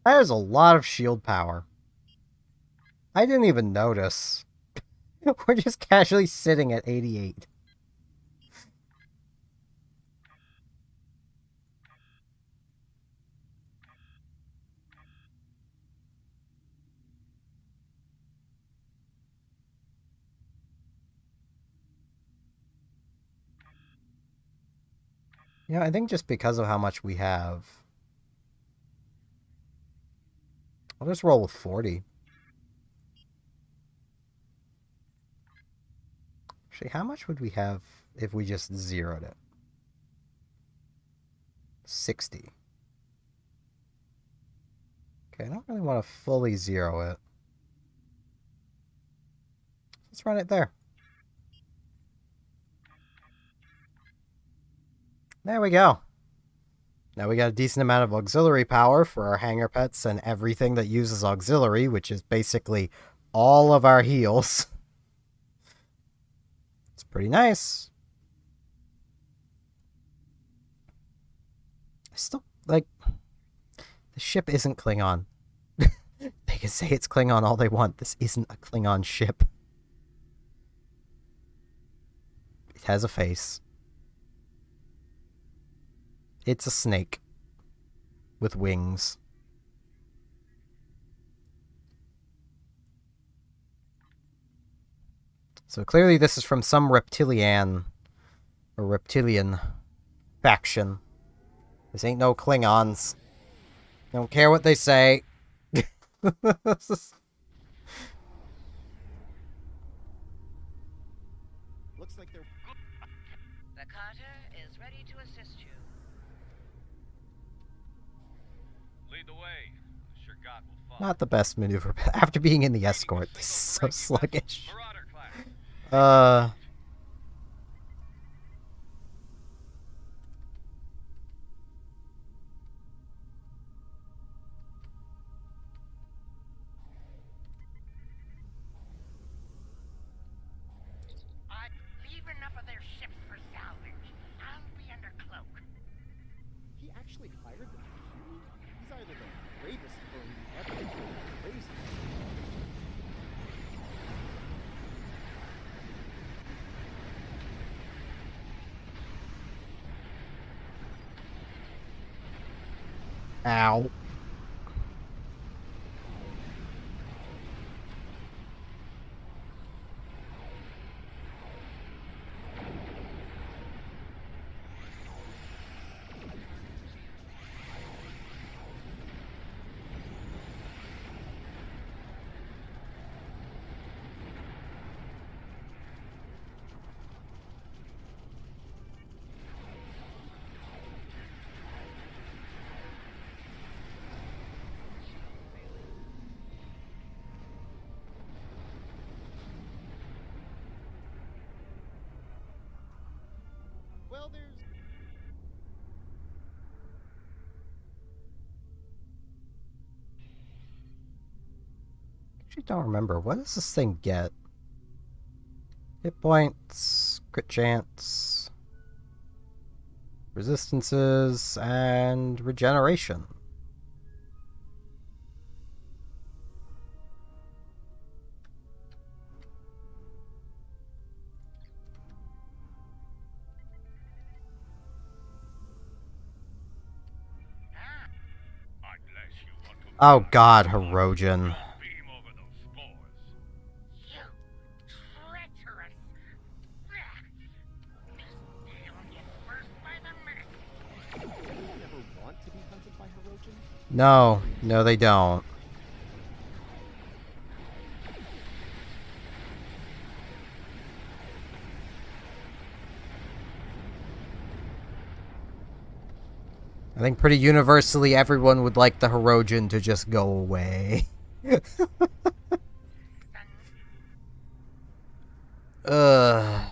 That is a lot of shield power. I didn't even notice. We're just casually sitting at 88. Yeah, I think just because of how much we have. I'll just roll with 40. Actually, how much would we have if we just zeroed it? 60. Okay, I don't really want to fully zero it. Let's run it there. There we go. Now we got a decent amount of auxiliary power for our hangar pets and everything that uses auxiliary, which is basically all of our heals. It's pretty nice. I still, like, the ship isn't Klingon. They can say it's Klingon all they want. This isn't a Klingon ship. It has a face. It's a snake. With wings. So clearly this is from some reptilian faction. This ain't no Klingons. Don't care what they say. Looks like they're... The Carter is ready to assist you. Lead the way. Sure God will follow. Not the best maneuver. After being in the escort, this is so sluggish. Marauder class. I leave enough of their ships for salvage. I'll be under cloak. He actually hired them. He's either the bravest Marine ever or crazy. Ow. Well, there's... Actually don't remember. What does this thing get? Hit points, crit chance, resistances, and regeneration. Unless you want to Oh god, Herogen. beam over those spores. You treacherous. They'll get worse by the minute. Does anyone ever want to be hunted by Herogen? No, no they don't. I think pretty universally everyone would like the Herogen to just go away. Ugh.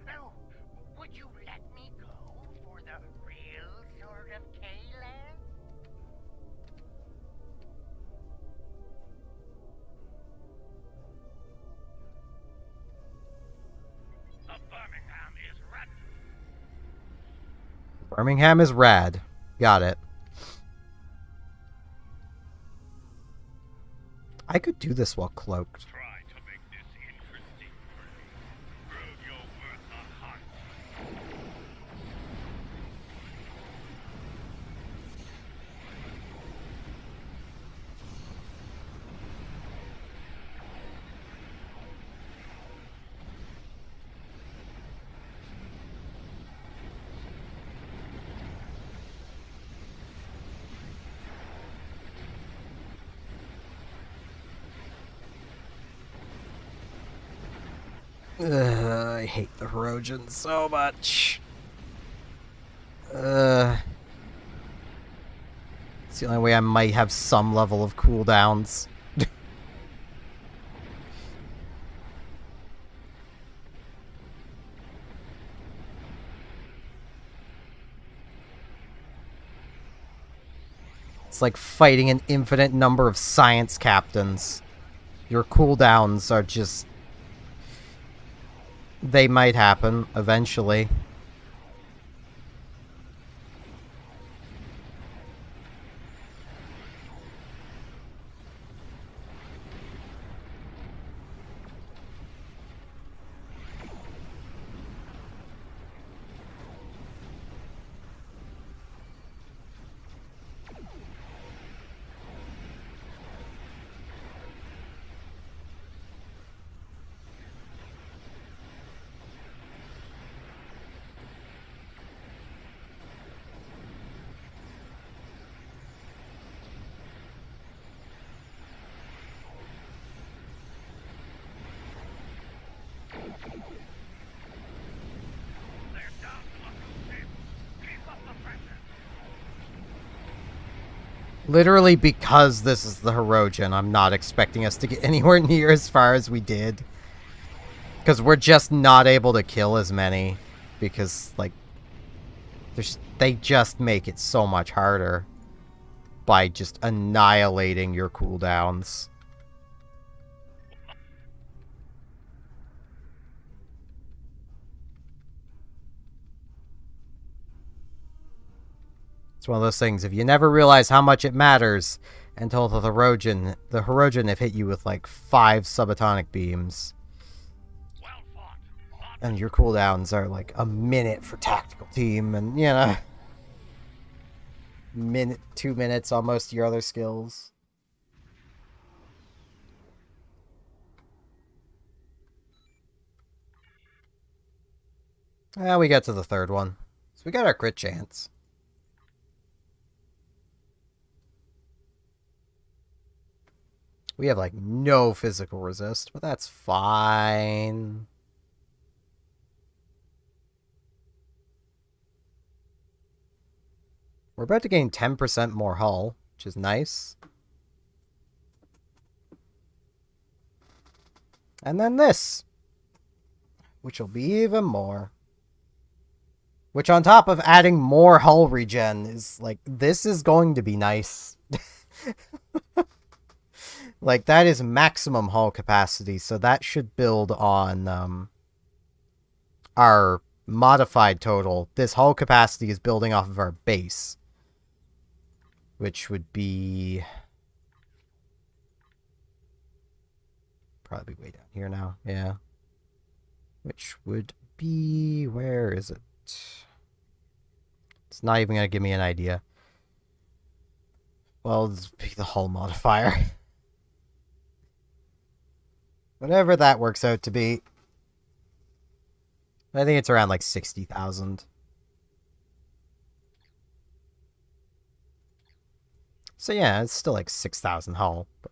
Oh, would you let me go for the real sort of K-Land? The Birmingham is run. Birmingham is rad. Got it. I could do this while cloaked. Try to make this interesting for me. Prove your worth a hunt. I hate the Herogen so much. It's the only way I might have some level of cooldowns. It's like fighting an infinite number of science captains. Your cooldowns are just... They might happen eventually. Literally because this is the Herogen, I'm not expecting us to get anywhere near as far as we did. Because we're just not able to kill as many. Because, like, they just make it so much harder by just annihilating your cooldowns. It's one of those things, if you never realize how much it matters until the Herogen have hit you with like 5 subatomic beams. Well fought. And your cooldowns are like a minute for tactical team and, you know, 2 minutes on most of your other skills. Yeah, we got to the third one. So we got our crit chance. We have, like, no physical resist, but that's fine. We're about to gain 10% more hull, which is nice. And then this, which will be even more. Which on top of adding more hull regen is like, this is going to be nice. Like, that is maximum hull capacity, so that should build on our modified total. This hull capacity is building off of our base, which would be probably way down here now. Yeah. Which would be, where is it? It's not even going to give me an idea. Well, this would be the hull modifier. Whatever that works out to be. I think it's around like 60,000. So yeah, it's still like 6,000 hull. But...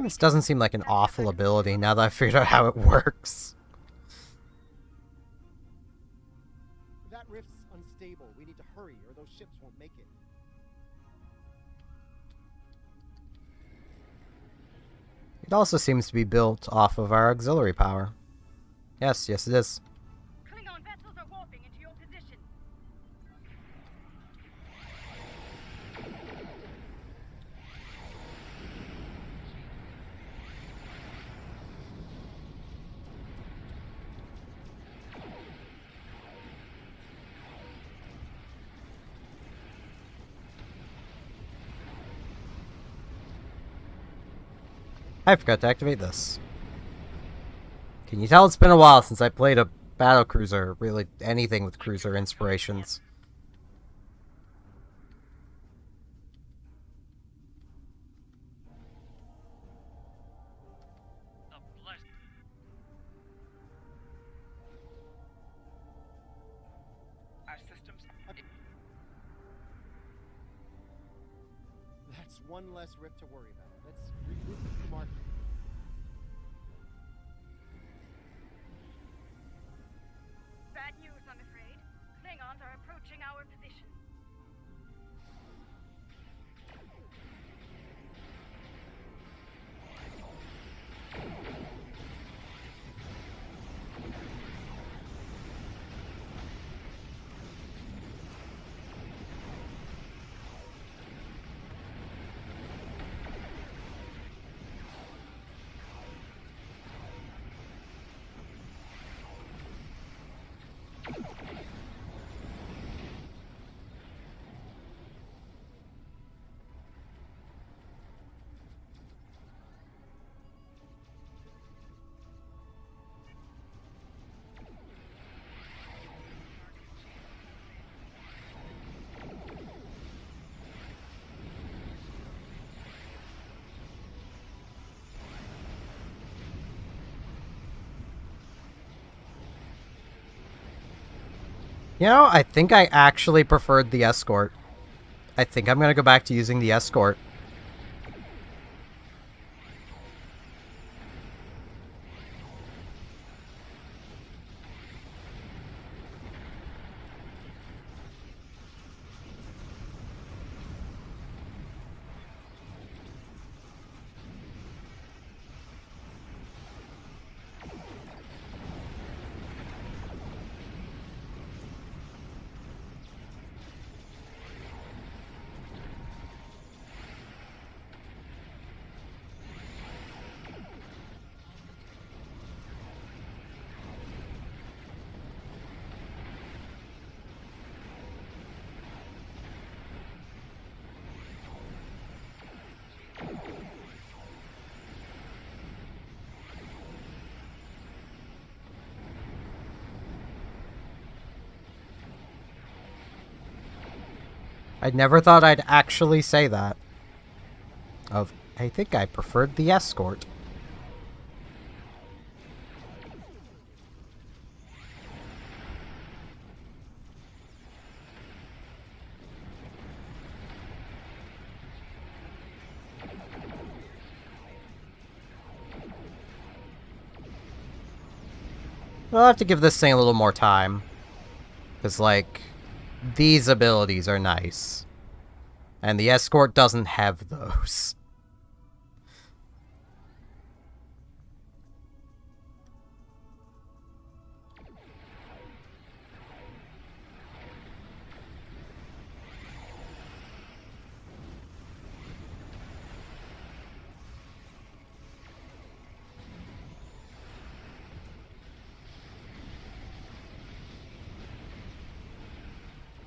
This doesn't seem like an awful ability now that I've figured out how it works. That rift's unstable. We need to hurry, or those ships won't make it. It also seems to be built off of our auxiliary power. Yes, yes it is. Klingon vessels are warping into your position. I forgot to activate this. Can you tell it's been a while since I played a battle cruiser, really anything with cruiser inspirations. The blessed. Our systems. That's one less rift to worry about. Let's regroup the market. Bad news, I'm afraid. Klingons are approaching our position. You know, I think I actually preferred the escort. I think I'm gonna go back to using the escort. I never thought I'd actually say that. I think I preferred the escort. I'll have to give this thing a little more time. Because, like, these abilities are nice. And the escort doesn't have those.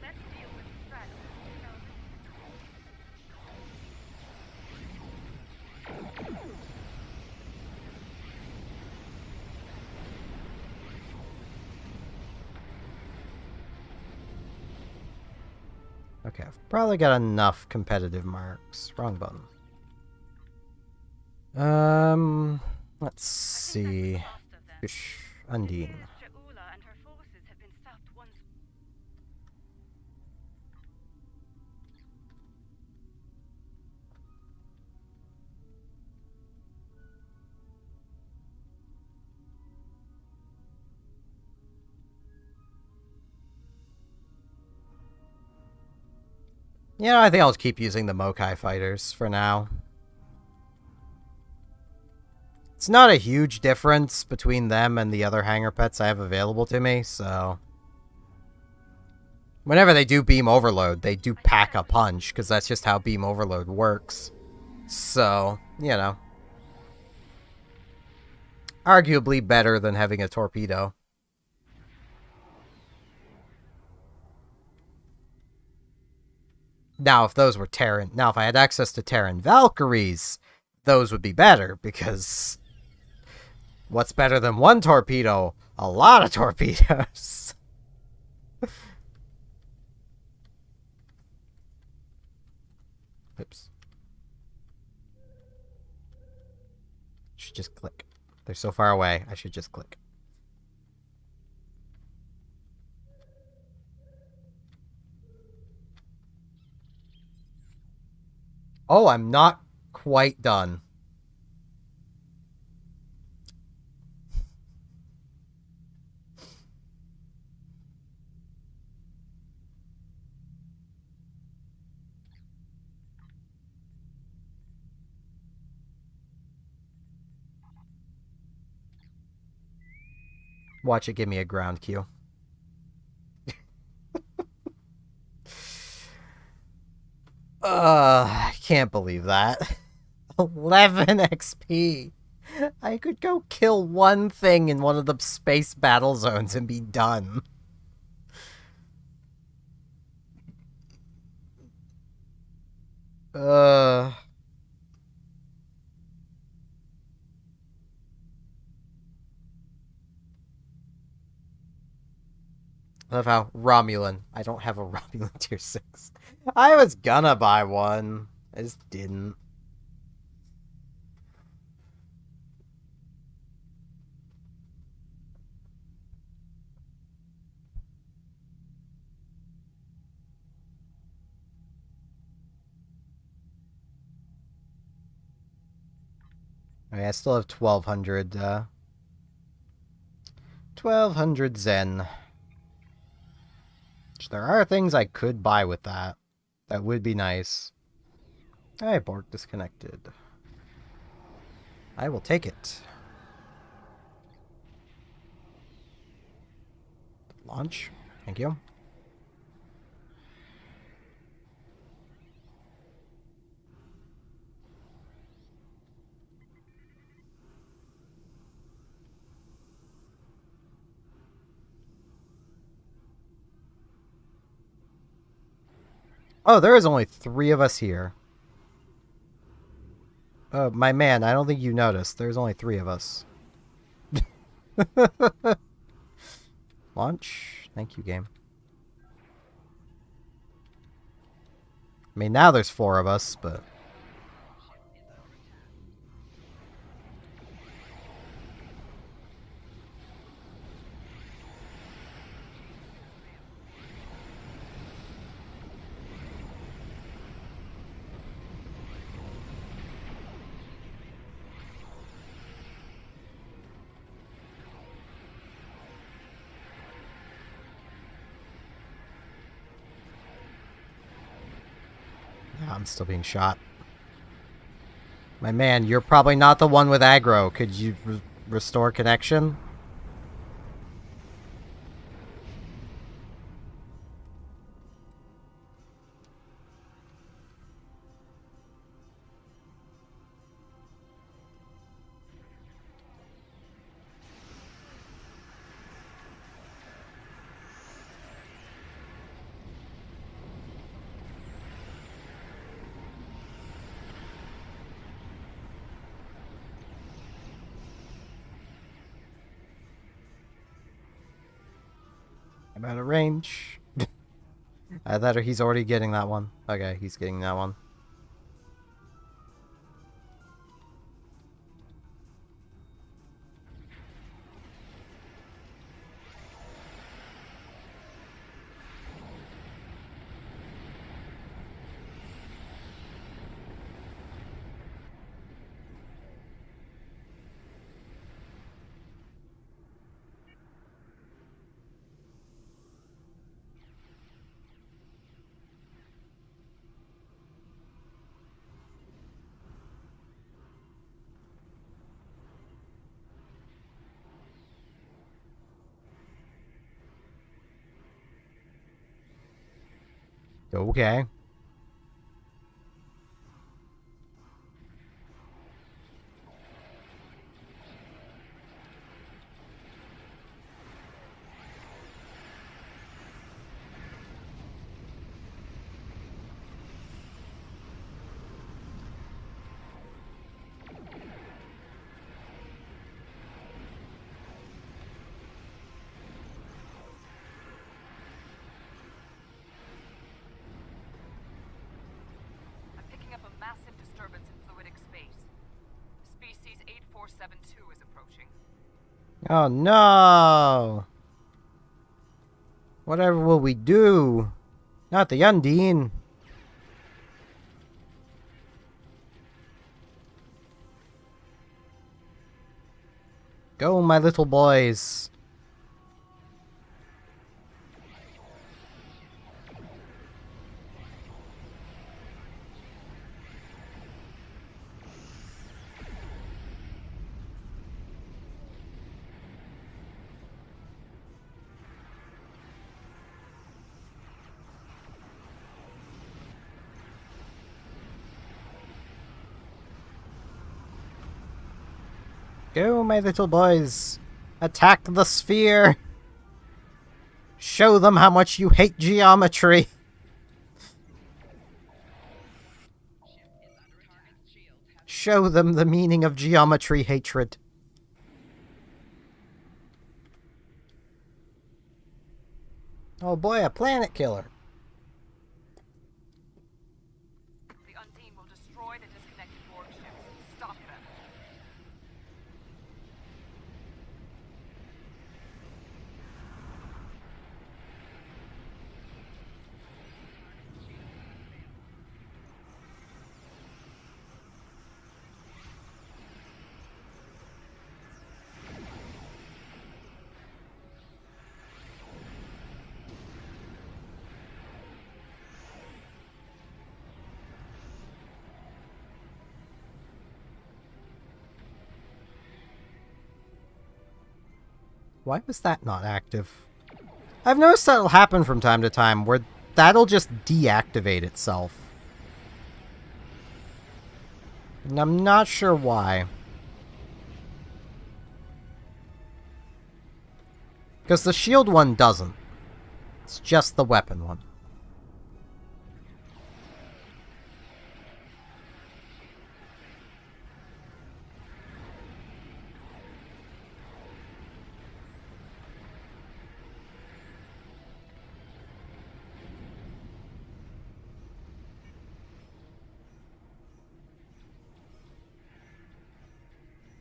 Let's deal with strategy, shall we? Okay, I've probably got enough competitive marks. Wrong button. Let's see. Last of them. Shh, Undine. Dearest Jaula and her forces have been stopped once. Yeah, I think I'll keep using the Mokai fighters for now. It's not a huge difference between them and the other hanger pets I have available to me, so... Whenever they do Beam Overload, they do pack a punch, because that's just how Beam Overload works. So, you know. Arguably better than having a torpedo. Now, if those were Terran... Now, if I had access to Terran Valkyries, those would be better, because... What's better than one torpedo? A lot of torpedoes. Oops. Should just click. They're so far away, I should just click. Oh, I'm not quite done. Watch it give me a ground cue. I can't believe that. 11 XP. I could go kill one thing in one of the space battle zones and be done. I love how Romulan. I don't have a Romulan tier 6. I was gonna buy one. I just didn't. Okay, I still have 1200, 1200 Zen. Which there are things I could buy with that. That would be nice. Alright, Borg disconnected. I will take it. Launch. Thank you. Oh, there is only 3 of us here. Oh, my man, I don't think you noticed. There's only 3 of us. Launch. Thank you, game. I mean, now there's 4 of us, but... I'm still being shot. My man, you're probably not the one with aggro. Could you restore connection? I'm out of range. I thought he's already getting that one. Okay, he's getting that one. Okay. I'm picking up a massive disturbance in fluidic space. Species 8472 is approaching. Oh no! Whatever will we do? Not the Undine. Go, my little boys. Go, my little boys. Attack the sphere. Show them how much you hate geometry. Show them the meaning of geometry hatred. Oh boy, a planet killer. The Undine will destroy the disconnected Borg ships. Stop them. Why was that not active? I've noticed that'll happen from time to time, where that'll just deactivate itself. And I'm not sure why. Because the shield one doesn't. It's just the weapon one.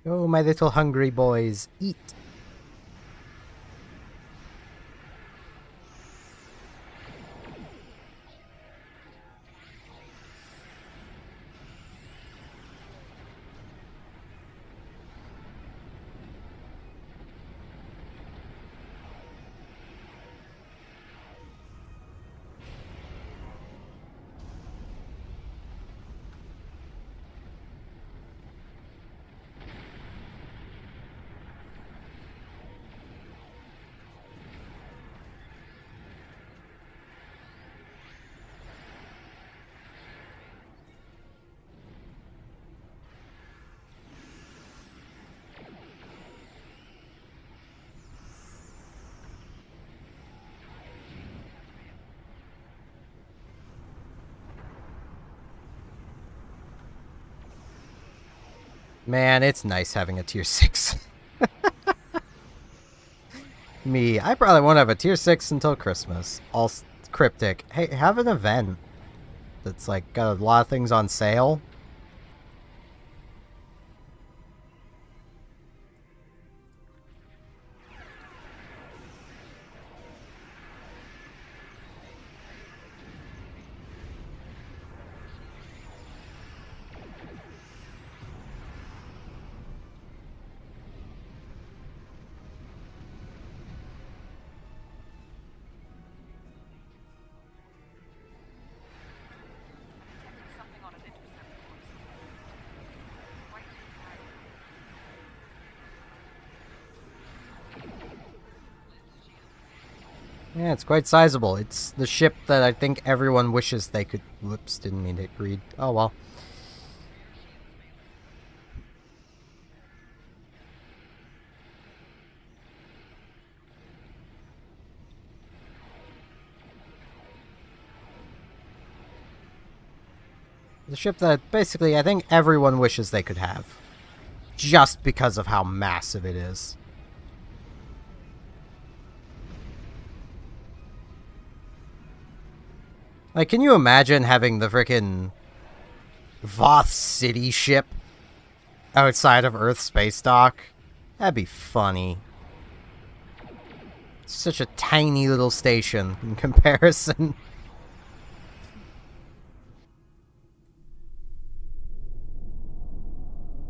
Oh, my little hungry boys, eat. Man, it's nice having a tier 6. Me, I probably won't have a tier 6 until Christmas. All cryptic. Hey, have an event that's like got a lot of things on sale. Something on an intercept course. Quite Yeah, it's quite sizable. It's the ship that I think everyone wishes they could... Whoops, didn't mean to read. Oh well. The ship that basically I think everyone wishes they could have. Just because of how massive it is. Like, can you imagine having the frickin' Voth City ship outside of Earth space dock? That'd be funny. Such a tiny little station in comparison.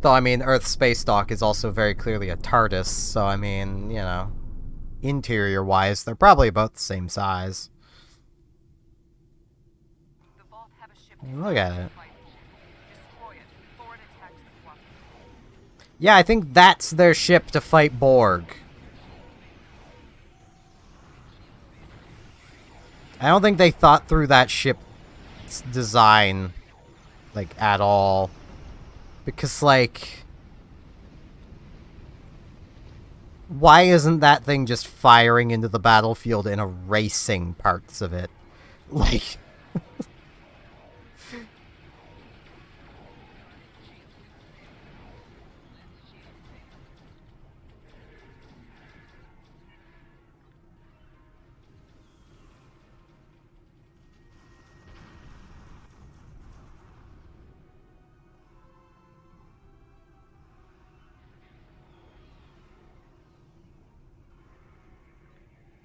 Though, I mean, Earth space dock is also very clearly a TARDIS, so, I mean, you know, interior-wise, they're probably about the same size. The Vault have a ship Look at it. destroy it before it attacks the Quadrant. Yeah, I think that's their ship to fight Borg. I don't think they thought through that ship's design, like, at all. Because, like... Why isn't that thing just firing into the battlefield and erasing parts of it? Like...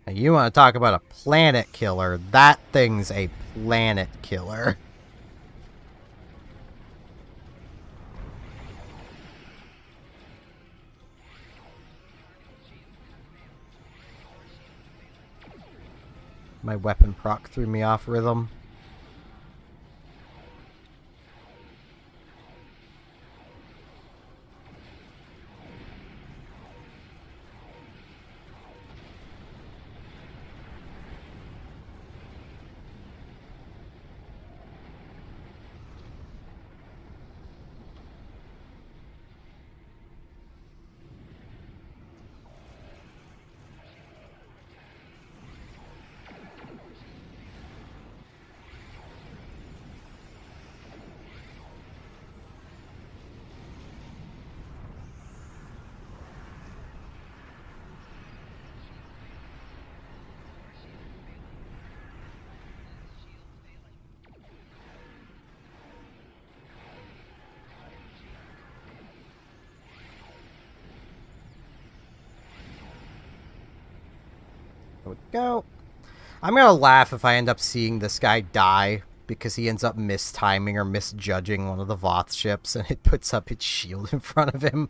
Now, you want to talk about a planet killer? That thing's a planet killer. My weapon proc threw me off rhythm. There we go. I'm gonna laugh if I end up seeing this guy die because he ends up mistiming or misjudging one of the Voth ships and it puts up its shield in front of him.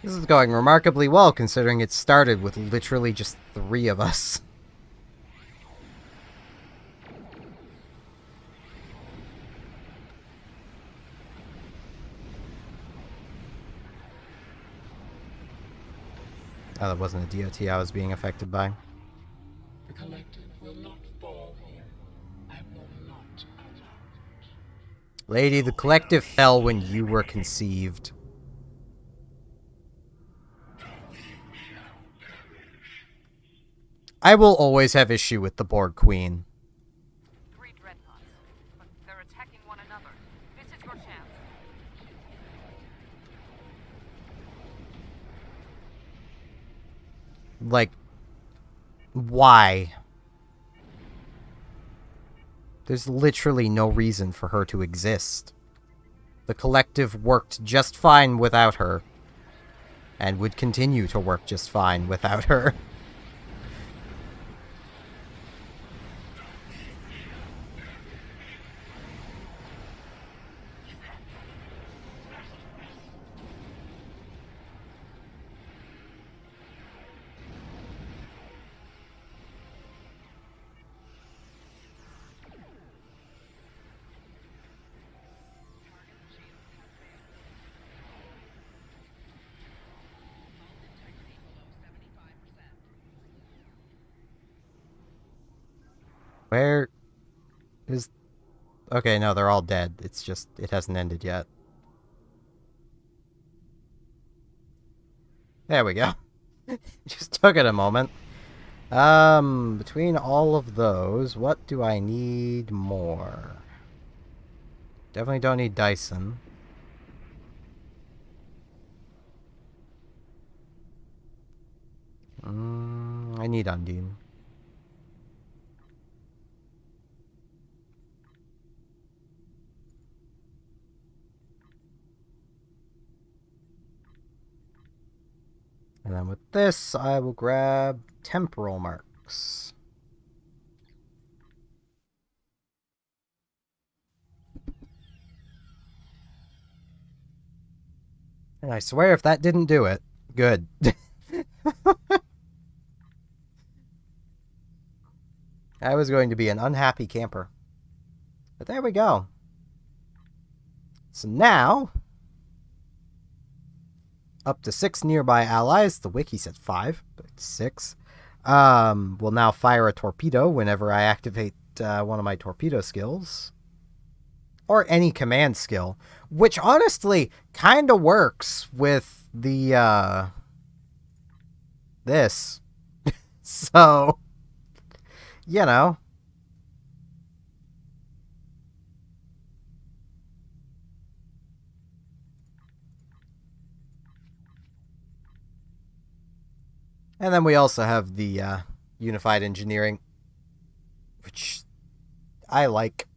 This is going remarkably well, considering it started with literally just 3 of us. Oh, that wasn't a DOT I was being affected by. The collective will not fall here. I will not allow it. Lady, the collective fell when you were conceived. I will always have issue with the Borg Queen. 3 dreadnoughts, but they're attacking one another. This is your chance. Like, why? There's literally no reason for her to exist. The collective worked just fine without her, and would continue to work just fine without her. Where is... Okay, no, they're all dead. It's just, it hasn't ended yet. There we go. Just took it a moment. Between all of those, what do I need more? Definitely don't need Dyson. I need Undine. And then with this, I will grab temporal marks. And I swear if that didn't do it, good. I was going to be an unhappy camper. But there we go. So now, up to 6 nearby allies. The wiki said 5, but it's 6. Will now fire a torpedo whenever I activate one of my torpedo skills. Or any command skill. Which honestly kind of works with the, this. So, you know. And then we also have the unified engineering, which I like.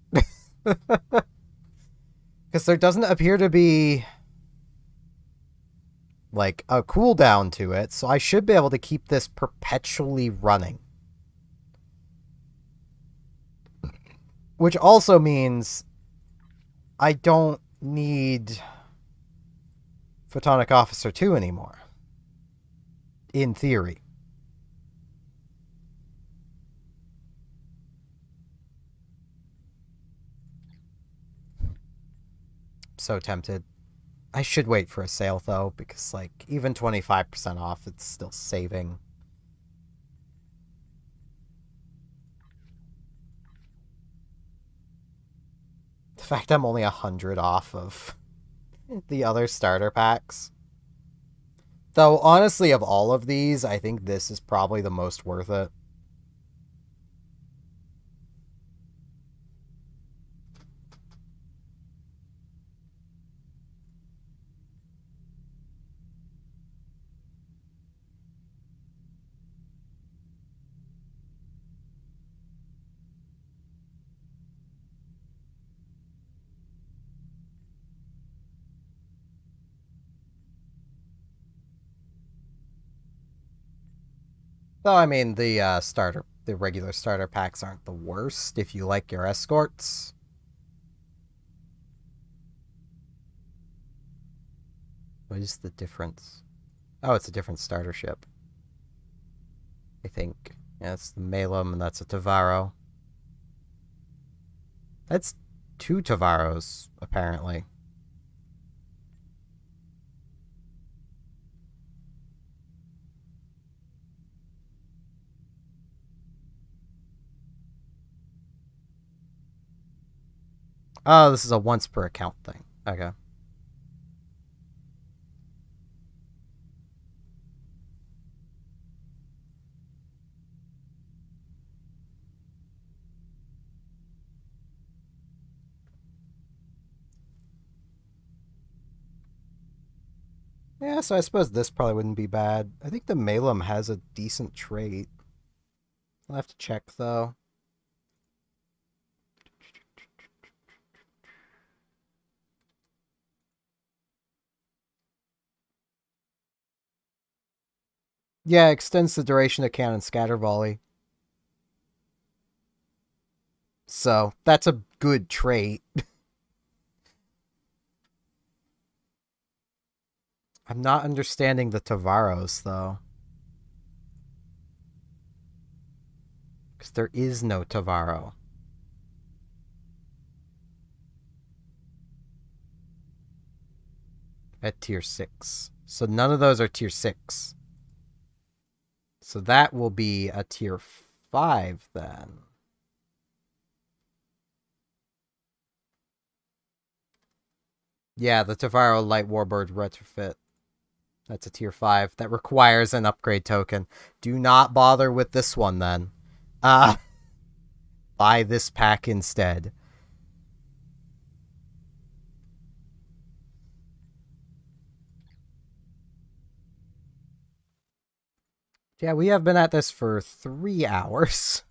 Because there doesn't appear to be like a cooldown to it, so I should be able to keep this perpetually running. Which also means I don't need Photonic Officer 2 anymore. In theory. So tempted. I should wait for a sale though, because like even 25% off, it's still saving. The fact I'm only 100 off of the other starter packs. Though honestly, of all of these, I think this is probably the most worth it. Though, I mean, the regular starter packs aren't the worst if you like your escorts. What is the difference? Oh, it's a different starter ship. I think. Yeah, it's the Malum, and that's a Tavaro. That's 2 Tavaros, apparently. Oh, this is a once per account thing. Okay. Yeah, so I suppose this probably wouldn't be bad. I think the Malum has a decent trait. I'll have to check, though. Yeah, extends the duration of cannon scatter volley. So, that's a good trait. I'm not understanding the Tavaros, though. Because there is no Tavaro. At tier 6. So none of those are tier 6. So that will be a tier 5 then. Yeah, the Tavaro Light Warbird retrofit. That's a tier 5. That requires an upgrade token. Do not bother with this one then. Buy this pack instead. Yeah, we have been at this for 3 hours.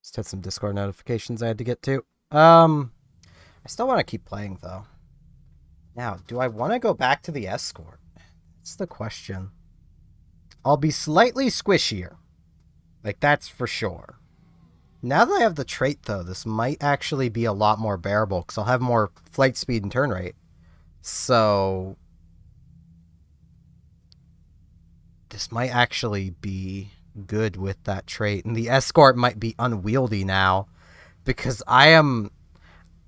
Just had some Discord notifications I had to get to. I still want to keep playing, though. Now, do I want to go back to the escort? That's the question. I'll be slightly squishier. Like, that's for sure. Now that I have the trait, though, this might actually be a lot more bearable, because I'll have more flight speed and turn rate. So, this might actually be good with that trait. And the escort might be unwieldy now, because I am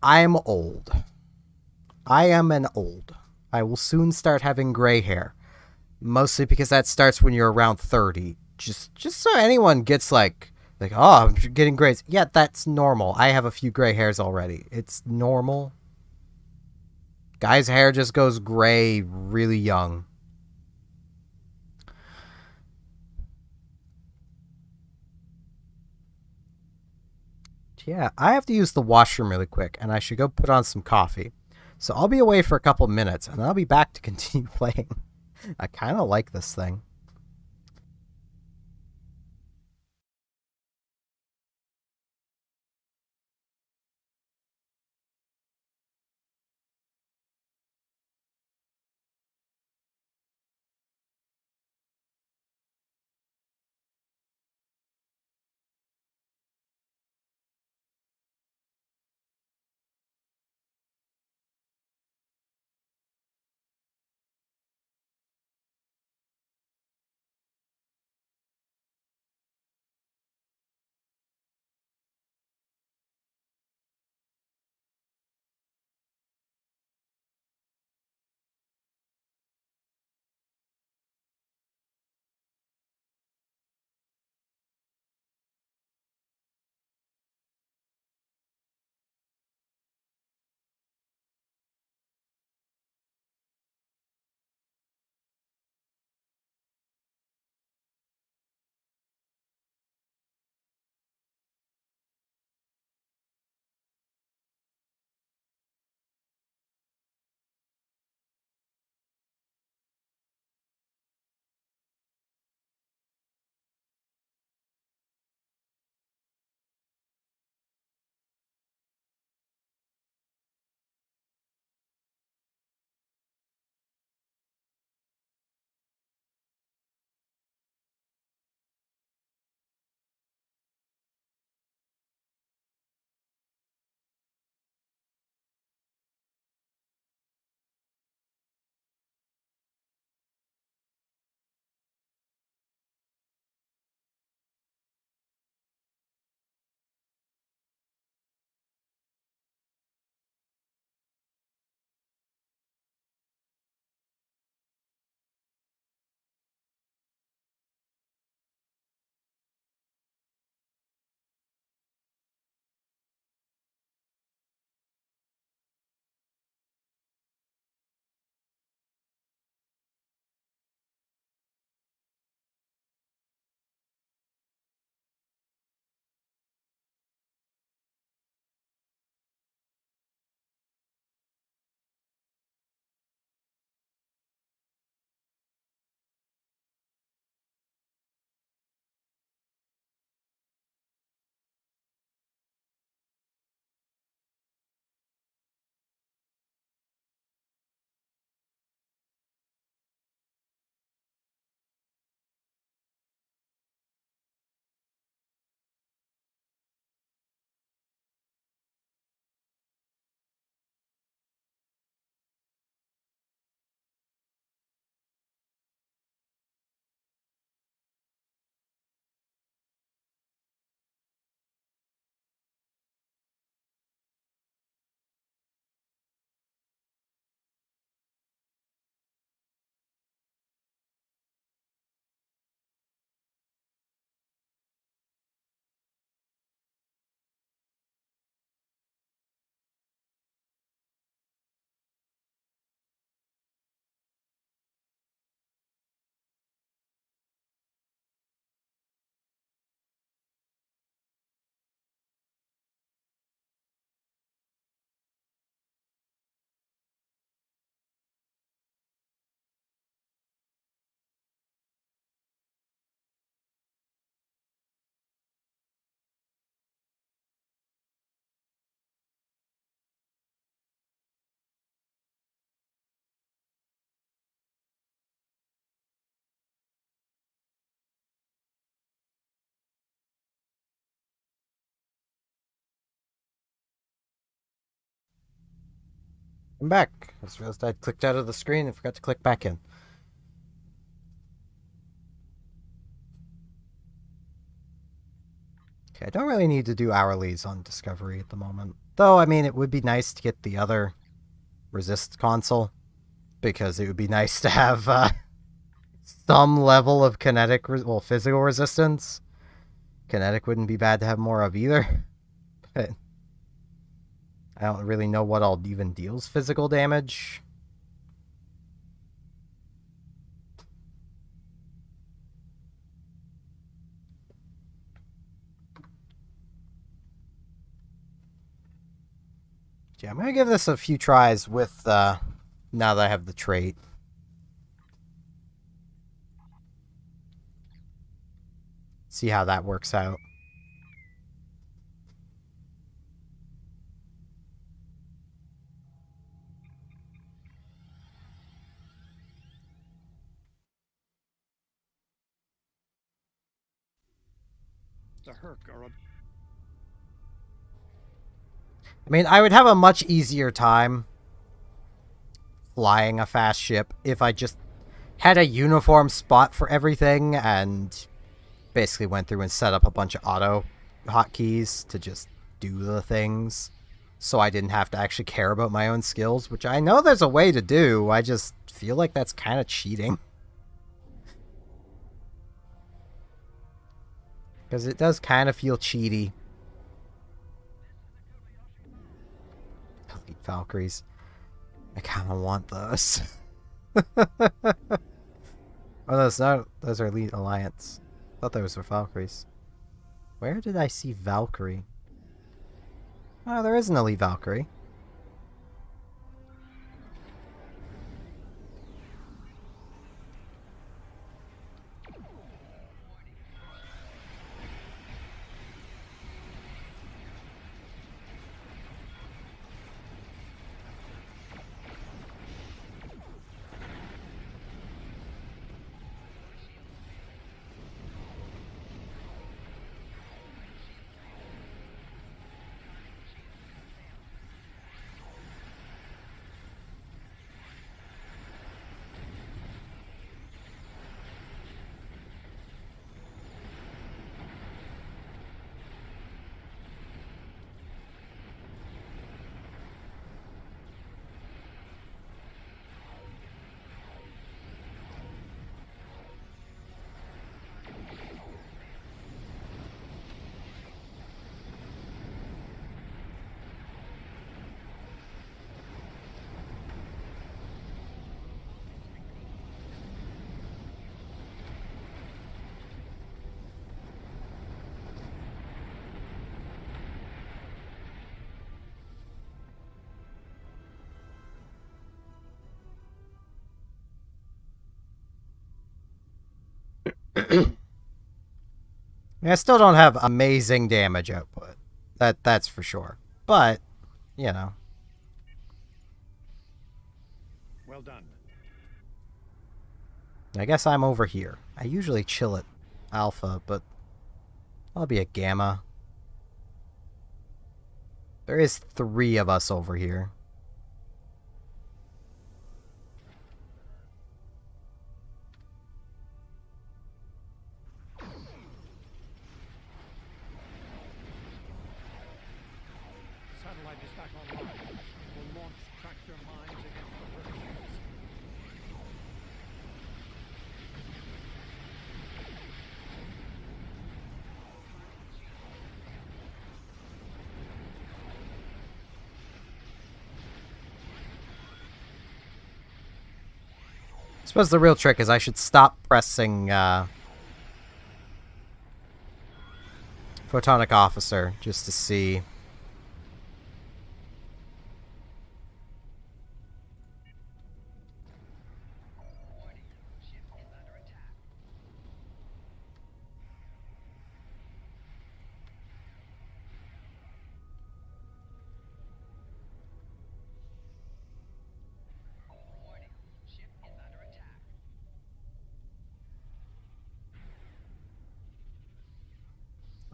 old. I am an old. I will soon start having gray hair. Mostly because that starts when you're around 30. just so anyone gets like, oh, I'm getting grays. Yeah, that's normal. I have a few gray hairs already. It's normal. Guy's hair just goes gray really young. Yeah, I have to use the washroom really quick, and I should go put on some coffee. So I'll be away for a couple minutes, and I'll be back to continue playing. I kind of like this thing. I'm back. I just realized I clicked out of the screen and forgot to click back in. Okay, I don't really need to do hourlies on Discovery at the moment. Though, I mean, it would be nice to get the other Resist console. Because it would be nice to have some level of kinetic, well, physical resistance. Kinetic wouldn't be bad to have more of either. But I don't really know what all even deals physical damage. Yeah, I'm gonna give this a few tries with, now that I have the trait. See how that works out. The Herc are a I mean, I would have a much easier time flying a fast ship if I just had a uniform spot for everything and basically went through and set up a bunch of auto hotkeys to just do the things. So I didn't have to actually care about my own skills, which I know there's a way to do. I just feel like that's kind of cheating. Because it does kind of feel cheaty. Elite Valkyries. I kind of want those. Oh, those are Elite Alliance. I thought those were Valkyries. Where did I see Valkyrie? Oh, there is an Elite Valkyrie. I still don't have amazing damage output. That's for sure. But, you know. well done. I guess I'm over here. I usually chill at Alpha, but I'll be at Gamma. There is 3 of us over here. Satellite is back online. We'll launch tractor mines against the Herc ships. I suppose the real trick is I should stop pressing Photonic Officer just to see.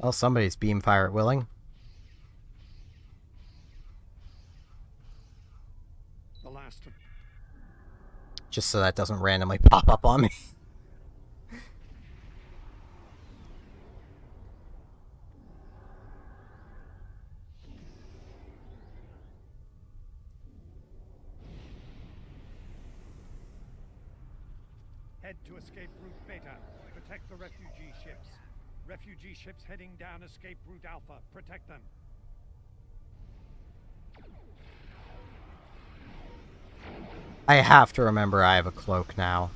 Well, somebody's beam fire at willing. The last of Just so that doesn't randomly pop up on me. Head to escape route Beta. Protect the refugee ships. Refugee ships heading down escape route Alpha. Protect them. I have to remember I have a cloak now.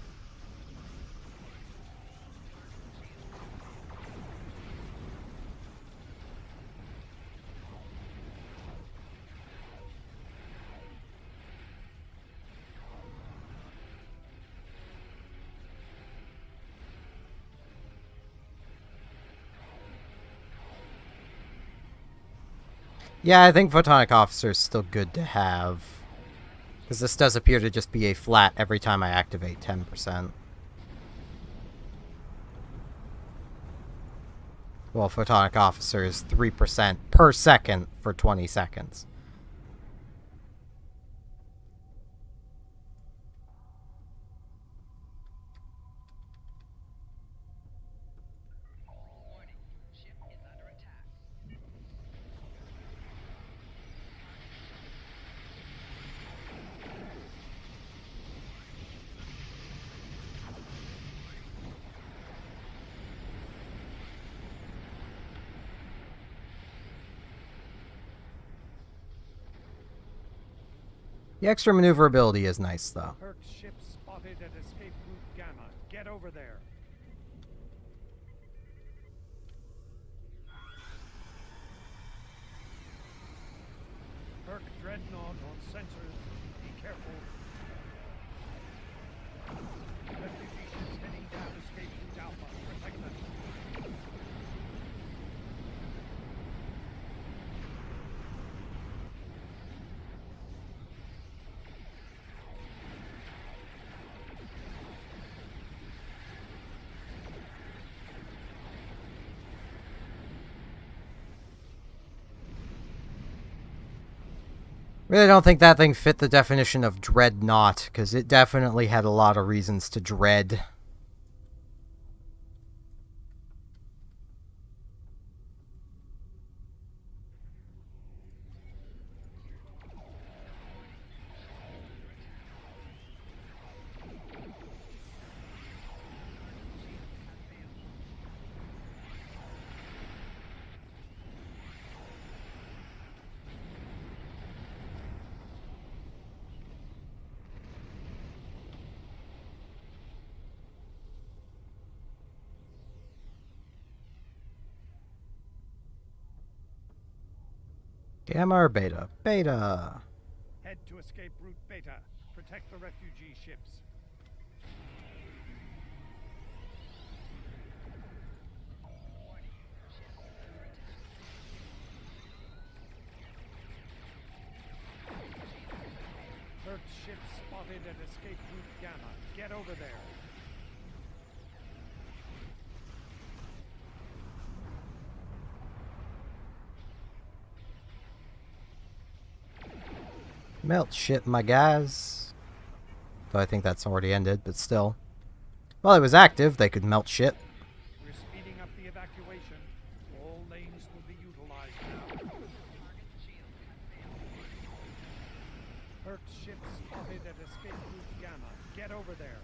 Yeah, I think Photonic Officer is still good to have. Because this does appear to just be a flat every time I activate 10%. Well, Photonic Officer is 3% per second for 20 seconds. The extra maneuverability is nice, though. Herc's ship spotted at escape route Gamma. Get over there. Herc Dreadnought on sensors. Be careful. Refugee ships heading down escape route Alpha. Protect them. Really don't think that thing fit the definition of dreadnought, because it definitely had a lot of reasons to dread. Gamma or Beta? Beta! Head to escape route Beta. Protect the refugee ships. Herc's ship spotted at escape route Gamma. Get over there. Melt shit, my guys. Though I think that's already ended, but still. While it was active, they could melt shit. We're speeding up the evacuation. All lanes will be utilized now. Herc's ship spotted at escape route Gamma. Get over there.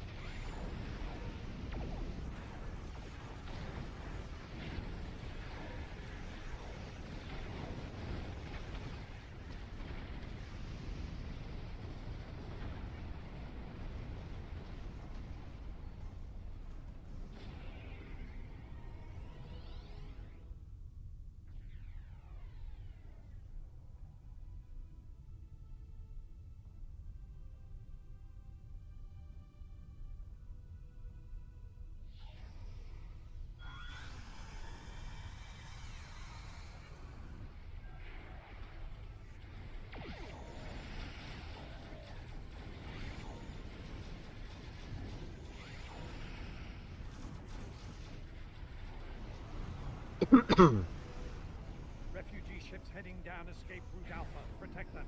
Refugee ships heading down escape route Alpha. Protect them.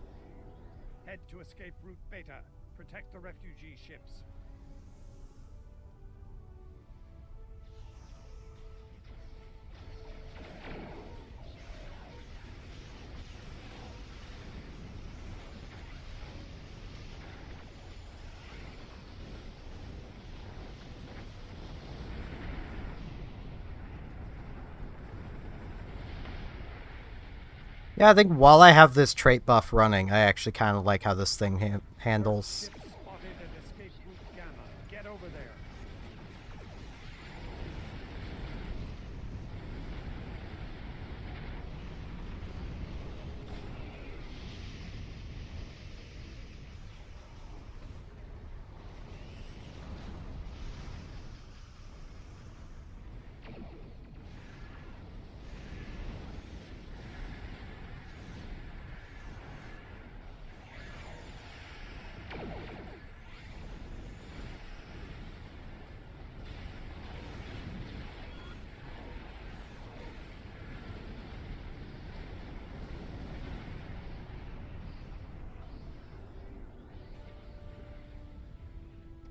Head to escape route Beta. Protect the refugee ships. Yeah, I think while I have this trait buff running, I actually kind of like how this thing handles. Ship spotted at escape route Gamma. Get over there.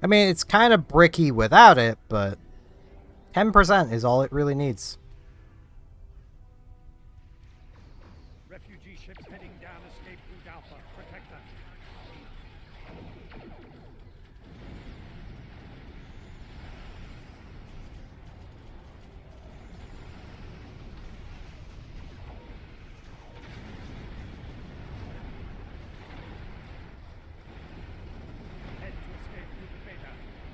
I mean, it's kind of bricky without it, but 10% is all it really needs. Refugee ships heading down escape route Alpha. Protect them. Head to escape route Beta.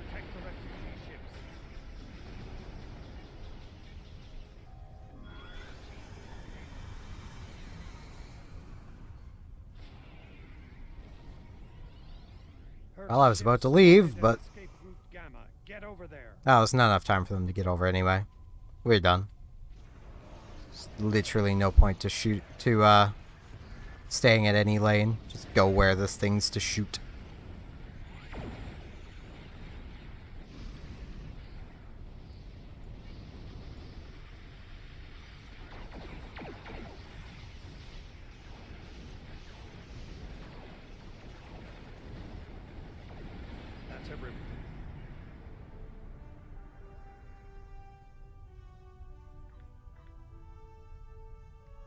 Protect the refugee ships. Well, I was about to leave, but Escape route Gamma. Get over there. that was not enough time for them to get over anyway. We're done. There's literally no point to staying at any lane. Just go where this thing's to shoot. That's everyone.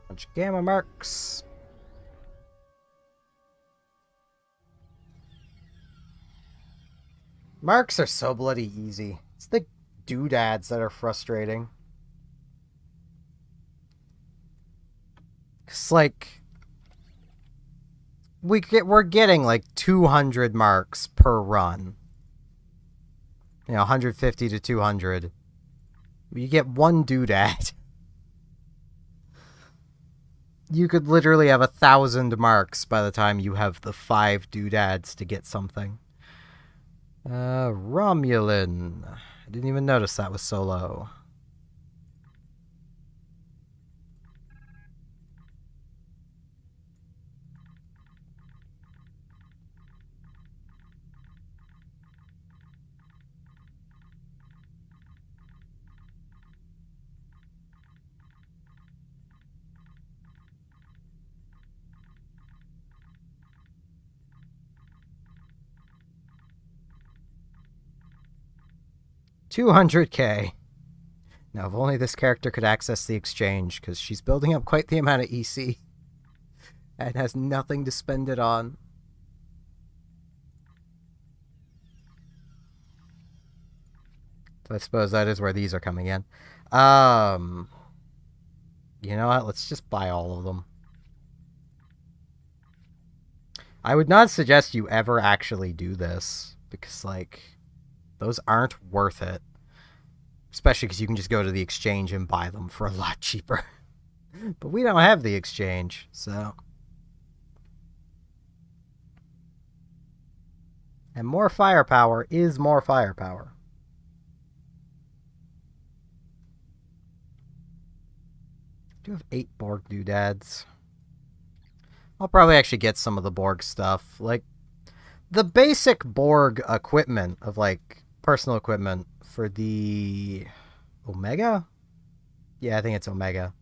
Bunch of gamma marks. Marks are so bloody easy. It's the doodads that are frustrating. It's like we're getting like 200 marks per run. You know, 150 to 200. You get one doodad. You could literally have 1,000 marks by the time you have the 5 doodads to get something. Romulan. I didn't even notice that was so low. $200K. Now, if only this character could access the exchange, because she's building up quite the amount of EC and has nothing to spend it on. So I suppose that is where these are coming in. You know what? Let's just buy all of them. I would not suggest you ever actually do this, because, like, those aren't worth it. Especially because you can just go to the exchange and buy them for a lot cheaper. But we don't have the exchange, so... And more firepower is more firepower. I do have 8 Borg doodads. I'll probably actually get some of the Borg stuff. Like, the basic Borg equipment of, like, personal equipment for the Omega? Yeah, I think it's Omega.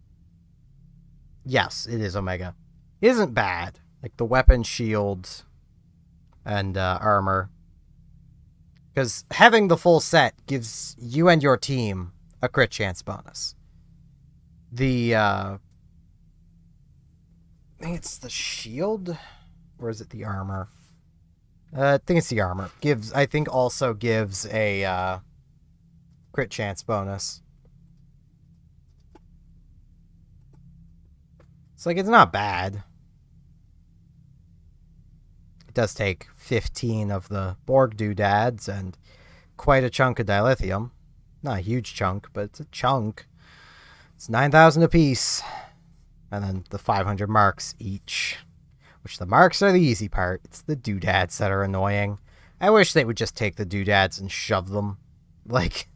Yes, it is Omega. Isn't bad. Like the weapon, shield, and armor. Because having the full set gives you and your team a crit chance bonus. I think it's the shield? Or is it the armor? I think it's the armor. Also gives a crit chance bonus. It's like, it's not bad. It does take 15 of the Borg doodads and quite a chunk of dilithium. Not a huge chunk, but it's a chunk. It's 9,000 apiece. And then the 500 marks each. Which the marks are the easy part. It's the doodads that are annoying. I wish they would just take the doodads and shove them. Like...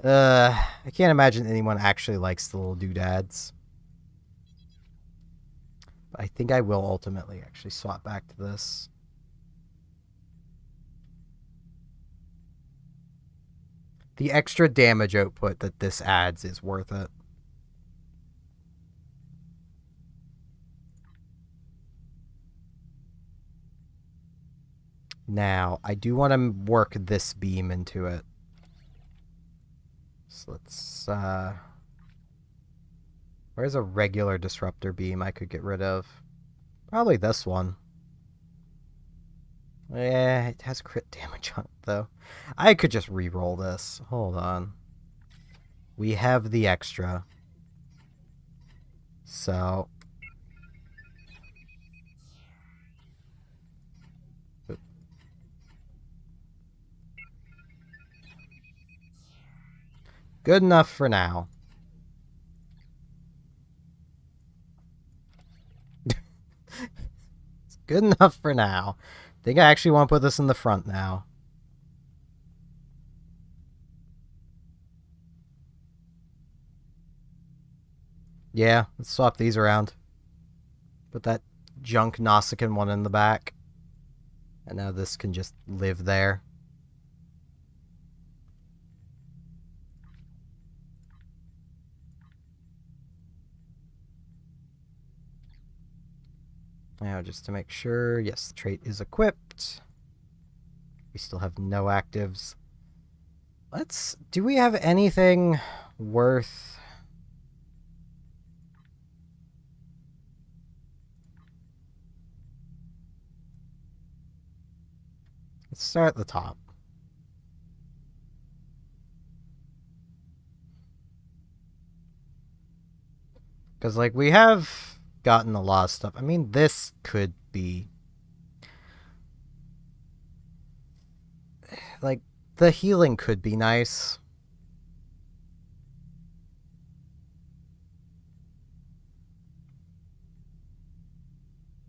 I can't imagine anyone actually likes the little doodads. But I think I will ultimately actually swap back to this. The extra damage output that this adds is worth it. Now, I do want to work this beam into it. So let's, where's a regular disruptor beam I could get rid of? Probably this one. Yeah, it has crit damage on it, though. I could just re-roll this. Hold on. We have the extra. So... good enough for now. It's good enough for now. I think I actually want to put this in the front now. Yeah, let's swap these around. Put that junk Nausicaan one in the back. And now this can just live there. Now, just to make sure, yes, the trait is equipped. We still have no actives. Do we have anything worth... Let's start at the top. Because, like, we have gotten a lot of stuff. I mean, this could be... like, the healing could be nice.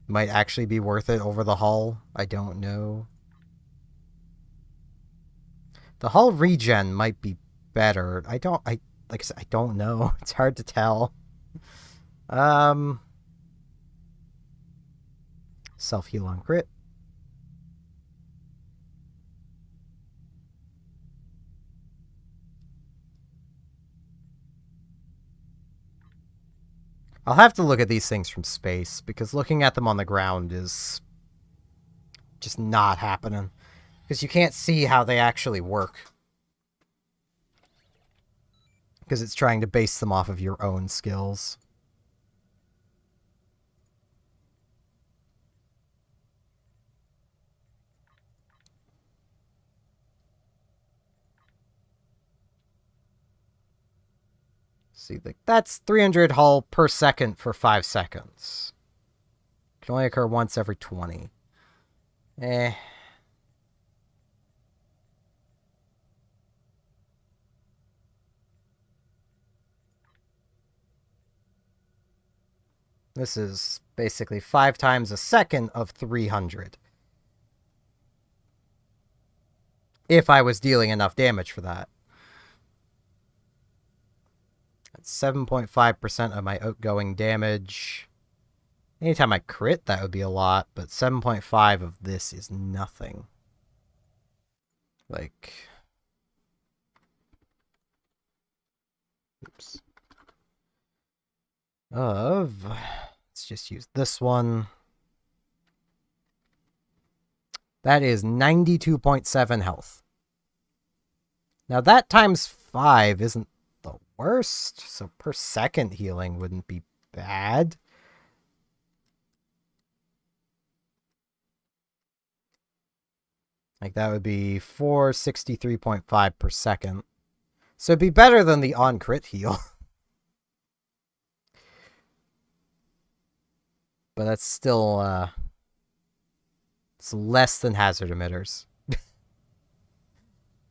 Might actually be worth it over the hull. I don't know. The hull regen might be better. Like I said, I don't know. It's hard to tell. Self-heal on crit. I'll have to look at these things from space, because looking at them on the ground is just not happening. Because you can't see how they actually work. Because it's trying to base them off of your own skills. See, that's 300 hull per second for 5 seconds. Can only occur once every 20. This is basically 5 times a second of 300. If I was dealing enough damage for that. That's 7.5% of my outgoing damage. Anytime I crit, that would be a lot, but 7.5 of this is nothing. Like... oops. Let's just use this one. That is 92.7 health. Now that times 5 isn't the worst, so per second healing wouldn't be bad. Like that would be 463.5 per second. So it'd be better than the on-crit heal. but that's still it's less than hazard emitters.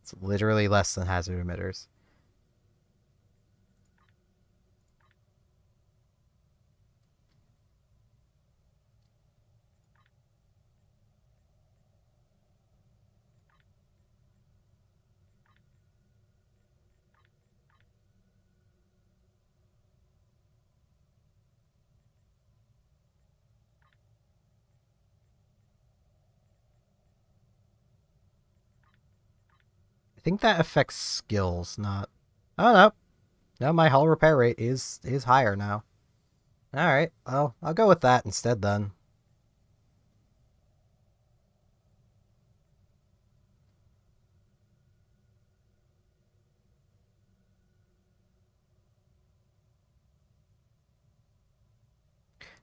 It's literally less than hazard emitters. I think that affects skills, not... Oh, no. No, my hull repair rate is higher now. Alright, well, I'll go with that instead then.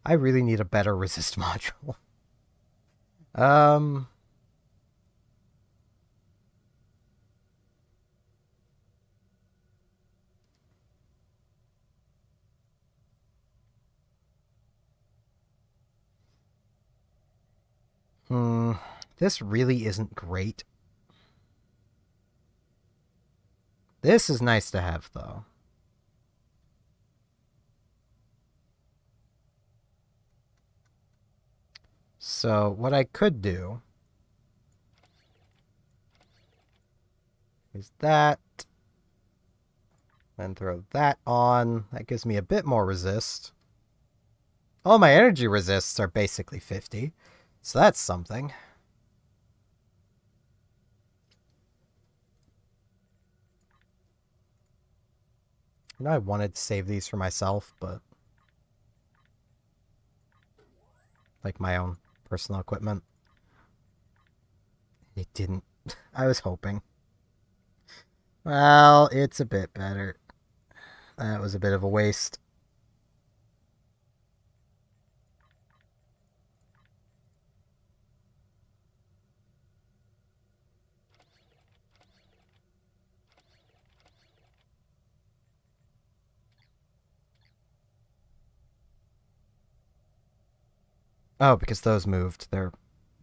I really need a better resist module. This really isn't great. This is nice to have, though. So, what I could do is that, then throw that on. That gives me a bit more resist. All my energy resists are basically 50, so that's something. I know I wanted to save these for myself, but... like my own personal equipment. It didn't. I was hoping. Well, it's a bit better. That was a bit of a waste. Oh, because those moved. They're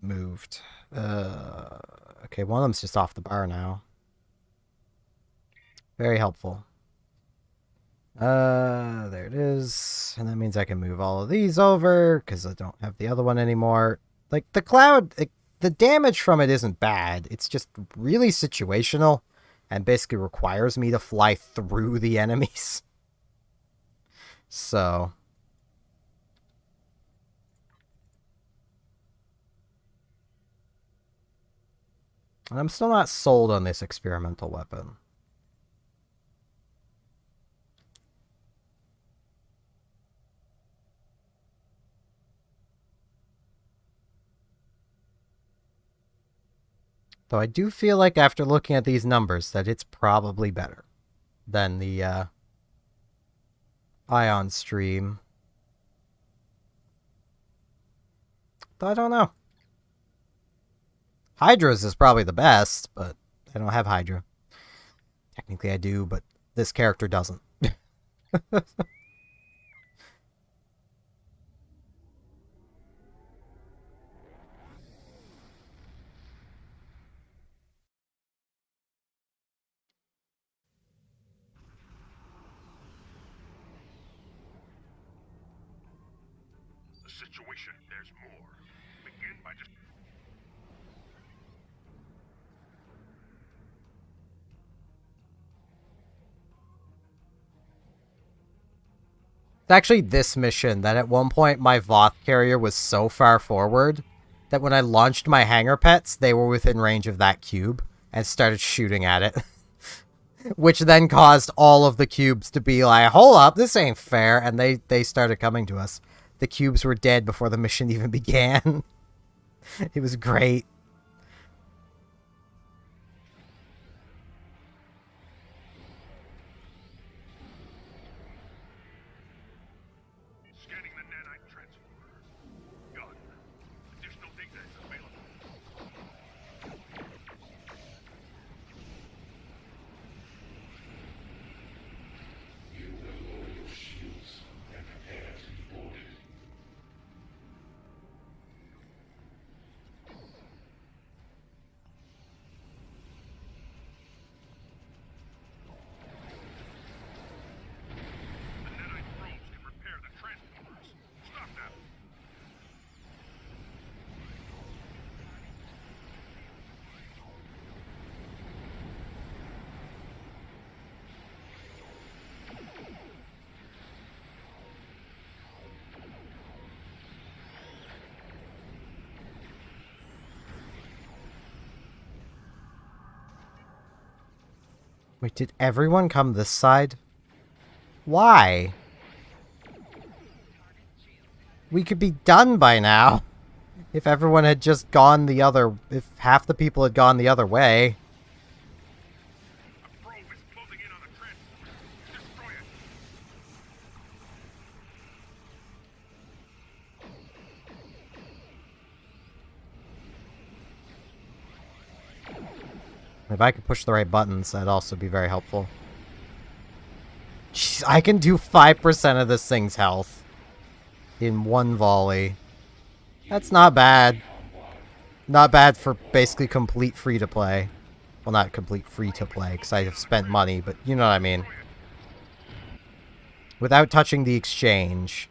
moved. Okay, one of them's just off the bar now. Very helpful. There it is. And that means I can move all of these over, because I don't have the other one anymore. Like, the cloud, the damage from it isn't bad. It's just really situational, and basically requires me to fly through the enemies. So... and I'm still not sold on this experimental weapon. Though I do feel like after looking at these numbers that it's probably better than the ion stream. Though I don't know. Hydra's is probably the best, but I don't have Hydra. Technically I do, but this character doesn't. The situation, there's more. Begin by just... It's actually this mission that at one point my Voth carrier was so far forward that when I launched my hangar pets, they were within range of that cube and started shooting at it. Which then caused all of the cubes to be like, hold up, this ain't fair, and they started coming to us. The cubes were dead before the mission even began. It was great. Scanning the nanite transformer. Gun. Additional data is available. You will lower your shields and prepare to be boarded. Wait, did everyone come this side? Why? We could be done by now. If everyone had just gone the other... If half the people had gone the other way. A probe is closing in on the transport. Destroy it. If I could push the right buttons, that'd also be very helpful. Jeez, I can do 5% of this thing's health in one volley. That's not bad. Not bad for basically complete free-to-play. Well, not complete free-to-play, because I have spent money, but you know what I mean. Without touching the exchange.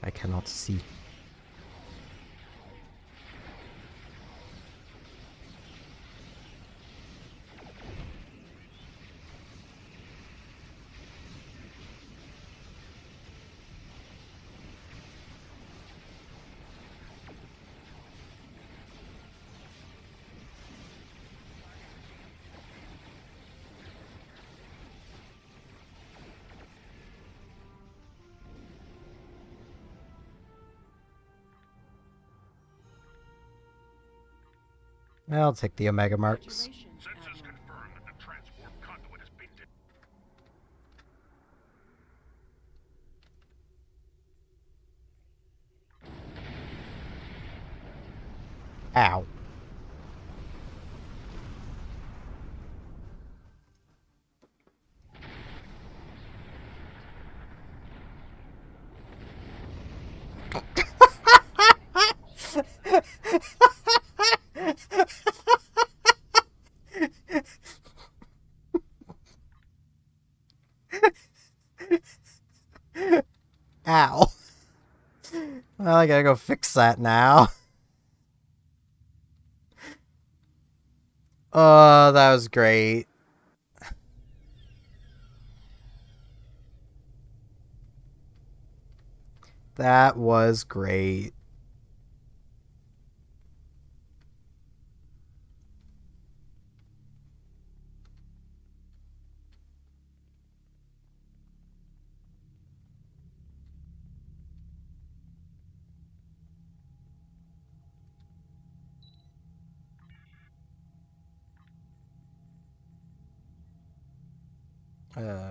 I cannot see. I'll take the Omega marks. Sensors confirm that the transport conduit has been Ow. Ow. Well, I gotta go fix that now. Oh, that was great. That was great.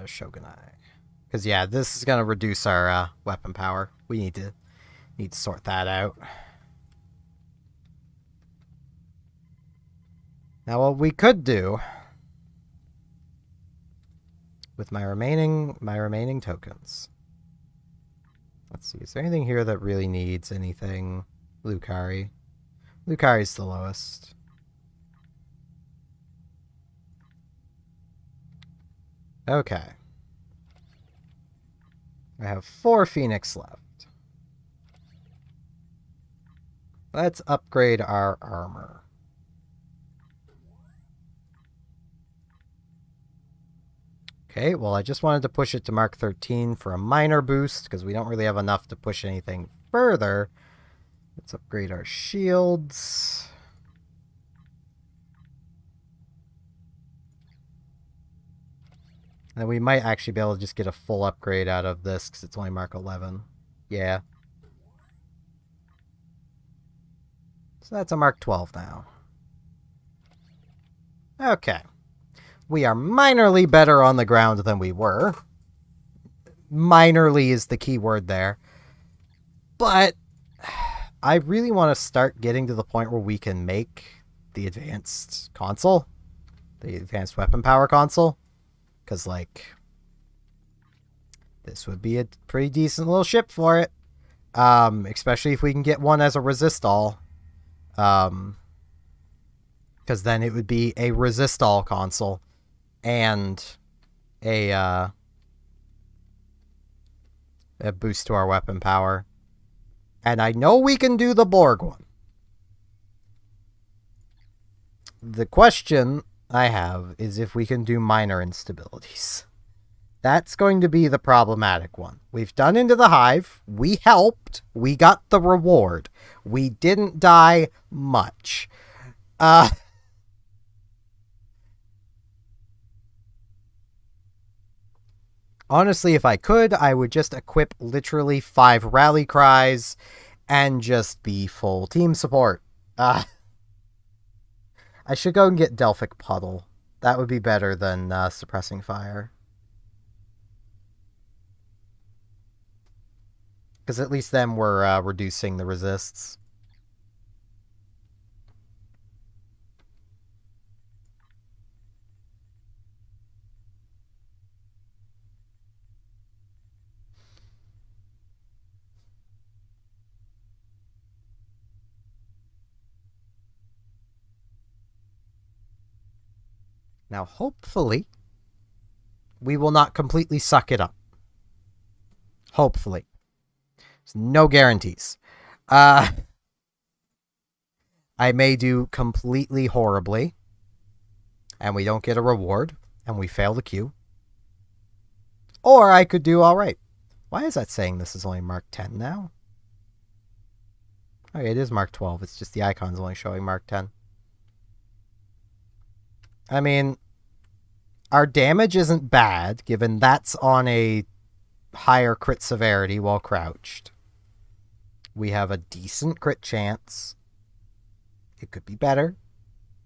Shogunai. Because, yeah, this is going to reduce our weapon power. We need to sort that out. Now, what we could do with my remaining tokens. Let's see. Is there anything here that really needs anything? Lucari. Lucari's the lowest. Okay. I have 4 Phoenix left. Let's upgrade our armor. Okay, well, I just wanted to push it to Mark 13 for a minor boost, because we don't really have enough to push anything further. Let's upgrade our shields. And we might actually be able to just get a full upgrade out of this, because it's only Mark 11. Yeah. So that's a Mark 12 now. Okay. We are minorly better on the ground than we were. Minorly is the key word there. But I really want to start getting to the point where we can make the advanced console. The advanced weapon power console. Because, like, this would be a pretty decent little ship for it. Especially if we can get one as a resist-all. Because then it would be a resist-all console. And a boost to our weapon power. And I know we can do the Borg one. The question I have is if we can do minor instabilities. That's going to be the problematic one. We've done Into the Hive. We helped. We got the reward. We didn't die much. Honestly, if I could, I would just equip literally 5 rally cries and just be full team support. I should go and get Delphic Puddle. That would be better than suppressing fire. Because at least then we're reducing the resists. Now, hopefully, we will not completely suck it up. Hopefully. There's no guarantees. I may do completely horribly, and we don't get a reward, and we fail the queue. Or I could do alright. Why is that saying this is only Mark 10 now? Okay, it is Mark 12. It's just the icon's only showing Mark 10. I mean, our damage isn't bad, given that's on a higher crit severity while crouched. We have a decent crit chance. It could be better,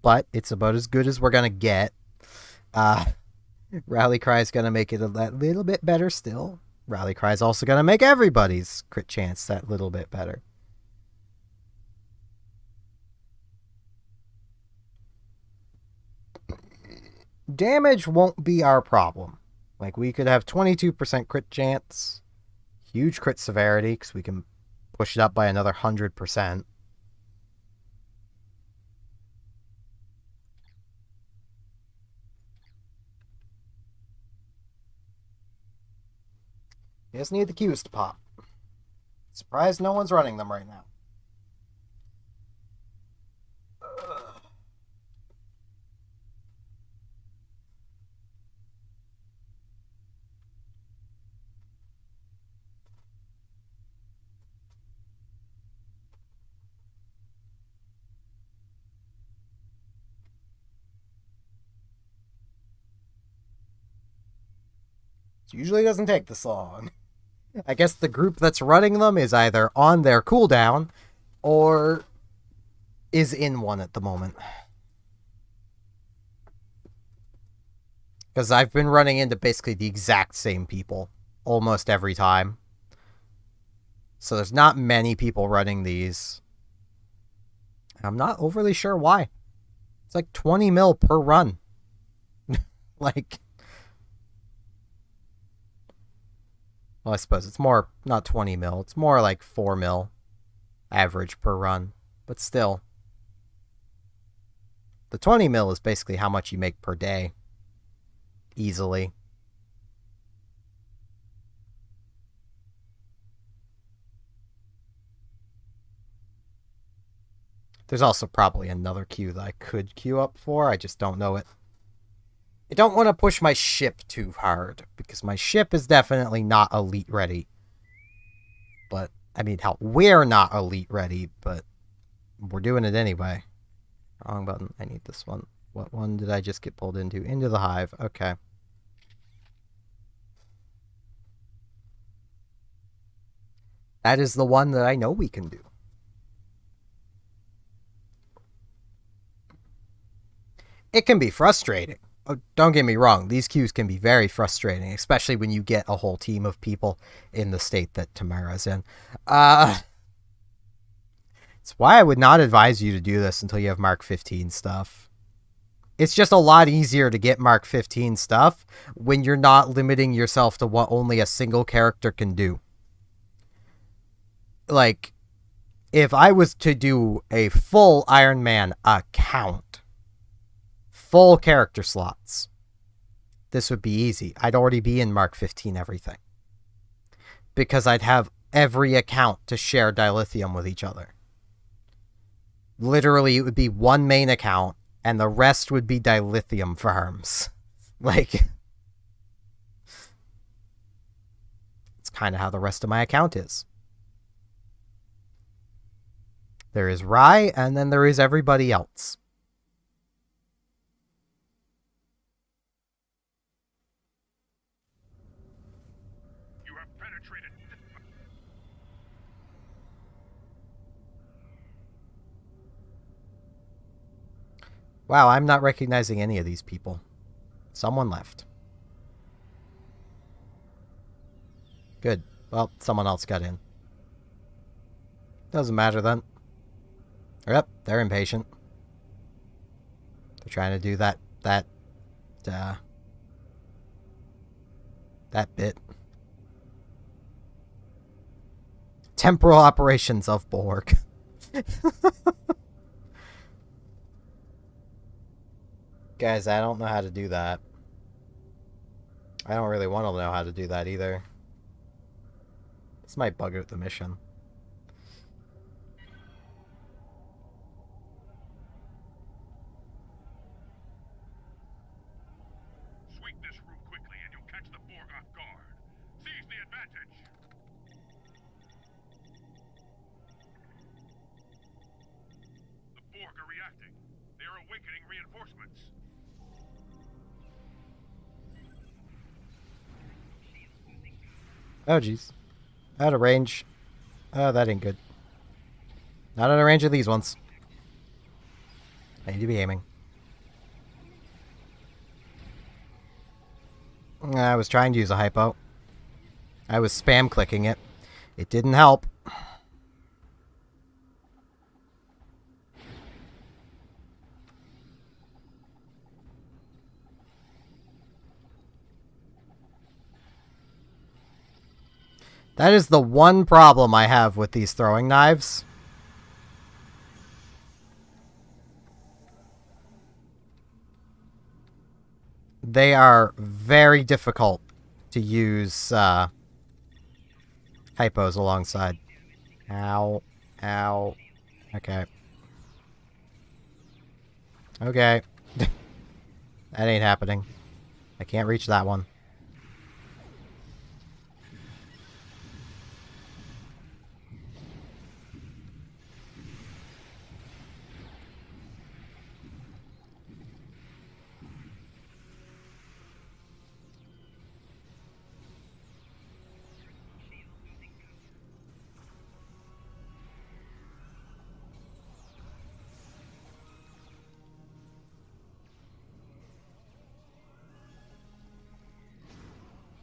but it's about as good as we're going to get. Rally Cry is going to make it a little bit better still. Rally Cry is also going to make everybody's crit chance that little bit better. Damage won't be our problem. Like, we could have 22% crit chance, huge crit severity, because we can push it up by another 100%. You just need the queues to pop. Surprised no one's running them right now. It usually doesn't take this long. I guess the group that's running them is either on their cooldown or is in one at the moment. Because I've been running into basically the exact same people almost every time. So there's not many people running these. I'm not overly sure why. It's like 20 mil per run. Like... Well, I suppose it's more, not 20 mil. It's more like 4 mil average per run. But still. The 20 mil is basically how much you make per day. Easily. There's also probably another queue that I could queue up for. I just don't know it. I don't want to push my ship too hard, because my ship is definitely not elite ready. But, I mean, hell, we're not elite ready, but we're doing it anyway. Wrong button. I need this one. What one did I just get pulled into? Into the Hive. Okay. That is the one that I know we can do. It can be frustrating. Oh, don't get me wrong, these queues can be very frustrating, especially when you get a whole team of people in the state that Tamara's in. It's why I would not advise you to do this until you have Mark 15 stuff. It's just a lot easier to get Mark 15 stuff when you're not limiting yourself to what only a single character can do. Like, if I was to do a full Iron Man account, full character slots, this would be easy. I'd already be in Mark 15 everything. Because I'd have every account to share dilithium with each other. Literally, it would be one main account, and the rest would be dilithium farms. Like, it's kind of how the rest of my account is. There is Rye, and then there is everybody else. You have penetrated. Wow, I'm not recognizing any of these people. Someone left. Good. Well, someone else got in. Doesn't matter then. Yep, they're impatient. They're trying to do that bit. Temporal operations of Borg. Guys, I don't know how to do that. I don't really want to know how to do that either. This might bug out the mission. Sweep this room quickly and you'll catch the Borg off guard. Seize the advantage. The Borg are reacting. They are awakening reinforcements. Oh, jeez. Out of range. Oh, that ain't good. Not out of range of these ones. I need to be aiming. I was trying to use a hypo. I was spam clicking it. It didn't help. That is the one problem I have with these throwing knives. They are very difficult to use hypos alongside. Ow. Ow. Okay. Okay. That ain't happening. I can't reach that one.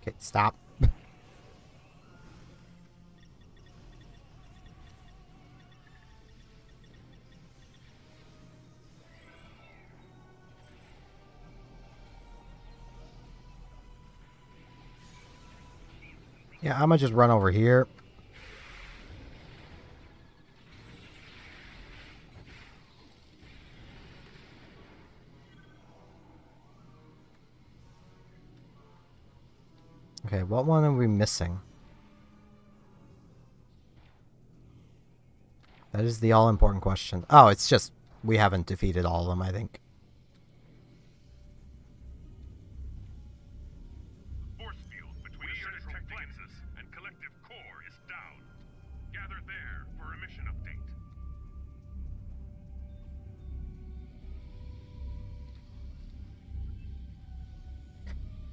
Okay, stop. Yeah, I'm gonna just run over here. Okay, what one are we missing? That is the all-important question. Oh, it's just we haven't defeated all of them, I think. Force field between central plexus and collective core is down. Gather there for a mission update.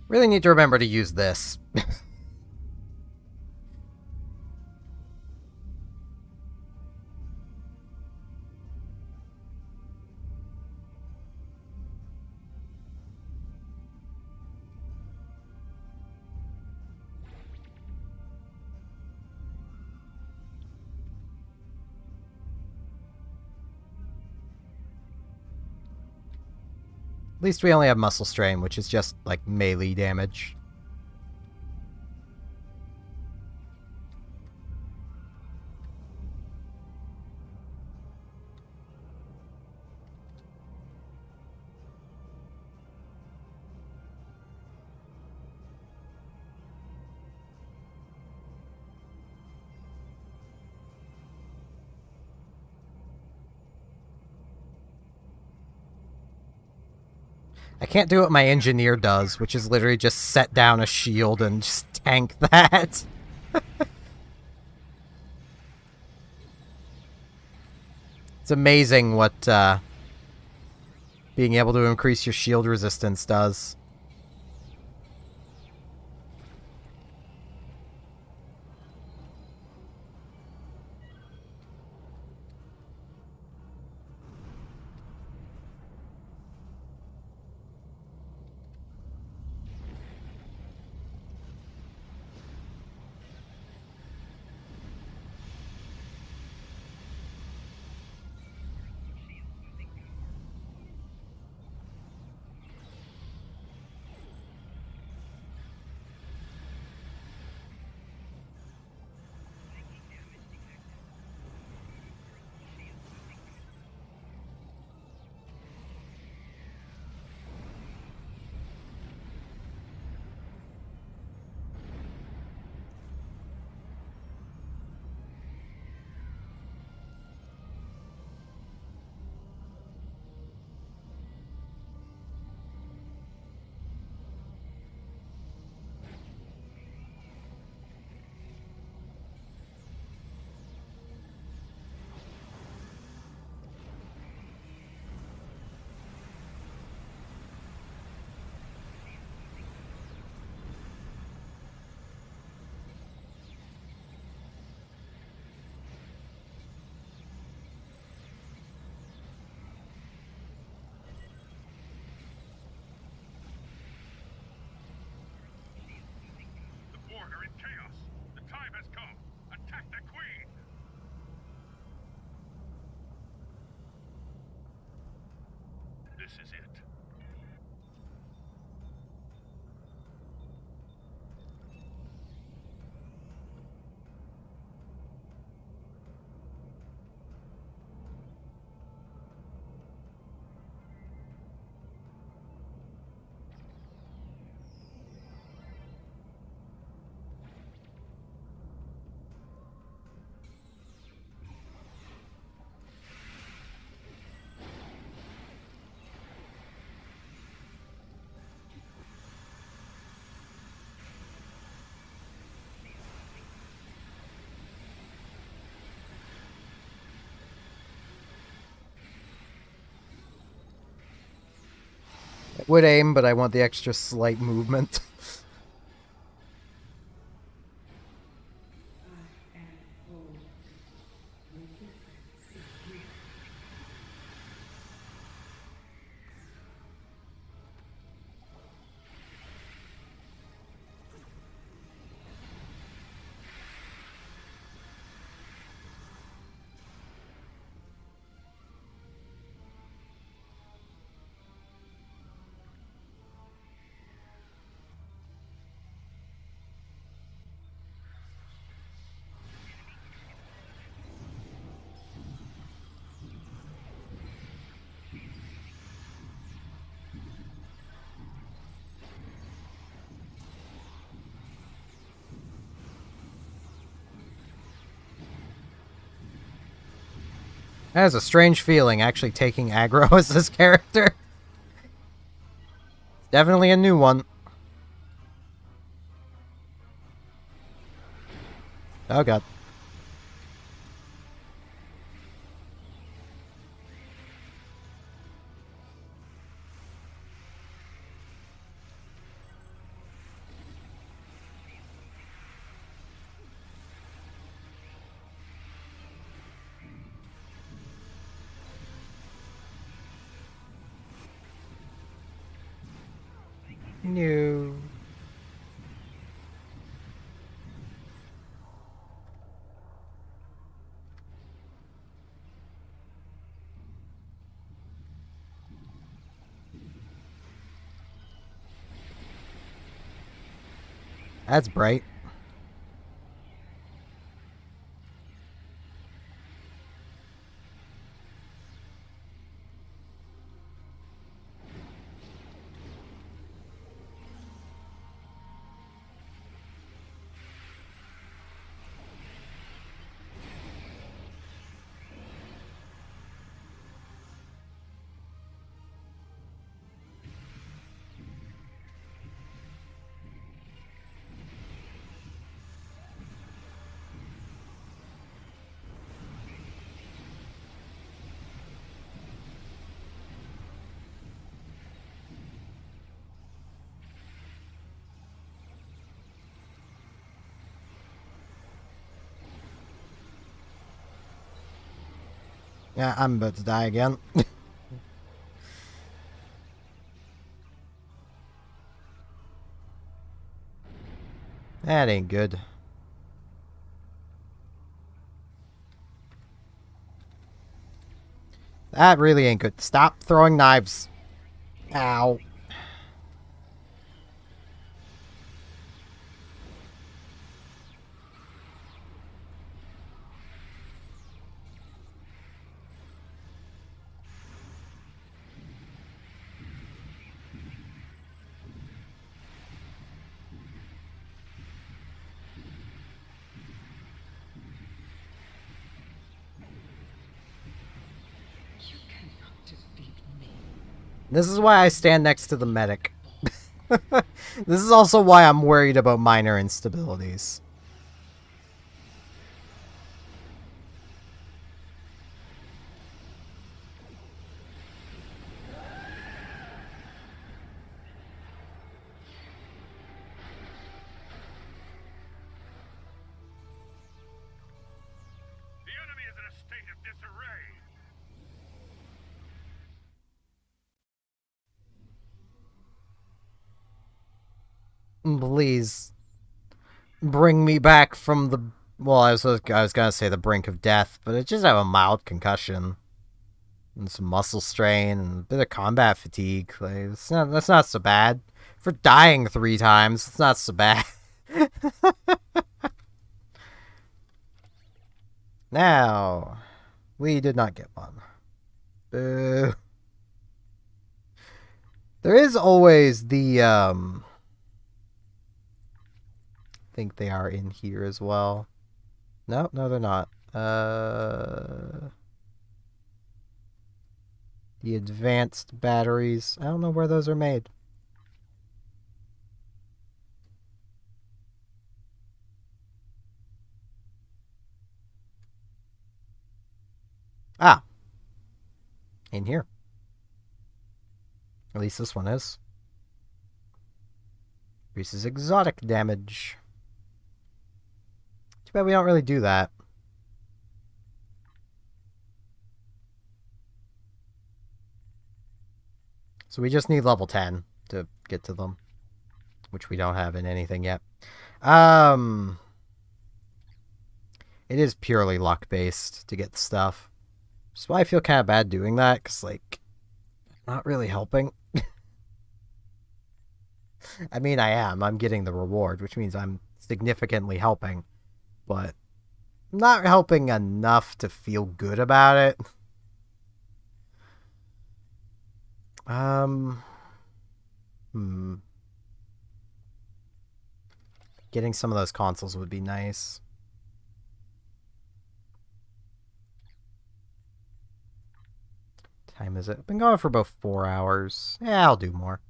Really need to remember to use this. At least we only have muscle strain, which is just like melee damage. I can't do what my engineer does, which is literally just set down a shield and just tank that. It's amazing what being able to increase your shield resistance does. The Borg are in chaos. The time has come. Attack the Queen! This is it. I would aim, but I want the extra slight movement. That has a strange feeling, actually taking aggro as this character. Definitely a new one. Oh god. No. That's bright. Yeah, I'm about to die again. That ain't good. That really ain't good. Stop throwing knives. Ow. You cannot defeat me. This is why I stand next to the medic. This is also why I'm worried about minor instabilities. The enemy is in a state of disarray. Please bring me back from the... Well, I was gonna say the brink of death, but I just have a mild concussion. And some muscle strain and a bit of combat fatigue. Like, that's not so bad. For dying 3 times, it's not so bad. Now, we did not get one. Boo. There is always the, I think they are in here as well. No, they're not. The advanced batteries. I don't know where those are made. Ah. In here. At least this one is. Increases exotic damage. Too bad we don't really do that. So we just need level 10 to get to them. Which we don't have in anything yet. It is purely luck-based to get stuff. Which is why I feel kind of bad doing that, because, like, not really helping. I mean, I am. I'm getting the reward, which means I'm significantly helping. But not helping enough to feel good about it. Getting some of those consoles would be nice. Time is it? I've been going for about 4 hours. Yeah, I'll do more.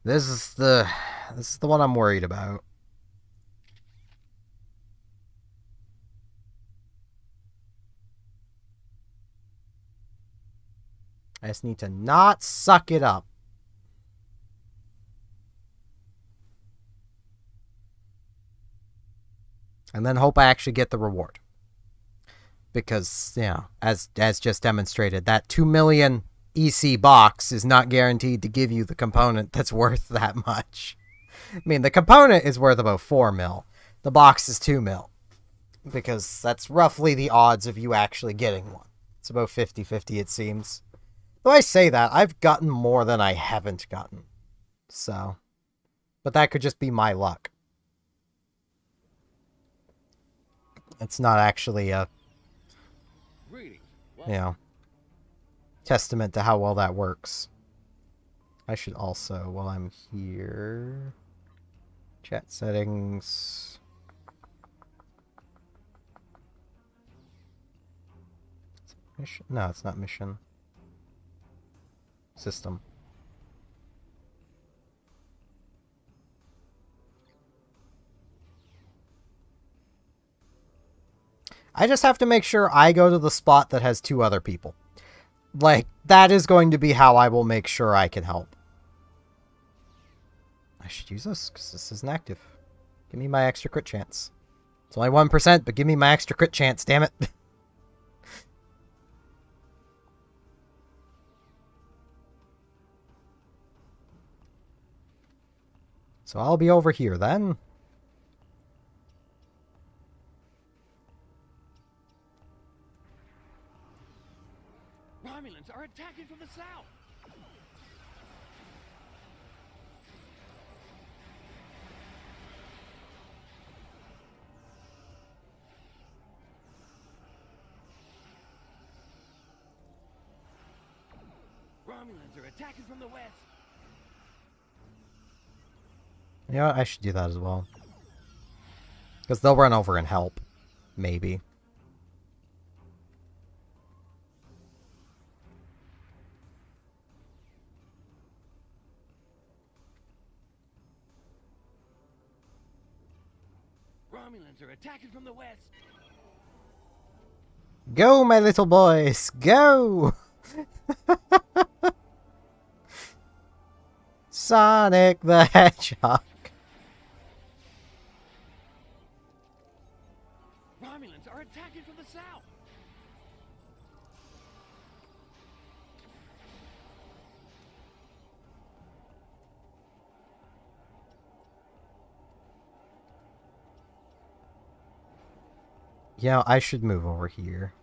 This is the one I'm worried about. I just need to not suck it up. And then hope I actually get the reward. Because, you know, as just demonstrated, that 2 million EC box is not guaranteed to give you the component that's worth that much. I mean, the component is worth about 4 mil. The box is 2 mil. Because that's roughly the odds of you actually getting one. It's about 50-50, it seems. Though I say that, I've gotten more than I haven't gotten. So. But that could just be my luck. It's not actually a, you know, testament to how well that works. I should also, while I'm here, chat settings. Mission? No, it's not mission. System. I just have to make sure I go to the spot that has 2 other people. Like, that is going to be how I will make sure I can help. I should use this, because this isn't active. Give me my extra crit chance. It's only 1%, but give me my extra crit chance, damn it. So I'll be over here then. Romulans are attacking from the south! Romulans are attacking from the west! You know what? I should do that as well. Because they'll run over and help. Maybe. Romulans are attacking from the west! Go, my little boys! Go! Sonic the Hedgehog. Romulans are attacking from the south! Yeah, I should move over here.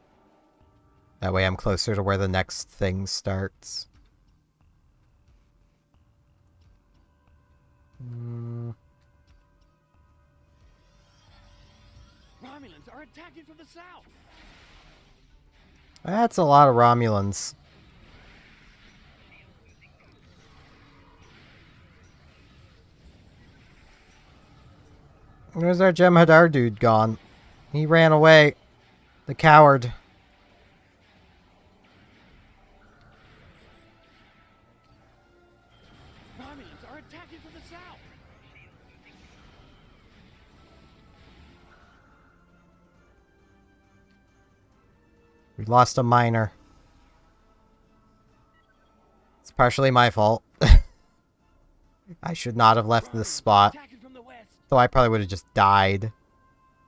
That way I'm closer to where the next thing starts. Romulans are attacking from the south! That's a lot of Romulans. Where's our Jem'Hadar dude gone? He ran away. The coward. Romulans are attacking from the south! We lost a miner. It's partially my fault. I should not have left this spot. Attacking from the west! Though I probably would have just died.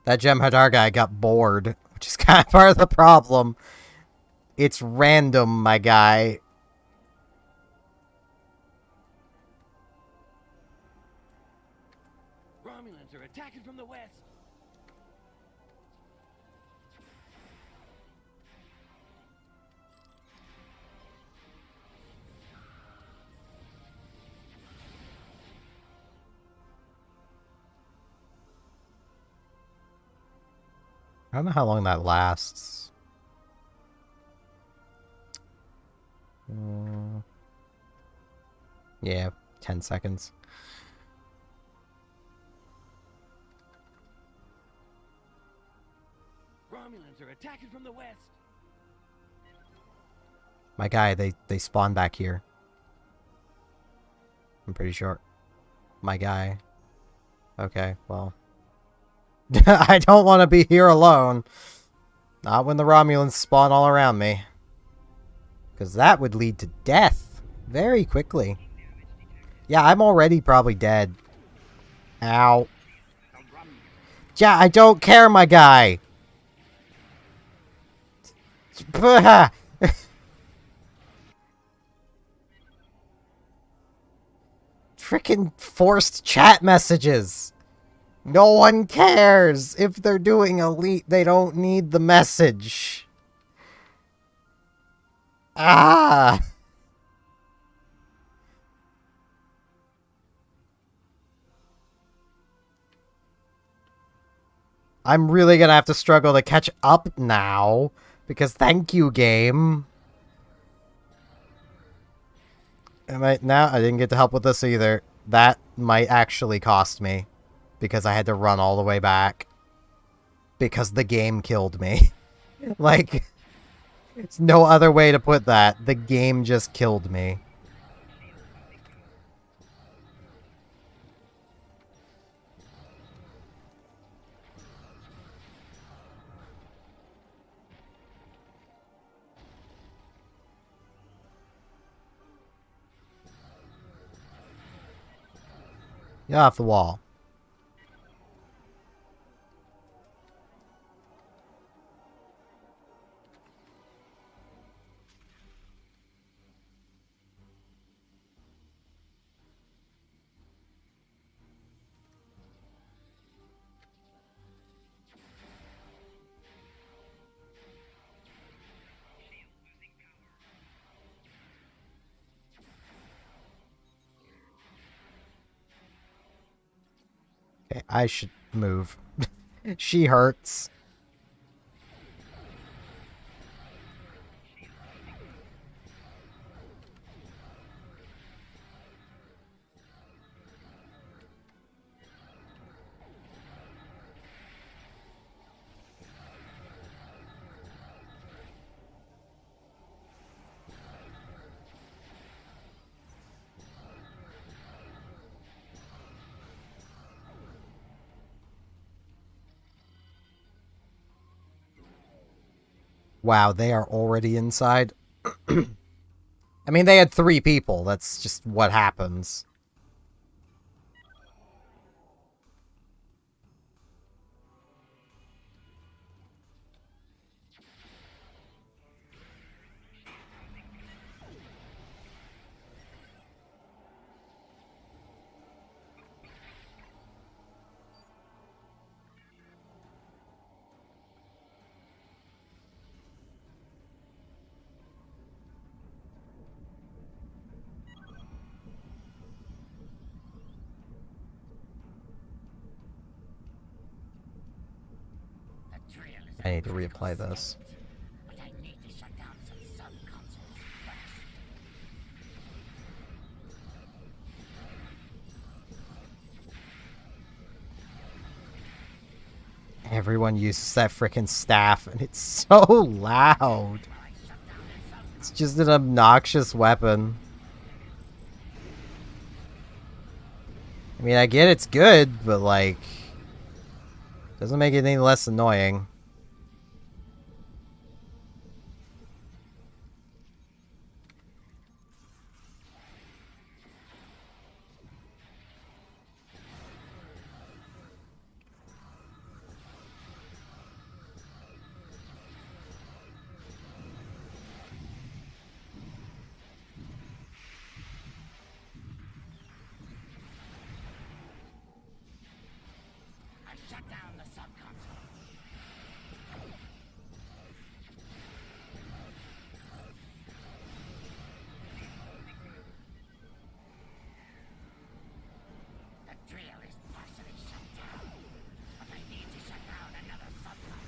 That Jem'Hadar guy got bored, which is kind of part of the problem. It's random, my guy. Romulans are attacking from the west! I don't know how long that lasts. Yeah, 10 seconds. Romulans are attacking from the west! My guy, they spawn back here. I'm pretty sure. My guy. Okay, well. I don't want to be here alone. Not when the Romulans spawn all around me. Because that would lead to death. Very quickly. Yeah, I'm already probably dead. Ow. Yeah, I don't care, my guy. Frickin' forced chat messages. No one cares. If they're doing elite, they don't need the message. Ah! I'm really gonna have to struggle to catch up now. Because thank you, game. Now I didn't get to help with this either. That might actually cost me. Because I had to run all the way back. Because the game killed me. Like, there's no other way to put that. The game just killed me. Get off the wall. I should move. She hurts. Wow, they are already inside. I mean, they had 3 people. That's just what happens. The drill is I need to reapply this. but I need to shut down some sub-consoles first. Everyone uses that frickin' staff, and it's so loud. It's just an obnoxious weapon. I mean, I get it's good, but, like, doesn't make it any less annoying. I shut down the sub-console. The drill is partially shut down, but I need to shut down another sub-console.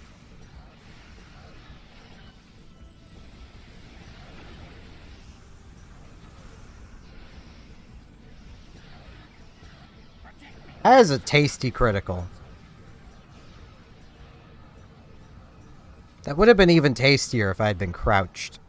That is a tasty critical. That would have been even tastier if I had been crouched.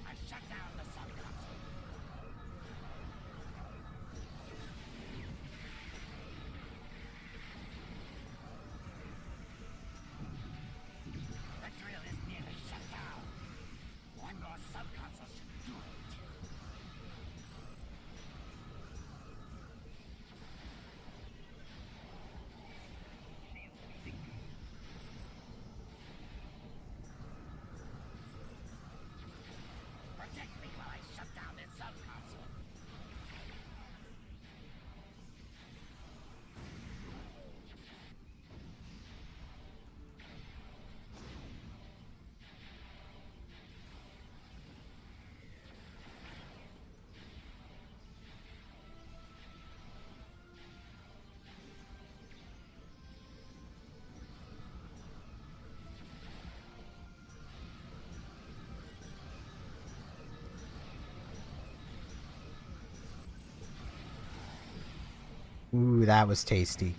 I shut down the sub-console. The drill is nearly shut down. One more sub-console should do it. Protect me while I shut down this sub-console. Ooh, that was tasty.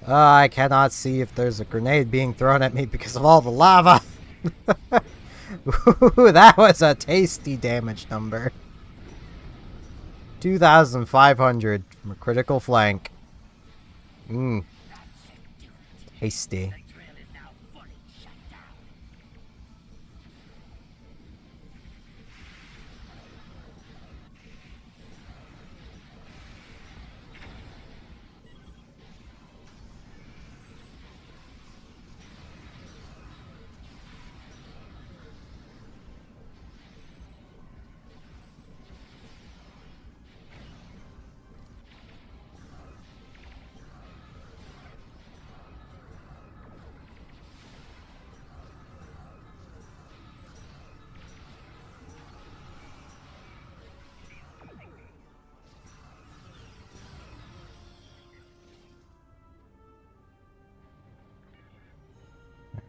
I cannot see if there's a grenade being thrown at me because of all the lava. Ooh, that was a tasty damage number. 2,500 from a critical flank. Mmm. Tasty. The drill is now fully shut down.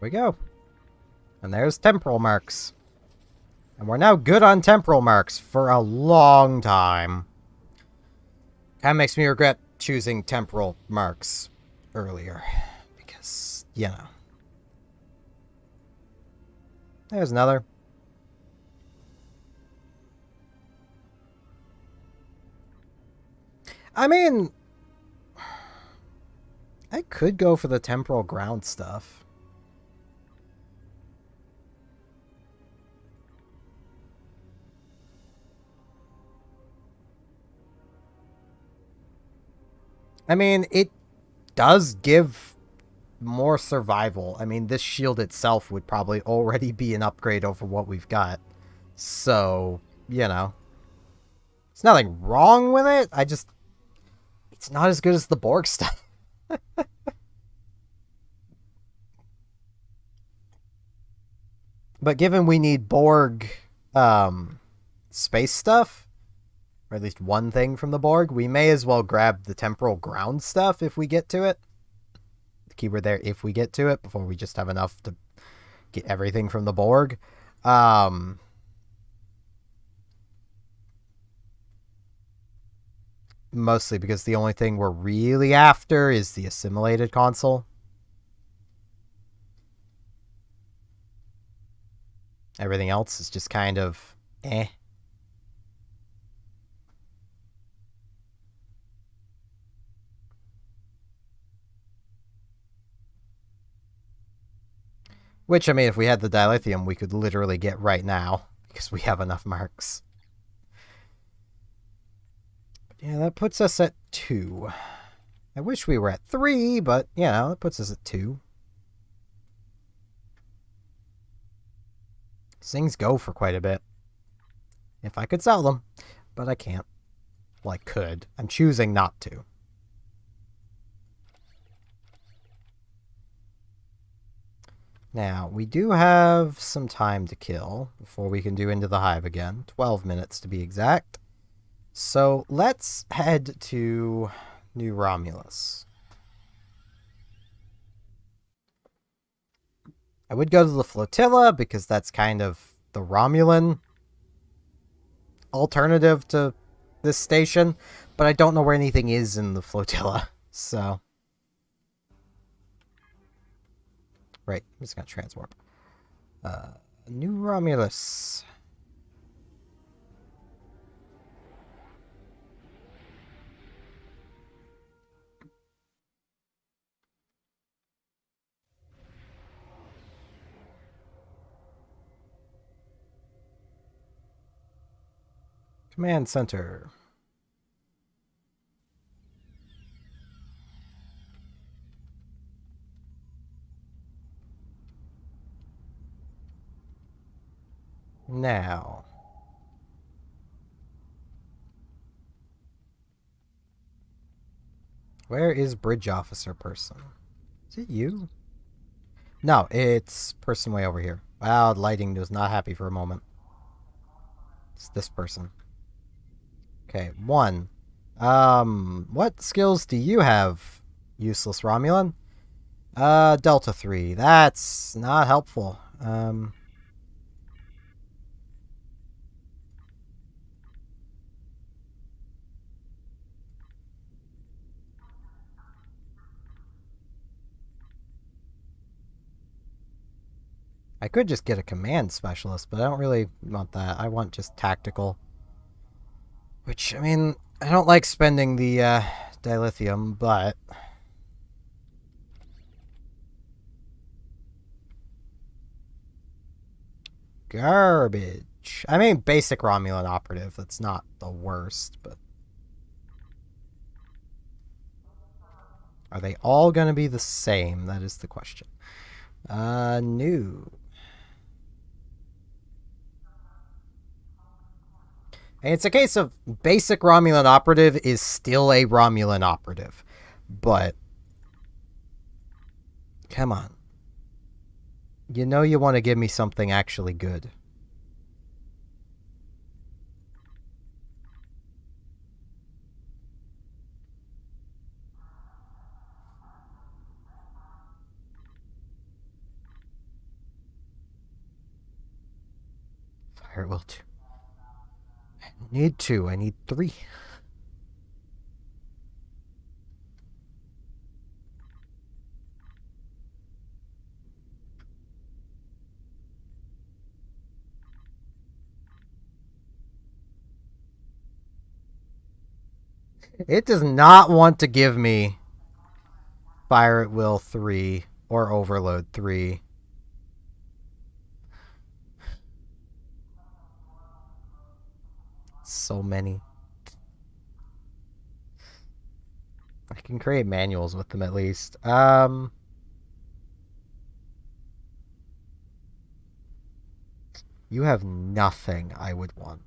There we go. And there's temporal marks. And we're now good on temporal marks for a long time. Kind of makes me regret choosing temporal marks earlier. Because, you know. There's another. I mean, I could go for the temporal ground stuff. I mean, it does give more survival. I mean, this shield itself would probably already be an upgrade over what we've got. So, you know. There's nothing wrong with it. It's not as good as the Borg stuff. But given we need Borg space stuff, or at least one thing from the Borg, we may as well grab the temporal ground stuff if we get to it. The keyword there, if we get to it, before we just have enough to get everything from the Borg. Mostly because the only thing we're really after is the assimilated console. Everything else is just kind of eh. Which, I mean, if we had the dilithium, we could literally get right now, because we have enough marks. Yeah, that puts us at 2. I wish we were at 3, but, you know, that puts us at 2. These things go for quite a bit. If I could sell them, but I can't. Well, I could. I'm choosing not to. Now, we do have some time to kill before we can do Into the Hive again. 12 minutes to be exact. So let's head to New Romulus. I would go to the flotilla because that's kind of the Romulan alternative to this station, but I don't know where anything is in the flotilla, so... Right, I'm just gonna transwarp. New Romulus. Command Center. Now. Where is Bridge Officer person? Is it you? No, it's person way over here. Wow, the lighting was not happy for a moment. It's this person. Okay, 1. What skills do you have, useless Romulan? Delta 3. That's not helpful. I could just get a command specialist, but I don't really want that. I want just tactical. Which, I mean, I don't like spending the dilithium, but... Garbage. I mean, basic Romulan operative. That's not the worst, but... Are they all going to be the same? That is the question. New. And it's a case of basic Romulan operative is still a Romulan operative. But, come on. You know you want to give me something actually good. Fire at will 2. I need 2. I need 3. It does not want to give me Fire at Will 3 or Overload 3. So many. I can create manuals with them at least. You have nothing I would want.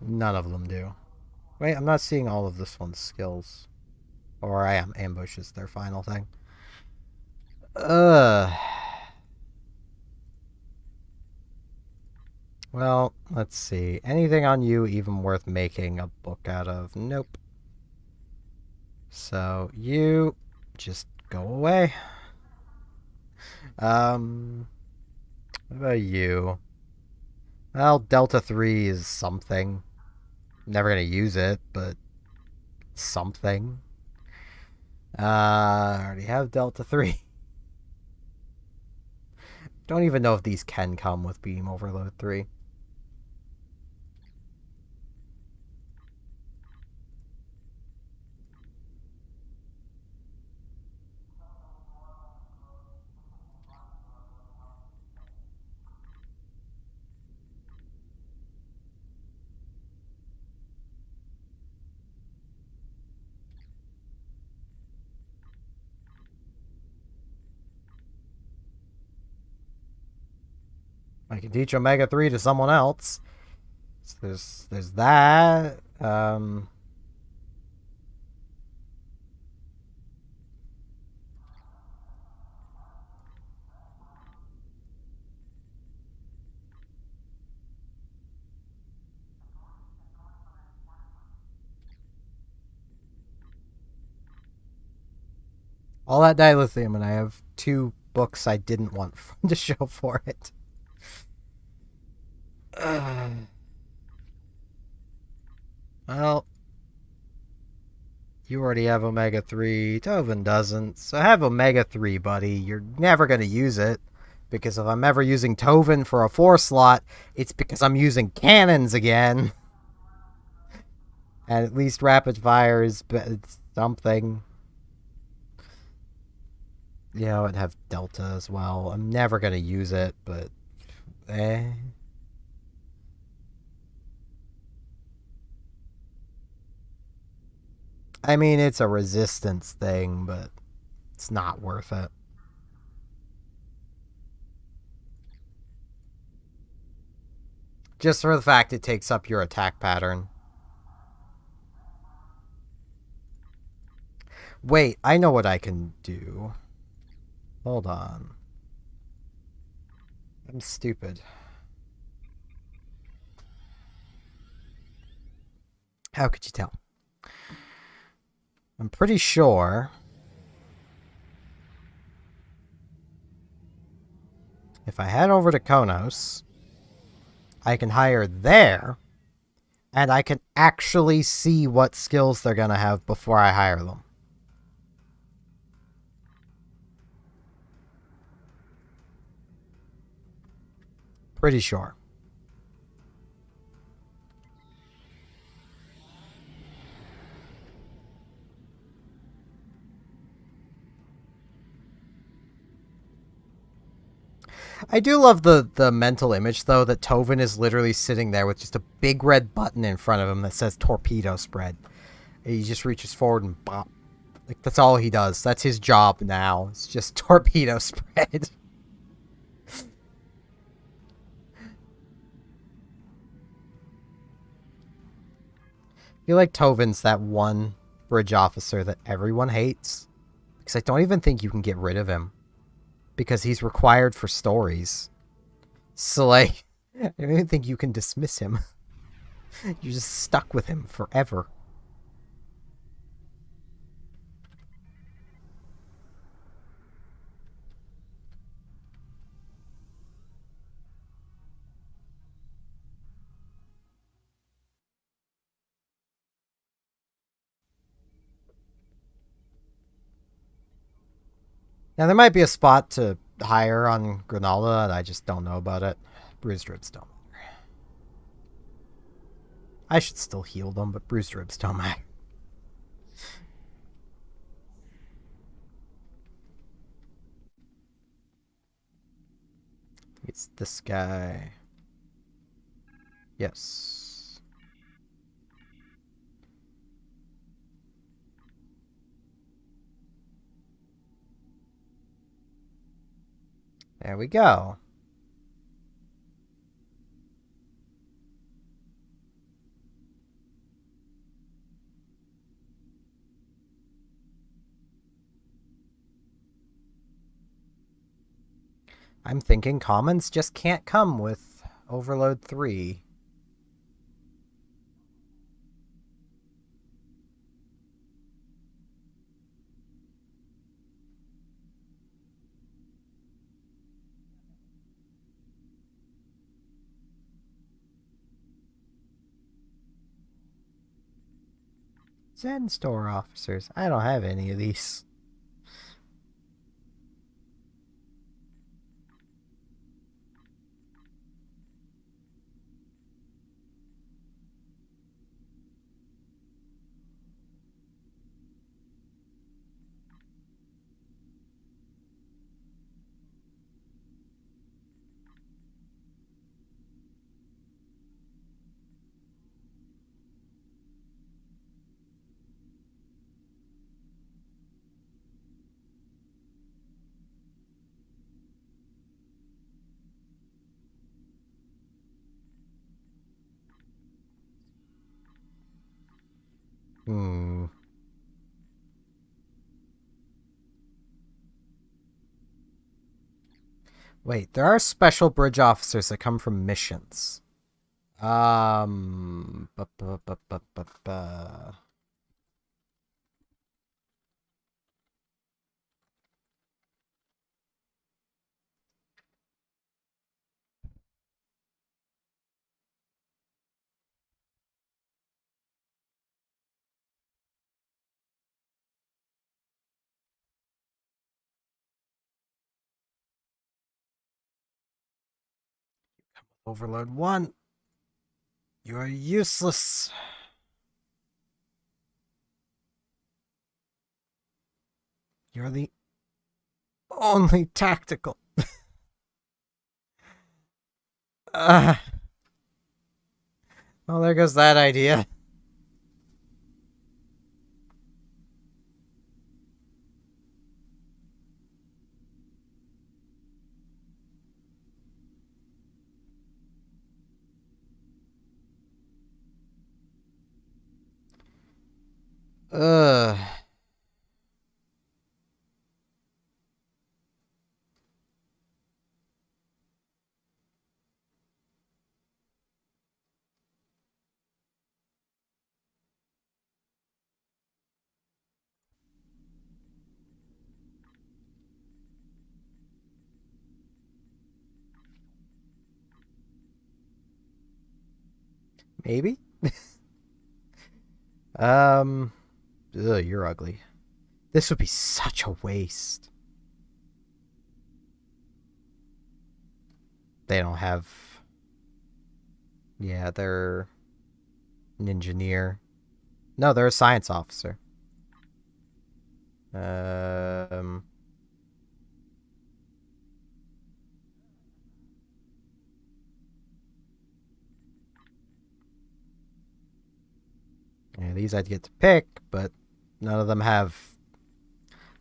None of them do. Wait, I'm not seeing all of this one's skills. Or I am. Ambush is their final thing. Well, let's see. Anything on you even worth making a book out of? Nope. So, you just go away. What about you? Well, Delta 3 is something. Never gonna use it, but something. I already have Delta 3. Don't even know if these can come with Beam Overload 3. I can teach Omega 3 to someone else. So there's that. All that dilithium, and I have 2 books I didn't want to show for it. Well, you already have Omega 3. Tovin doesn't. So have Omega 3, buddy. You're never going to use it. Because if I'm ever using Tovin for a 4 slot, it's because I'm using cannons again. And at least Rapid Fire is something. You know, I'd have Delta as well. I'm never going to use it, but... I mean, it's a resistance thing, but it's not worth it. Just for the fact it takes up your attack pattern. Wait, I know what I can do. Hold on. I'm stupid. How could you tell? I'm pretty sure if I head over to Konos, I can hire there, and I can actually see what skills they're going to have before I hire them. Pretty sure. I do love the mental image, though, that Tovin is literally sitting there with just a big red button in front of him that says torpedo spread. And he just reaches forward and bop. Like, that's all he does. That's his job now. It's just torpedo spread. I feel like Tovin's that one bridge officer that everyone hates. Because I don't even think you can get rid of him. Because he's required for stories. So, like, I don't even think you can dismiss him. You're just stuck with him forever. Now, there might be a spot to hire on Granola, and I just don't know about it. Bruised ribs don't matter. I should still heal them, but bruised ribs don't matter. It's this guy. Yes. There we go. I'm thinking commons just can't come with Overload 3. Zen store officers. I don't have any of these. Wait, there are special bridge officers that come from missions. Um. bu- bu- bu- bu- bu- bu- Overload 1. You are useless. You're the only tactical. Well, there goes that idea. Ugh. Maybe? Ugh, you're ugly. This would be such a waste. They don't have... Yeah, they're an engineer. No, they're a science officer. Yeah, these I'd get to pick, but none of them have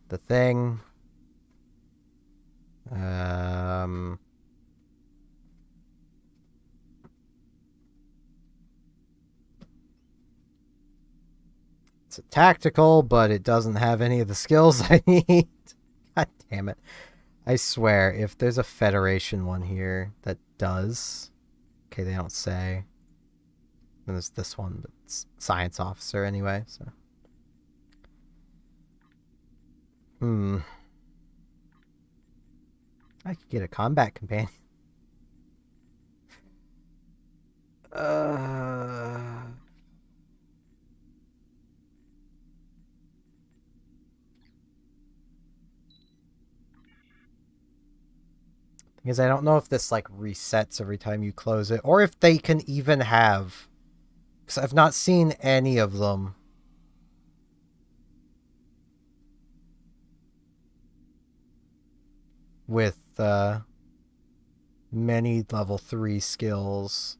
the thing. It's a tactical, but it doesn't have any of the skills I need. God damn it. I swear, if there's a Federation one here that does... Okay, they don't say. And there's this one, but it's science officer anyway, so. I could get a combat companion. Because I don't know if this like resets every time you close it, or if they can even have. Because I've not seen any of them. With many level 3 skills.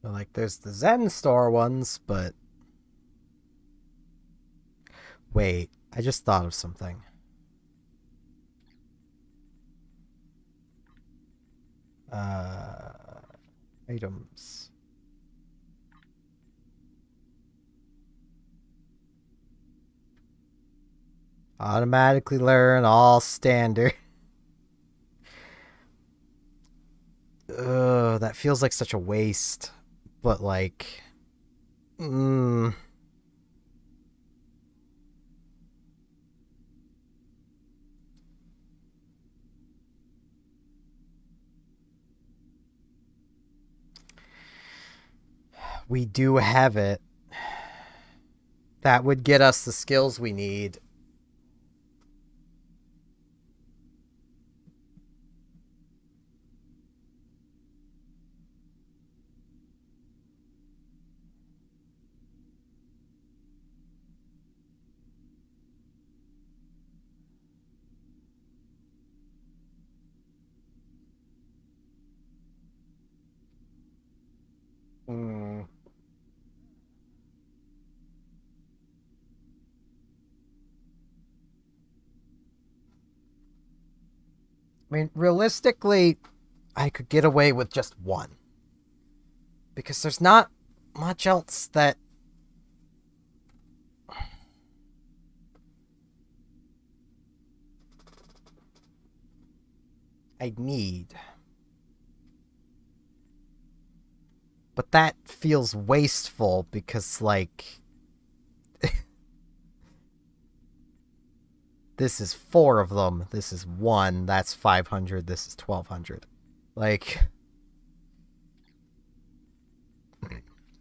Like, there's the Zen Store ones, but... Wait, I just thought of something. Items. Automatically learn all standard. Ugh, that feels like such a waste. But like... We do have it. That would get us the skills we need. I mean, realistically, I could get away with just one. Because there's not much else that... I need. But that feels wasteful because, like... This is 4 of them. This is 1. That's 500. This is 1200. Like...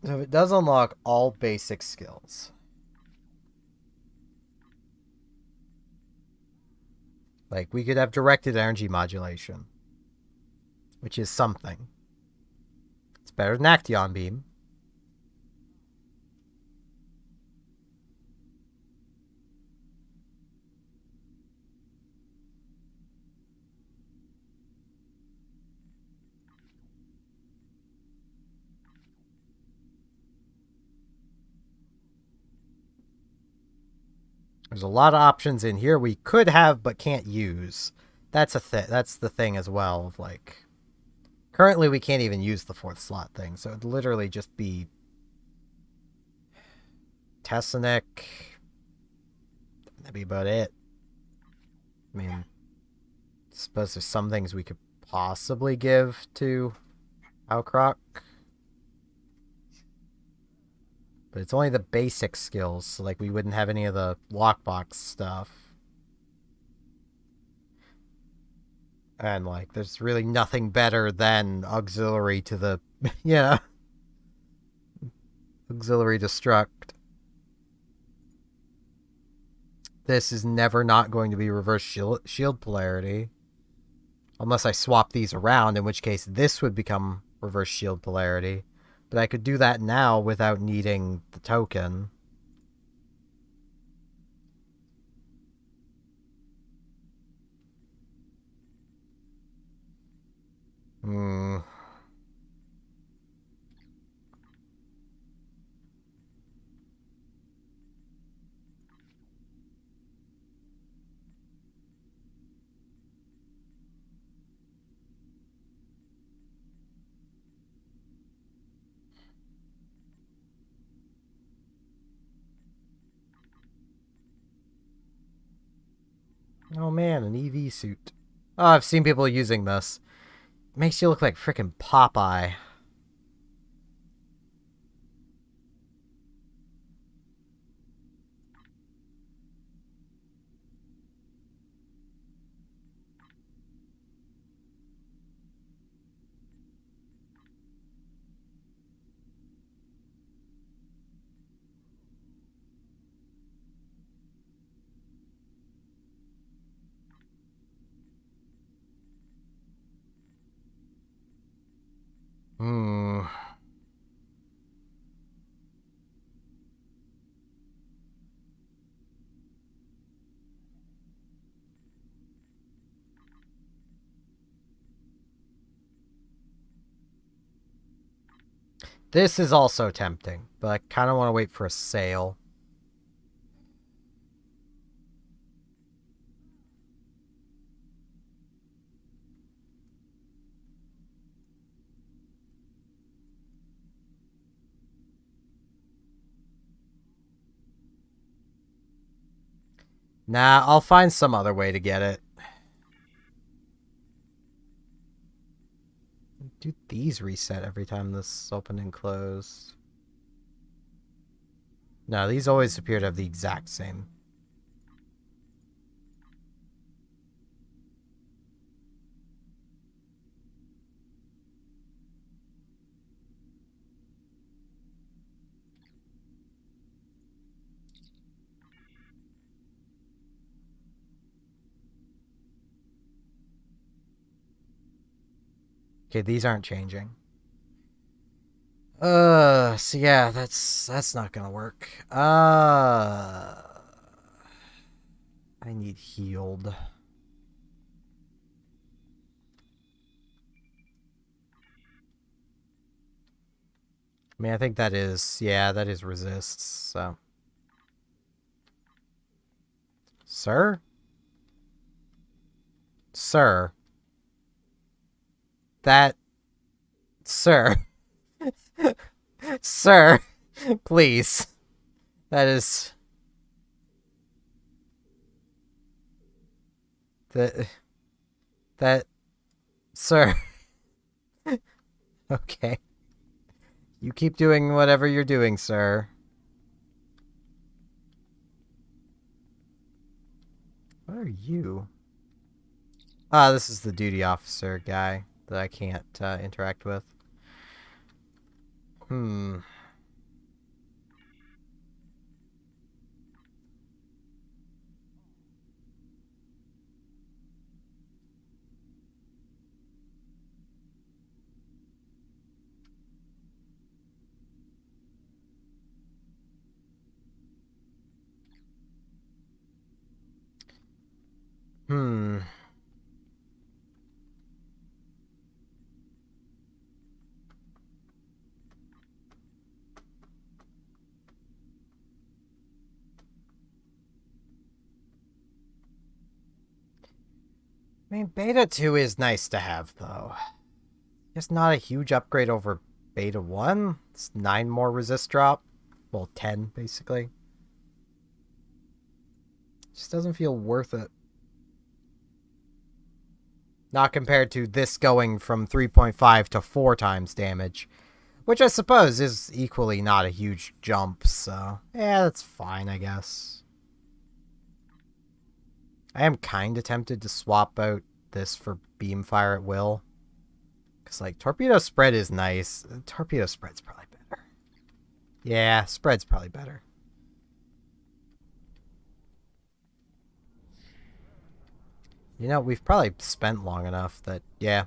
So it does unlock all basic skills. Like, we could have directed energy modulation. Which is something. It's better than Action Beam. There's a lot of options in here we could have but can't use. That's the thing as well of like currently we can't even use the 4th slot thing, so it'd literally just be Tessinic. That'd be about it. I mean, I suppose there's some things we could possibly give to Alcroc. But it's only the basic skills, so like we wouldn't have any of the lockbox stuff. And like there's really nothing better than auxiliary to the yeah. Auxiliary destruct. This is never not going to be reverse shield polarity. Unless I swap these around, in which case this would become reverse shield polarity. But I could do that now without needing the token. Oh man, an EV suit. Oh, I've seen people using this. It makes you look like frickin' Popeye. Hmm. This is also tempting, but I kind of want to wait for a sale. Nah, I'll find some other way to get it. Do these reset every time this is open and closed? No, these always appear to have the exact same. Okay, these aren't changing. So yeah, that's not gonna work. I need healed. I mean, I think that is, yeah, that is resists, so. Sir? Sir. That... Sir. Sir. Please. That is... That... Sir. Okay. You keep doing whatever you're doing, sir. What are you? Ah, this is the duty officer guy that I can't interact with. Hmm. Hmm. I mean, Beta 2 is nice to have, though. It's not a huge upgrade over Beta 1. It's 9 more resist drop. Well, 10, basically. Just doesn't feel worth it. Not compared to this going from 3.5 to 4 times damage. Which I suppose is equally not a huge jump, so... yeah, that's fine, I guess. I am kind of tempted to swap out this for beam fire at will. Because, like, torpedo spread is nice. Torpedo spread's probably better. Yeah, spread's probably better. You know, we've probably spent long enough that, yeah.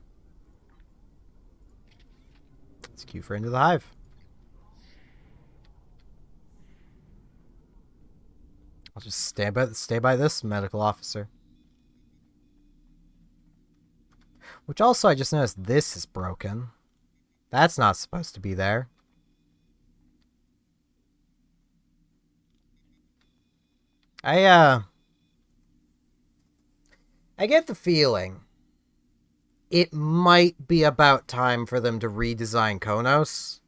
Let's queue for Into the Hive. I'll just stay by this medical officer. Which also, I just noticed this is broken. That's not supposed to be there. I get the feeling it might be about time for them to redesign Konos.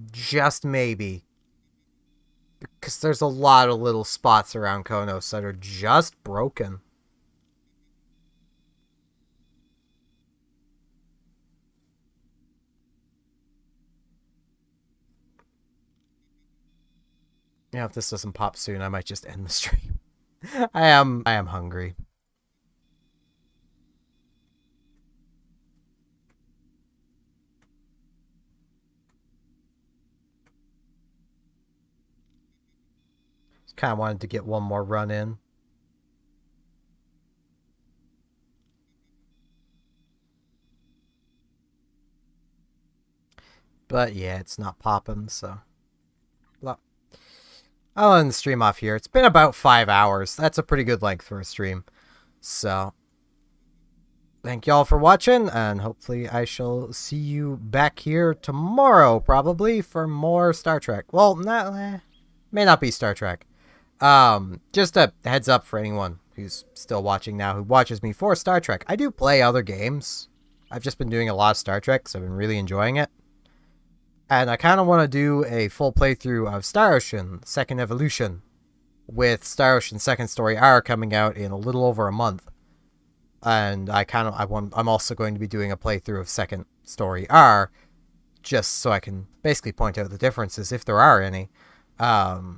Just maybe. because there's a lot of little spots around Konos that are just broken. Yeah, if this doesn't pop soon, I might just end the stream. I am hungry. Just kind of wanted to get one more run in. But yeah, it's not popping, so. I'll end the stream off here. It's been about 5 hours. That's a pretty good length for a stream. So, thank y'all for watching, and hopefully I shall see you back here tomorrow, probably, for more Star Trek. Well, may not be Star Trek. Just a heads up for anyone who's still watching now, who watches me for Star Trek. I do play other games. I've just been doing a lot of Star Trek, so I've been really enjoying it. And I kind of want to do a full playthrough of Star Ocean Second Evolution, with Star Ocean Second Story R coming out in a little over a month. And I'm also going to be doing a playthrough of Second Story R, just so I can basically point out the differences if there are any. Because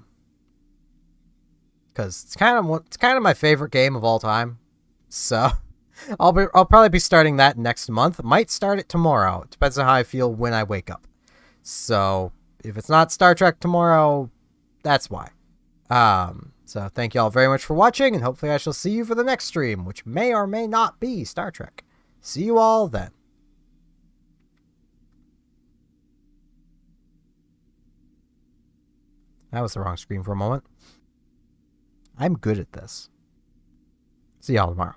it's kind of my favorite game of all time. So I'll probably be starting that next month. Might start it tomorrow. It depends on how I feel when I wake up. So, if it's not Star Trek tomorrow, that's why. So thank y'all very much for watching, and hopefully I shall see you for the next stream, which may or may not be Star Trek. See you all then. That was the wrong screen for a moment. I'm good at this. See y'all tomorrow.